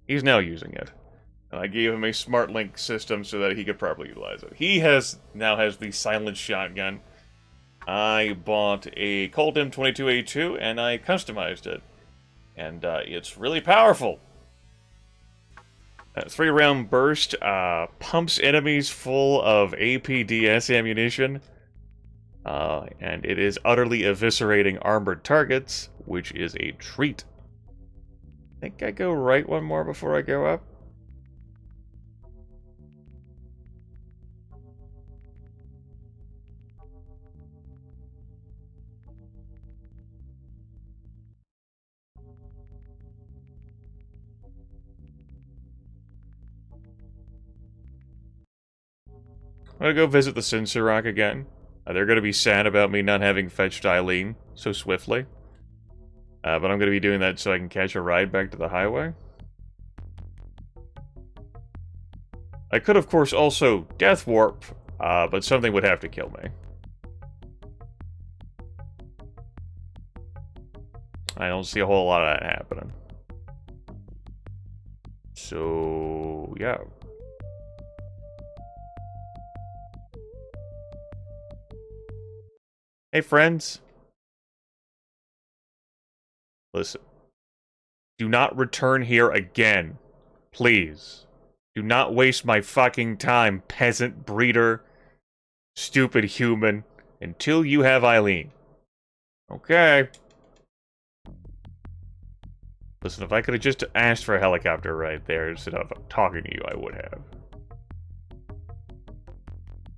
He's now using it. And I gave him a smart link system so that he could properly utilize it. He now has the silent shotgun. I bought a Colt M22A2 and I customized it. And it's really powerful. 3-round burst, pumps enemies full of APDS ammunition. And it is utterly eviscerating armored targets, which is a treat. I think I go right one more before I go up. I'm gonna go visit the Sinsarak again. They're gonna be sad about me not having fetched Eileen so swiftly. But I'm gonna be doing that so I can catch a ride back to the highway. I could, of course, also Death Warp, but something would have to kill me. I don't see a whole lot of that happening. So, yeah. Hey, friends. Listen. Do not return here again. Please. Do not waste my fucking time, peasant breeder, stupid human, until you have Eileen. Okay. Listen, if I could have just asked for a helicopter right there instead of talking to you, I would have.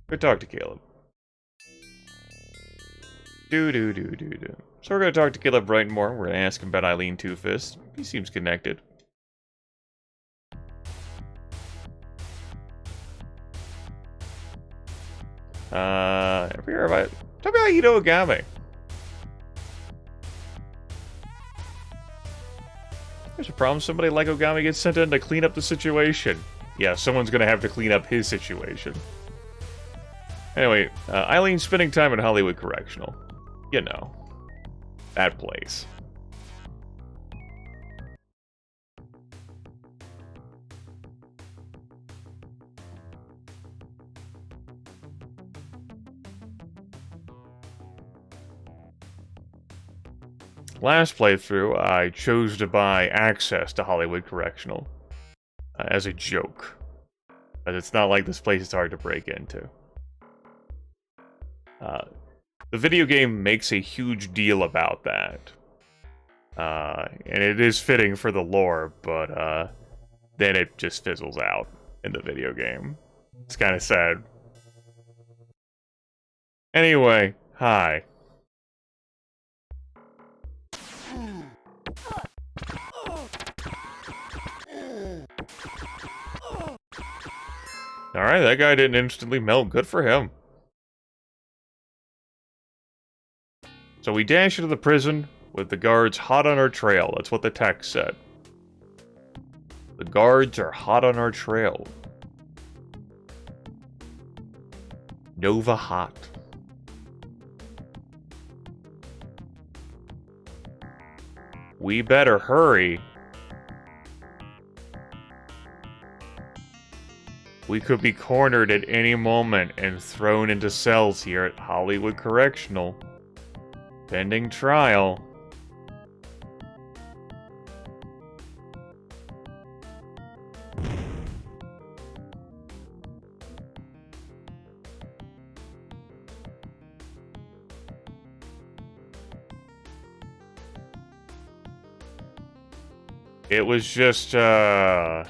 Go talk to Caleb. So we're going to talk to Caleb right more. We're going to ask him about Eileen Two-Fist. He seems connected. Have I Tell me how you know Ogami. There's a problem. Somebody like Ogami gets sent in to clean up the situation. Yeah, someone's gonna have to clean up his situation. Anyway, Eileen's spending time at Hollywood Correctional. You know, that place. Last playthrough, I chose to buy access to Hollywood Correctional as a joke. But it's not like this place is hard to break into. The video game makes a huge deal about that. And it is fitting for the lore, but then it just fizzles out in the video game. It's kind of sad. Anyway, hi. Alright, that guy didn't instantly melt. Good for him. So we dash into the prison with the guards hot on our trail. That's what the text said. The guards are hot on our trail. Nova hot. We better hurry. We could be cornered at any moment and thrown into cells here at Hollywood Correctional. Pending trial. It was just, that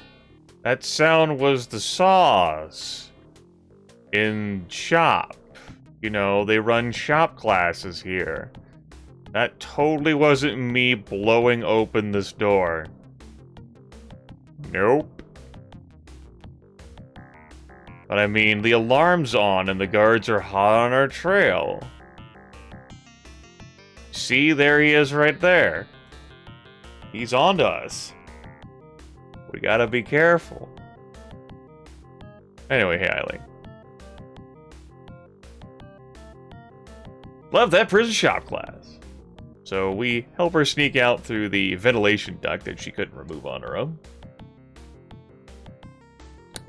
sound was the saws in shop. You know, they run shop classes here. That totally wasn't me blowing open this door. Nope. But I mean, the alarm's on and the guards are hot on our trail. See, there he is right there. He's onto us. We gotta be careful. Anyway, hey, Eileen. Love that prison shop class. So we help her sneak out through the ventilation duct that she couldn't remove on her own.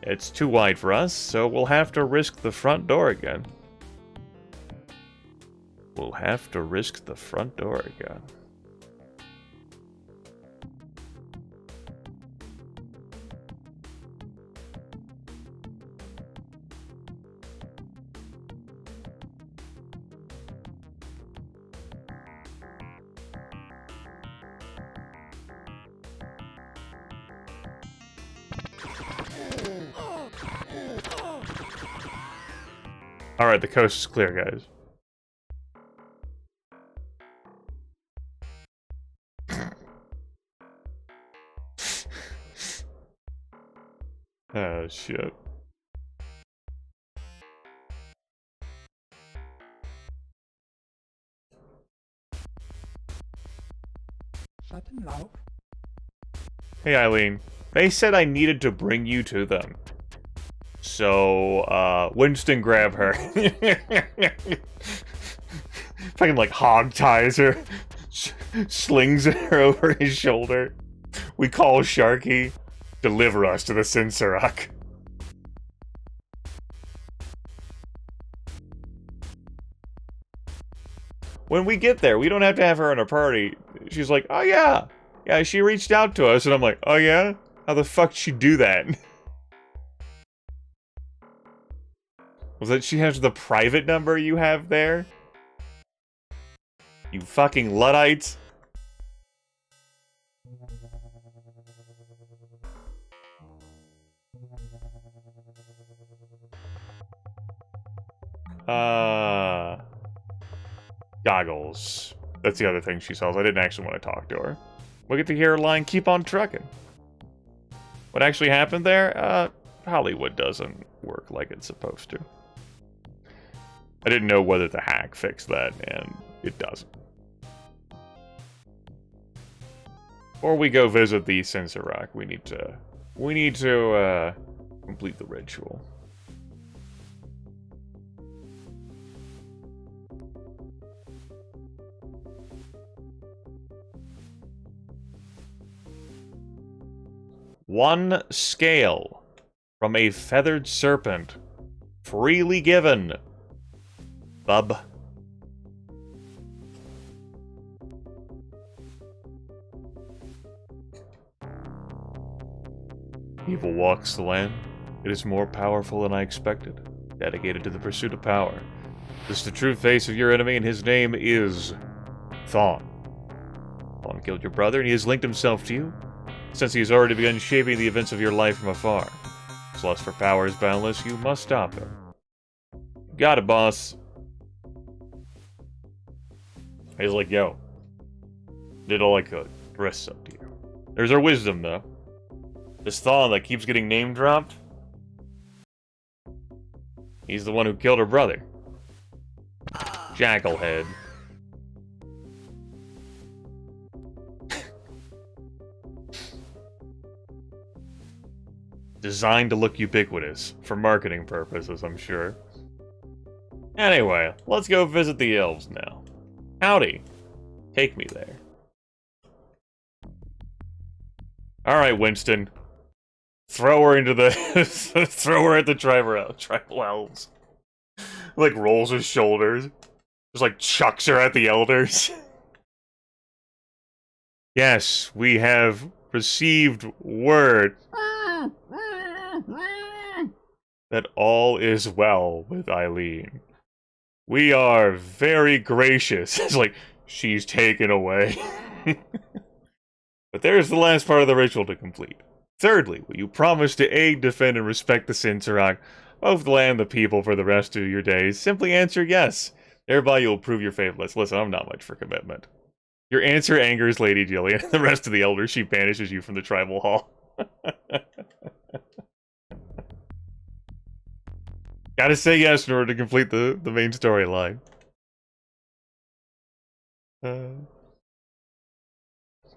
It's too wide for us, so we'll have to risk the front door again. We'll have to risk the front door again. Alright, the coast is clear, guys. Oh, shit. Hey, Eileen. They said I needed to bring you to them. So, Winston grab her. Fucking like hog ties her. Slings her over his shoulder. We call Sharky. Deliver us to the Sinsarak. When we get there, we don't have to have her in a party. She's like, oh yeah. Yeah, she reached out to us. And I'm like, oh yeah? How the fuck did she do that? Was that she has the private number you have there? You fucking Luddites. Goggles. That's the other thing she sells. I didn't actually want to talk to her. We'll get to hear her line, keep on trucking. What actually happened there? Hollywood doesn't work like it's supposed to. I didn't know whether the hack fixed that, and it doesn't. Before we go visit the Censer Rock, we need to complete the ritual. One scale from a feathered serpent, freely given. Bub. Evil walks the land. It is more powerful than I expected. Dedicated to the pursuit of power. This is the true face of your enemy, and his name is Thon. Thon killed your brother, and he has linked himself to you, since he has already begun shaping the events of your life from afar. His lust for power is boundless. You must stop him. Got it, boss. He's like, yo, did all I could. The rest's up to you. There's our wisdom, though. This Thon that keeps getting name dropped, he's the one who killed her brother. Jackalhead. Designed to look ubiquitous, for marketing purposes, I'm sure. Anyway, let's go visit the elves now. Howdy. Take me there. Alright, Winston. Throw her into the... throw her at the tribal elves. Like, rolls his shoulders. Just, like, chucks her at the elders. Yes, we have received word that all is well with Eileen. We are very gracious. It's like, she's taken away. But there's the last part of the ritual to complete. Thirdly, will you promise to aid, defend, and respect the Sinsarak of the land and the people for the rest of your days? Simply answer yes. Thereby you'll prove your faithfulness. Listen, I'm not much for commitment. Your answer angers Lady Jillian and the rest of the elders. She banishes you from the tribal hall. Gotta say yes in order to complete the main storyline.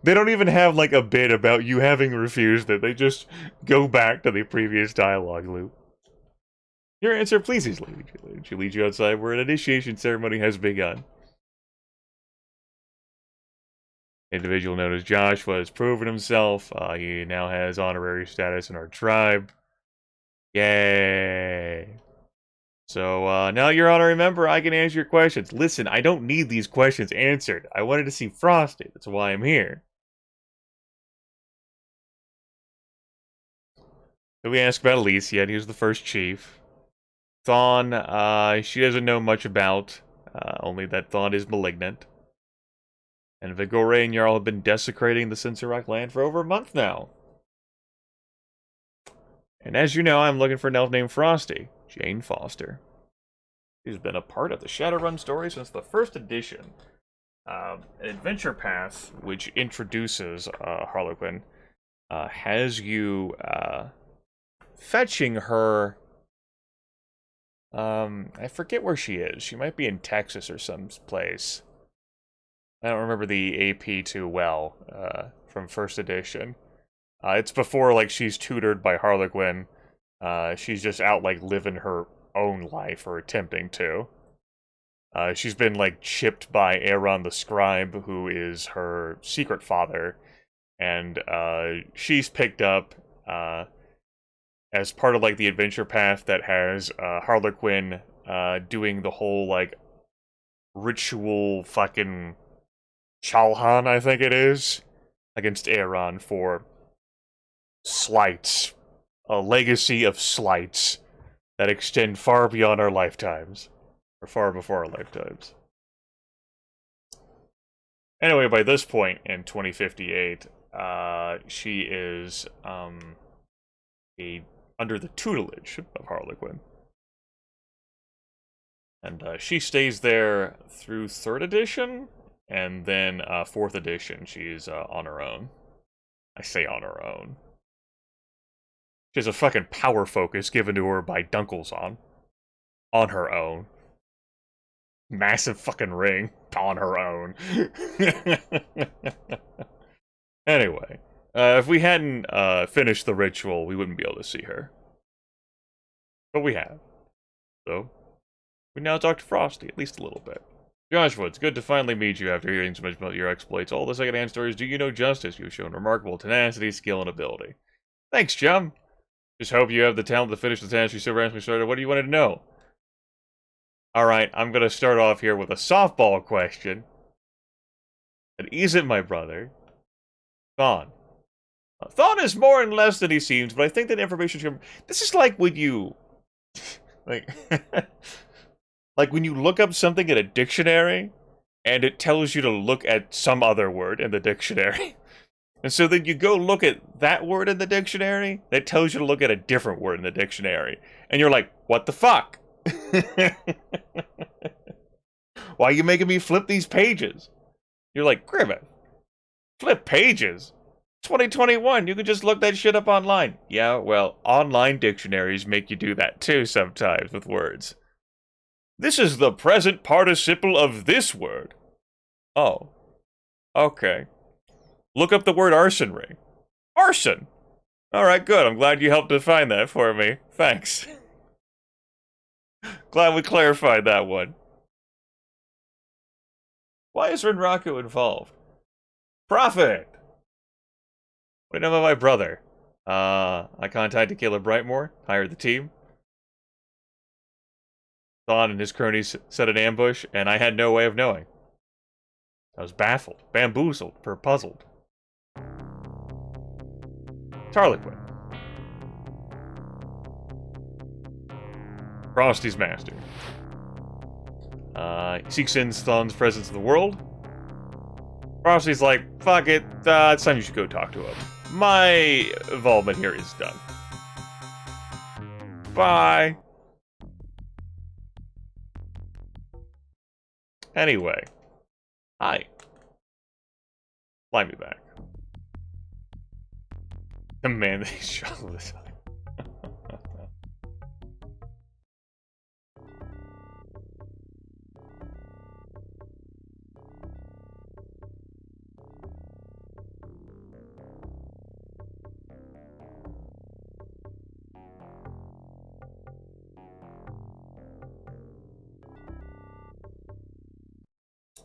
They don't even have, like, a bit about you having refused it. They just go back to the previous dialogue loop. Your answer pleases Lady Jillian. She leads you outside where an initiation ceremony has begun. Individual known as Joshua has proven himself. He now has honorary status in our tribe. Yay! So, now you're honorary member, I can answer your questions. Listen, I don't need these questions answered. I wanted to see Frosty. That's why I'm here. So we asked about Alicia, he was the first chief. Thon, she doesn't know much about, only that Thon is malignant. And Vigore and Jarl have been desecrating the Sinsarak land for over a month now. And as you know, I'm looking for an elf named Frosty, Jane Foster. She's been a part of the Shadowrun story since the first edition. An adventure path, which introduces Harlequin, has you fetching her. I forget where she is. She might be in Texas or some place. I don't remember the AP too well from first edition. It's before, like, she's tutored by Harlequin. She's just out, like, living her own life, or attempting to. She's been, like, chipped by Aaron the Scribe, who is her secret father. And she's picked up as part of, like, the adventure path that has Harlequin doing the whole, like, ritual fucking Chalhan, I think it is, against Aaron for slights. A legacy of slights that extend far beyond our lifetimes. Or far before our lifetimes. Anyway, by this point, in 2058, she is under the tutelage of Harlequin. And she stays there through 3rd edition, and then 4th edition, she's on her own. I say on her own. She has a fucking power focus given to her by Dunkel's on her own. Massive fucking ring on her own. Anyway, if we hadn't finished the ritual, we wouldn't be able to see her. But we have. So, we now talk to Frosty, at least a little bit. Joshua, it's good to finally meet you after hearing so much about your exploits. All the secondhand stories do you know justice. You've shown remarkable tenacity, skill, and ability. Thanks, chum. Just hope you have the talent to finish the task you so randomly started. What do you want to know? Alright, I'm gonna start off here with a softball question. And isn't my brother, Thon. Thon is more and less than he seems, but I think that information should... This is like when you... like... like when you look up something in a dictionary, and it tells you to look at some other word in the dictionary. And so then you go look at that word in the dictionary, that tells you to look at a different word in the dictionary. And you're like, what the fuck? Why are you making me flip these pages? You're like, Griffith, flip pages? 2021, you can just look that shit up online. Yeah, well, online dictionaries make you do that too sometimes with words. This is the present participle of this word. Oh. Okay. Look up the word arson ring. Arson! Alright, good. I'm glad you helped define that for me. Thanks. Glad we clarified that one. Why is Renraku involved? Profit! What do you know about my brother? I contacted Caleb Brightmore, hired the team. Thon and his cronies set an ambush, and I had no way of knowing. I was baffled, bamboozled, puzzled. Harlequin. Frosty's master. Seeks in Thon's presence in the world. Frosty's like, fuck it, it's time you should go talk to him. My involvement here is done. Bye. Anyway. Hi. Fly me back. Man, they shovel this up.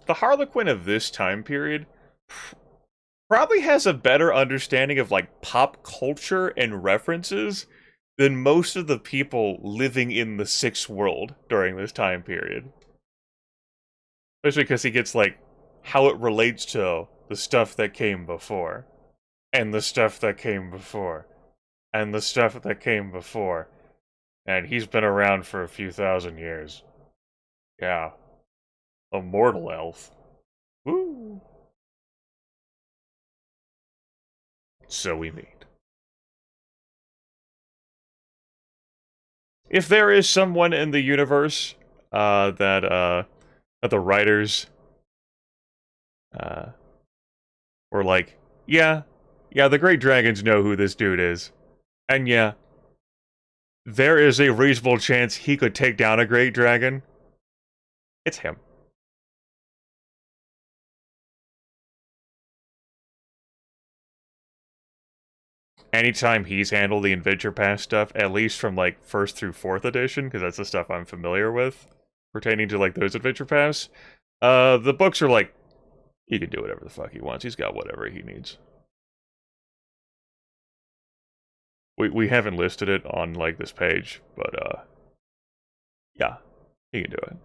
The Harlequin of this time period probably has a better understanding of, like, pop culture and references than most of the people living in the Sixth World during this time period. Especially because he gets, like, how it relates to the stuff that came before. And the stuff that came before. And the stuff that came before. And he's been around for a few thousand years. Yeah. A mortal elf. Woo! So we meet. If there is someone in the universe that the writers were like, yeah, the Great Dragons know who this dude is. And yeah, there is a reasonable chance he could take down a Great Dragon. It's him. Anytime he's handled the Adventure Pass stuff, at least from, like, 1st through 4th edition, because that's the stuff I'm familiar with, pertaining to, like, those Adventure Pass, the books are like, he can do whatever the fuck he wants. He's got whatever he needs. We haven't listed it on, like, this page, but, yeah, he can do it.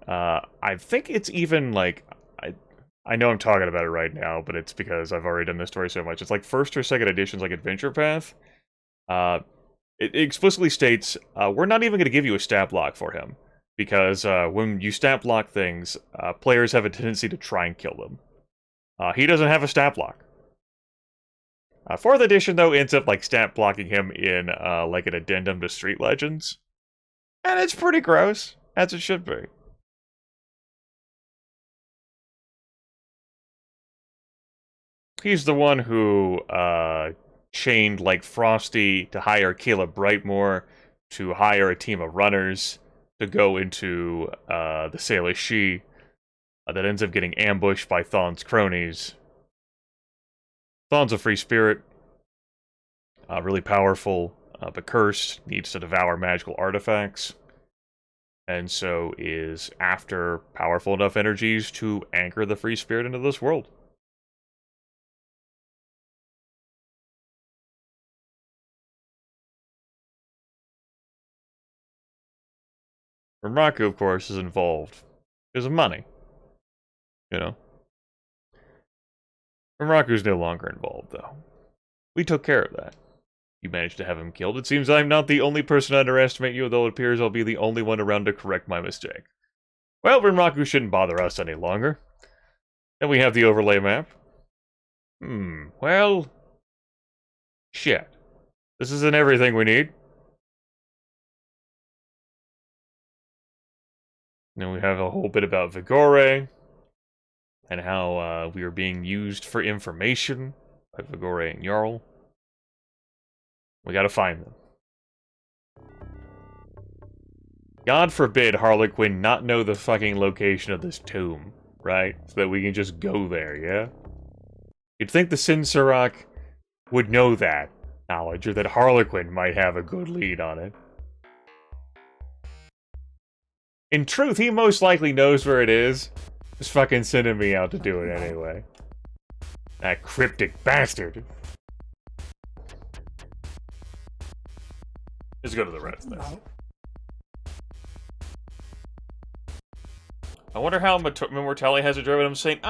I think it's even, like, I know I'm talking about it right now, but it's because I've already done this story so much. It's like 1st or 2nd editions, like Adventure Path. It explicitly states, we're not even going to give you a stat block for him. Because when you stat block things, players have a tendency to try and kill them. He doesn't have a stat block. 4th edition, though, ends up, like, stat blocking him in, like, an addendum to Street Legends. And it's pretty gross, as it should be. He's the one who chained, like, Frosty to hire Caleb Brightmore, to hire a team of runners, to go into the Sailor She that ends up getting ambushed by Thon's cronies. Thon's a free spirit, really powerful, but cursed, needs to devour magical artifacts, and so is after powerful enough energies to anchor the free spirit into this world. Renraku, of course, is involved because of money. You know? Renraku's no longer involved, though. We took care of that. You managed to have him killed. It seems I'm not the only person to underestimate you, though it appears I'll be the only one around to correct my mistake. Well, Renraku shouldn't bother us any longer. Then we have the overlay map. Well... Shit. This isn't everything we need. Then we have a whole bit about Vigore, and how we are being used for information by Vigore and Jarl. We gotta find them. God forbid Harlequin not know the fucking location of this tomb, right? So that we can just go there, yeah? You'd think the Sinsarak would know that knowledge, or that Harlequin might have a good lead on it. In truth, he most likely knows where it is. Just fucking sending me out to do it anyway. That cryptic bastard. Let's go to the rest then. I wonder how Mortali has it driven him saying,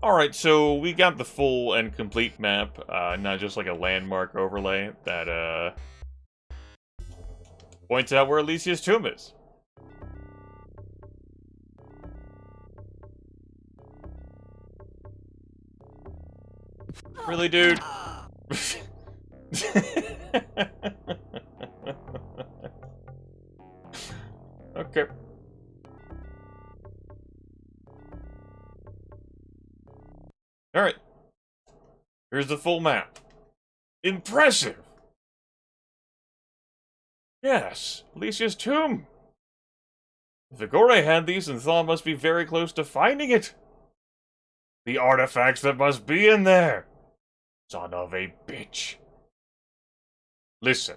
Alright, so we got the full and complete map, not just like a landmark overlay that, points out where Alicia's tomb is. Really, dude? Okay. Alright. Here's the full map. Impressive! Yes, Alicia's tomb! Vigore had these and Thon must be very close to finding it. The artifacts that must be in there. Son of a bitch. Listen.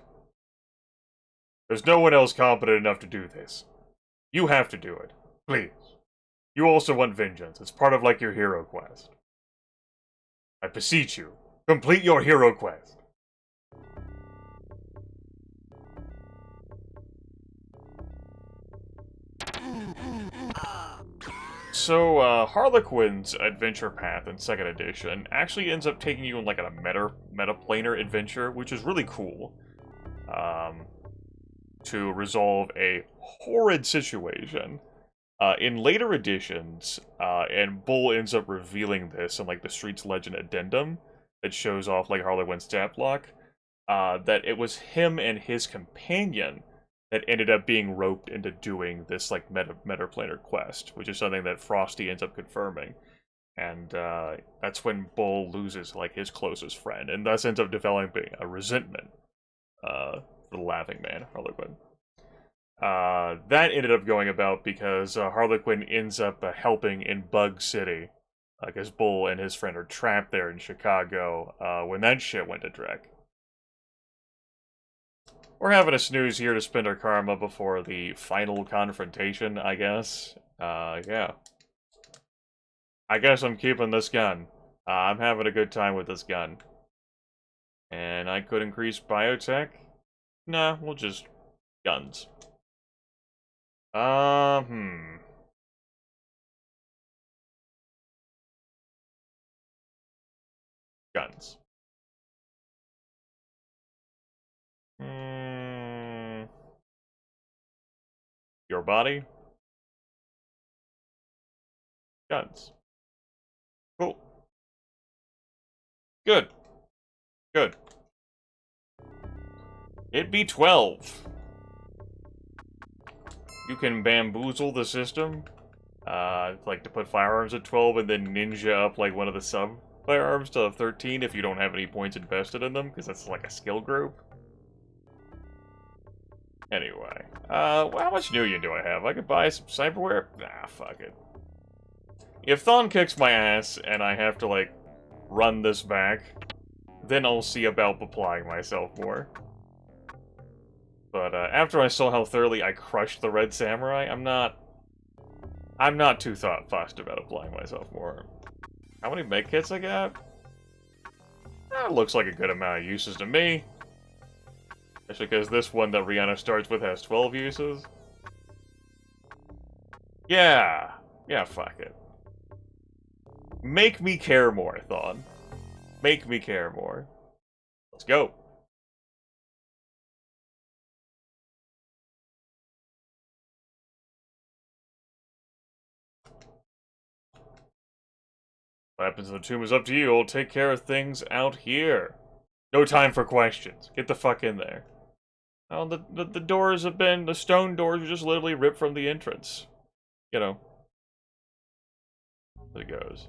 There's no one else competent enough to do this. You have to do it. Please. You also want vengeance. It's part of, like, your hero quest. I beseech you, complete your hero quest. So, Harlequin's adventure path in 2nd edition actually ends up taking you on, like, a metaplanar adventure, which is really cool. To resolve a horrid situation. In later editions, and Bull ends up revealing this in, like, the Streets Legend addendum that shows off, like, Harlequin's stat block, that it was him and his companion that ended up being roped into doing this, like, metaplanar quest, which is something that Frosty ends up confirming. And, that's when Bull loses, like, his closest friend, and thus ends up developing a resentment, for the Laughing Man, Harlequin. That ended up going about because Harlequin ends up helping in Bug City, because Bull and his friend are trapped there in Chicago when that shit went to dreck. We're having a snooze here to spend our karma before the final confrontation, I guess. Yeah. I guess I'm keeping this gun. I'm having a good time with this gun. And I could increase biotech? Nah, we'll just... guns. Guns. Your body? Guns. Cool. Good. Good. It'd be 12. You can bamboozle the system. Like to put firearms at 12 and then ninja up like one of the sub-firearms to 13 if you don't have any points invested in them, because that's like a skill group. Anyway, well, how much Nuyen do I have? I could buy some cyberware? Nah, fuck it. If Thon kicks my ass and I have to, like, run this back, then I'll see about applying myself more. But, after I saw how thoroughly I crushed the Red Samurai, I'm not too fussed about applying myself more. How many medkits I got? That looks like a good amount of uses to me. Especially because this one that Rihanna starts with has 12 uses. Yeah. Yeah, fuck it. Make me care more, Thon. Make me care more. Let's go. What happens in the tomb is up to you. I'll take care of things out here. No time for questions. Get the fuck in there. Oh, the doors have been... The stone doors are just literally ripped from the entrance. You know. There it goes.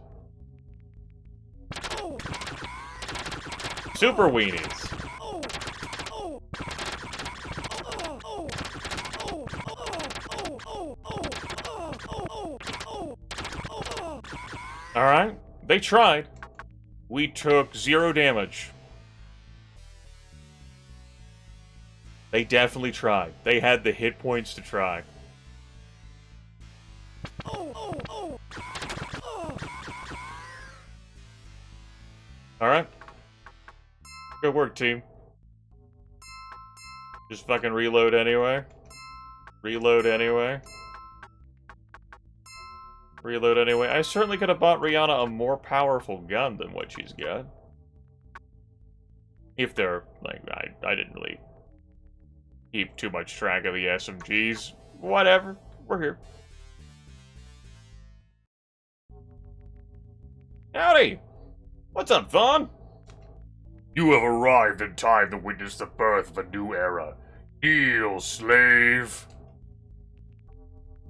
Super weenies. Alright. They tried. We took 0 damage. They definitely tried. They had the hit points to try. Alright. Good work, team. Just fucking reload anyway. Reload anyway. Reload anyway. I certainly could have bought Rihanna a more powerful gun than what she's got. If they're, like, I didn't really keep too much track of the SMGs. Whatever. We're here. Howdy! What's up, Thon? You have arrived in time to witness the birth of a new era. Kneel, slave!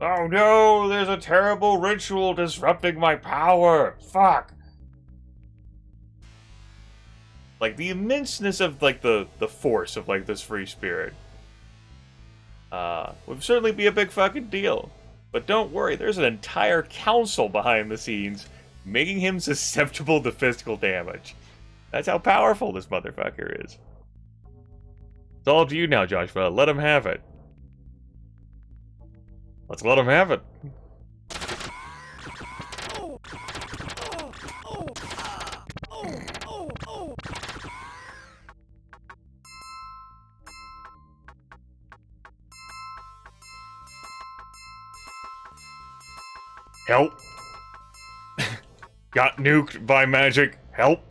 Oh no, there's a terrible ritual disrupting my power! Fuck! Like, the immenseness of, like, the force of, like, this free spirit would certainly be a big fucking deal. But don't worry, there's an entire council behind the scenes making him susceptible to physical damage. That's how powerful this motherfucker is. It's all up to you now, Joshua. Let him have it. Let's let him have it. Help. Got nuked by magic. Help.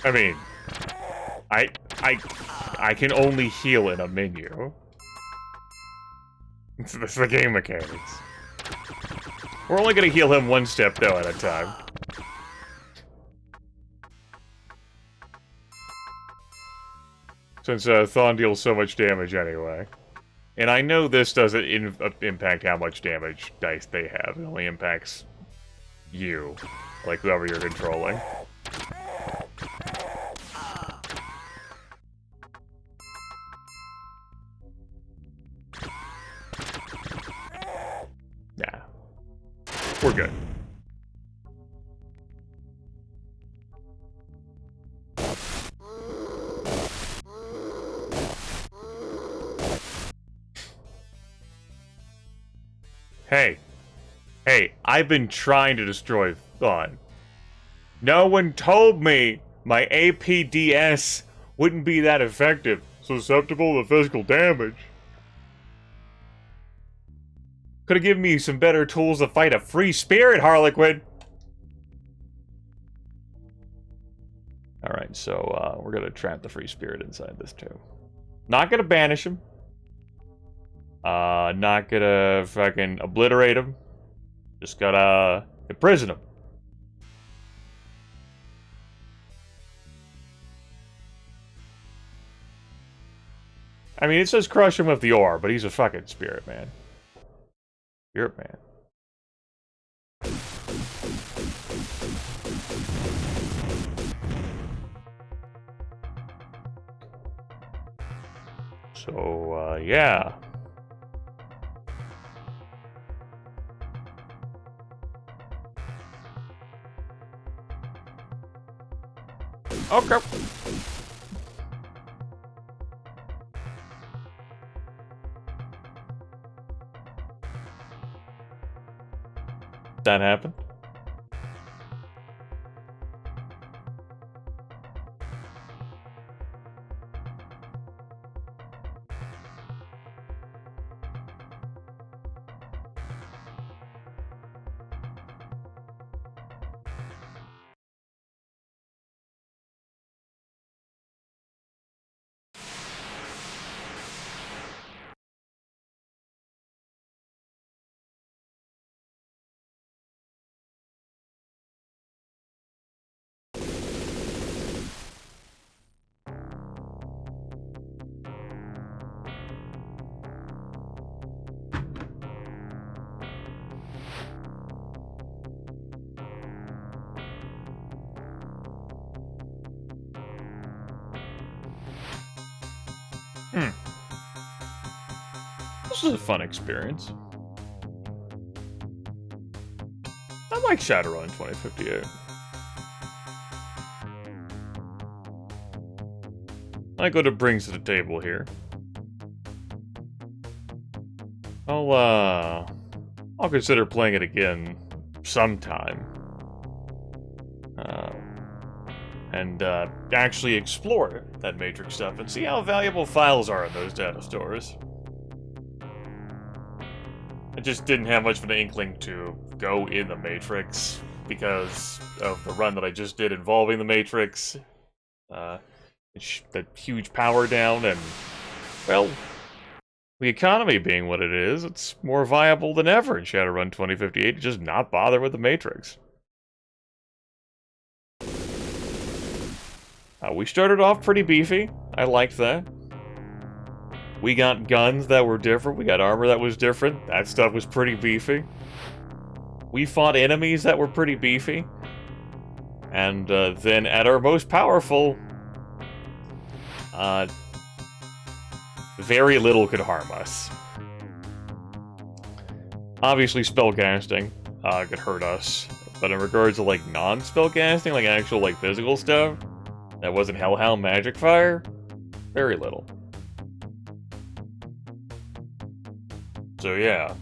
I mean, I can only heal in a menu. That's the game mechanics. We're only gonna heal him one step, though, at a time. Since Thon deals so much damage anyway. And I know this doesn't impact how much damage dice they have. It only impacts you. Like, whoever you're controlling. Nah. We're good. Hey. Hey, I've been trying to destroy Thon. No one told me my APDS wouldn't be that effective. Susceptible to physical damage. Could have given me some better tools to fight a free spirit, Harlequin. Alright, so we're gonna trap the free spirit inside this too. Not gonna banish him. Not gonna fucking obliterate him. Just gotta imprison him. I mean, it says crush him with the ore, but he's a fucking spirit man. Spirit man. So, yeah. Okay. That happened. This is a fun experience. I like Shadowrun 2058. I like what it brings to the table here. I'll consider playing it again sometime. And actually explore that Matrix stuff and see how valuable files are in those data stores. I just didn't have much of an inkling to go in the Matrix because of the run that I just did involving the Matrix. The huge power down and, well, the economy being what it is, it's more viable than ever in Shadowrun 2058 to just not bother with the Matrix. We started off pretty beefy. I liked that. We got guns that were different. We got armor that was different. That stuff was pretty beefy. We fought enemies that were pretty beefy. And then at our most powerful, very little could harm us. Obviously, spellcasting could hurt us. But in regards to, like, non-spellcasting, like actual, like, physical stuff, that wasn't Hellhound Magic Fire, very little. So, yeah.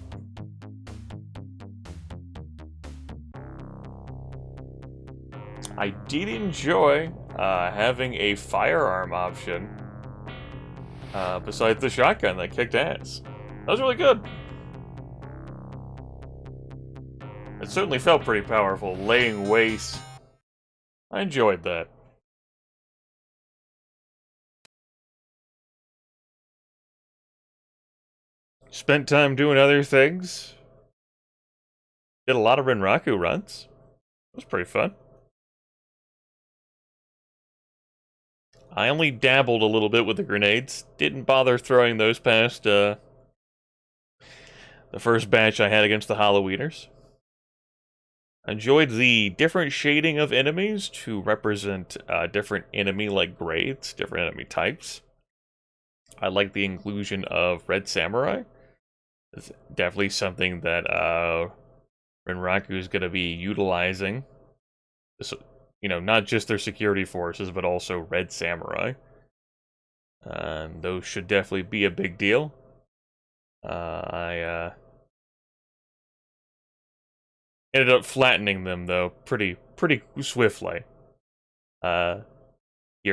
I did enjoy having a firearm option besides the shotgun that kicked ass. That was really good. It certainly felt pretty powerful, laying waste. I enjoyed that. Spent time doing other things. Did a lot of Renraku runs. It was pretty fun. I only dabbled a little bit with the grenades. Didn't bother throwing those past the first batch I had against the Halloweeners. Enjoyed the different shading of enemies to represent different enemy-like grades, different enemy types. I like the inclusion of Red Samurai. It's definitely something that Renraku is going to be utilizing. This, you know, not just their security forces, but also Red Samurai. And those should definitely be a big deal. I ended up flattening them, though, pretty swiftly. Here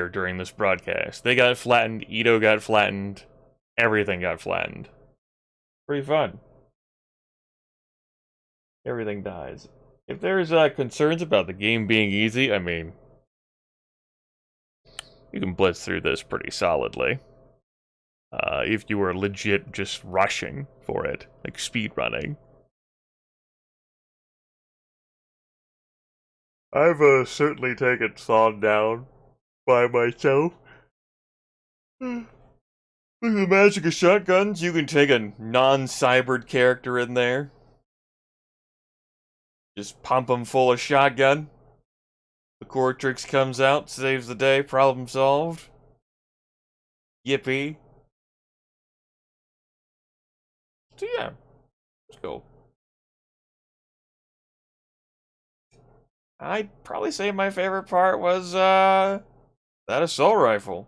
during this broadcast. They got flattened, Ito got flattened, everything got flattened. Pretty fun. Everything dies. If there's concerns about the game being easy, I mean, You can blitz through this pretty solidly. If you were legit just rushing for it, like speed running. I've certainly taken Thon down by myself. With the magic of shotguns, you can take a non-cybered character in there. Just pump them full of shotgun. The Cortrix comes out, saves the day, problem solved. Yippee. So yeah, let's go. I'd probably say my favorite part was, that assault rifle.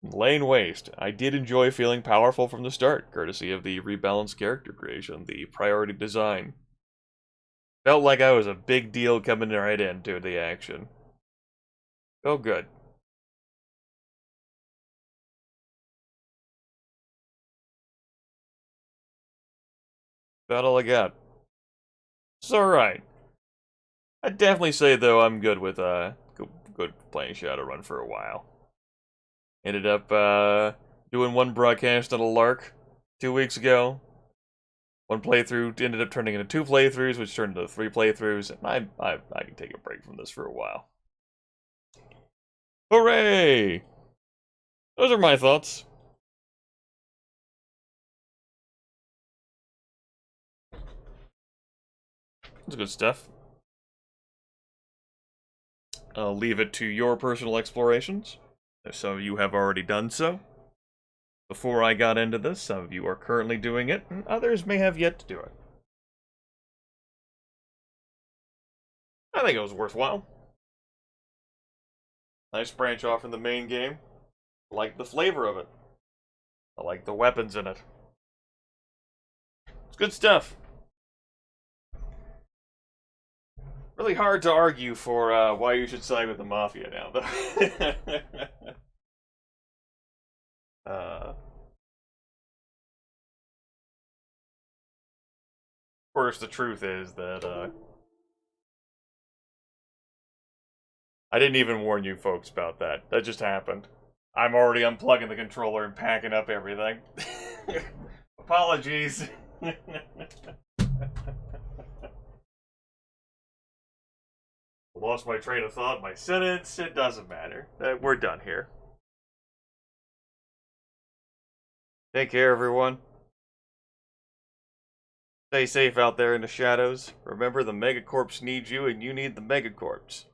Laying waste. I did enjoy feeling powerful from the start, courtesy of the rebalanced character creation, the priority design. Felt like I was a big deal coming right into the action. Felt good. About all I got. It's alright. I'd definitely say, though, I'm good with, good playing Shadowrun for a while. Ended up, doing one broadcast on a lark 2 weeks ago. One playthrough ended up turning into 2 playthroughs, which turned into 3 playthroughs, and I can take a break from this for a while. Hooray! Those are my thoughts. That's good stuff. I'll leave it to your personal explorations, if some of you have already done so. Before I got into this, some of you are currently doing it, and others may have yet to do it. I think it was worthwhile. Nice branch off from the main game. I like the flavor of it. I like the weapons in it. It's good stuff. Really hard to argue for why you should side with the Mafia now, though. Of course, the truth is that I didn't even warn you folks about that. That just happened. I'm already unplugging the controller and packing up everything. Apologies. Lost my train of thought, my sentence. It doesn't matter. We're done here. Take care, everyone. Stay safe out there in the shadows. Remember, the Megacorps needs you, and you need the Megacorps.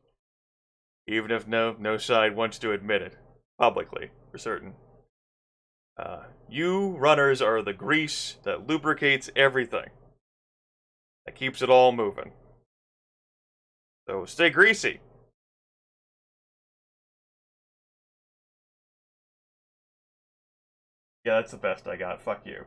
Even if no side wants to admit it. Publicly, for certain. You runners are the grease that lubricates everything. That keeps it all moving. So stay greasy. Yeah, that's the best I got. Fuck you.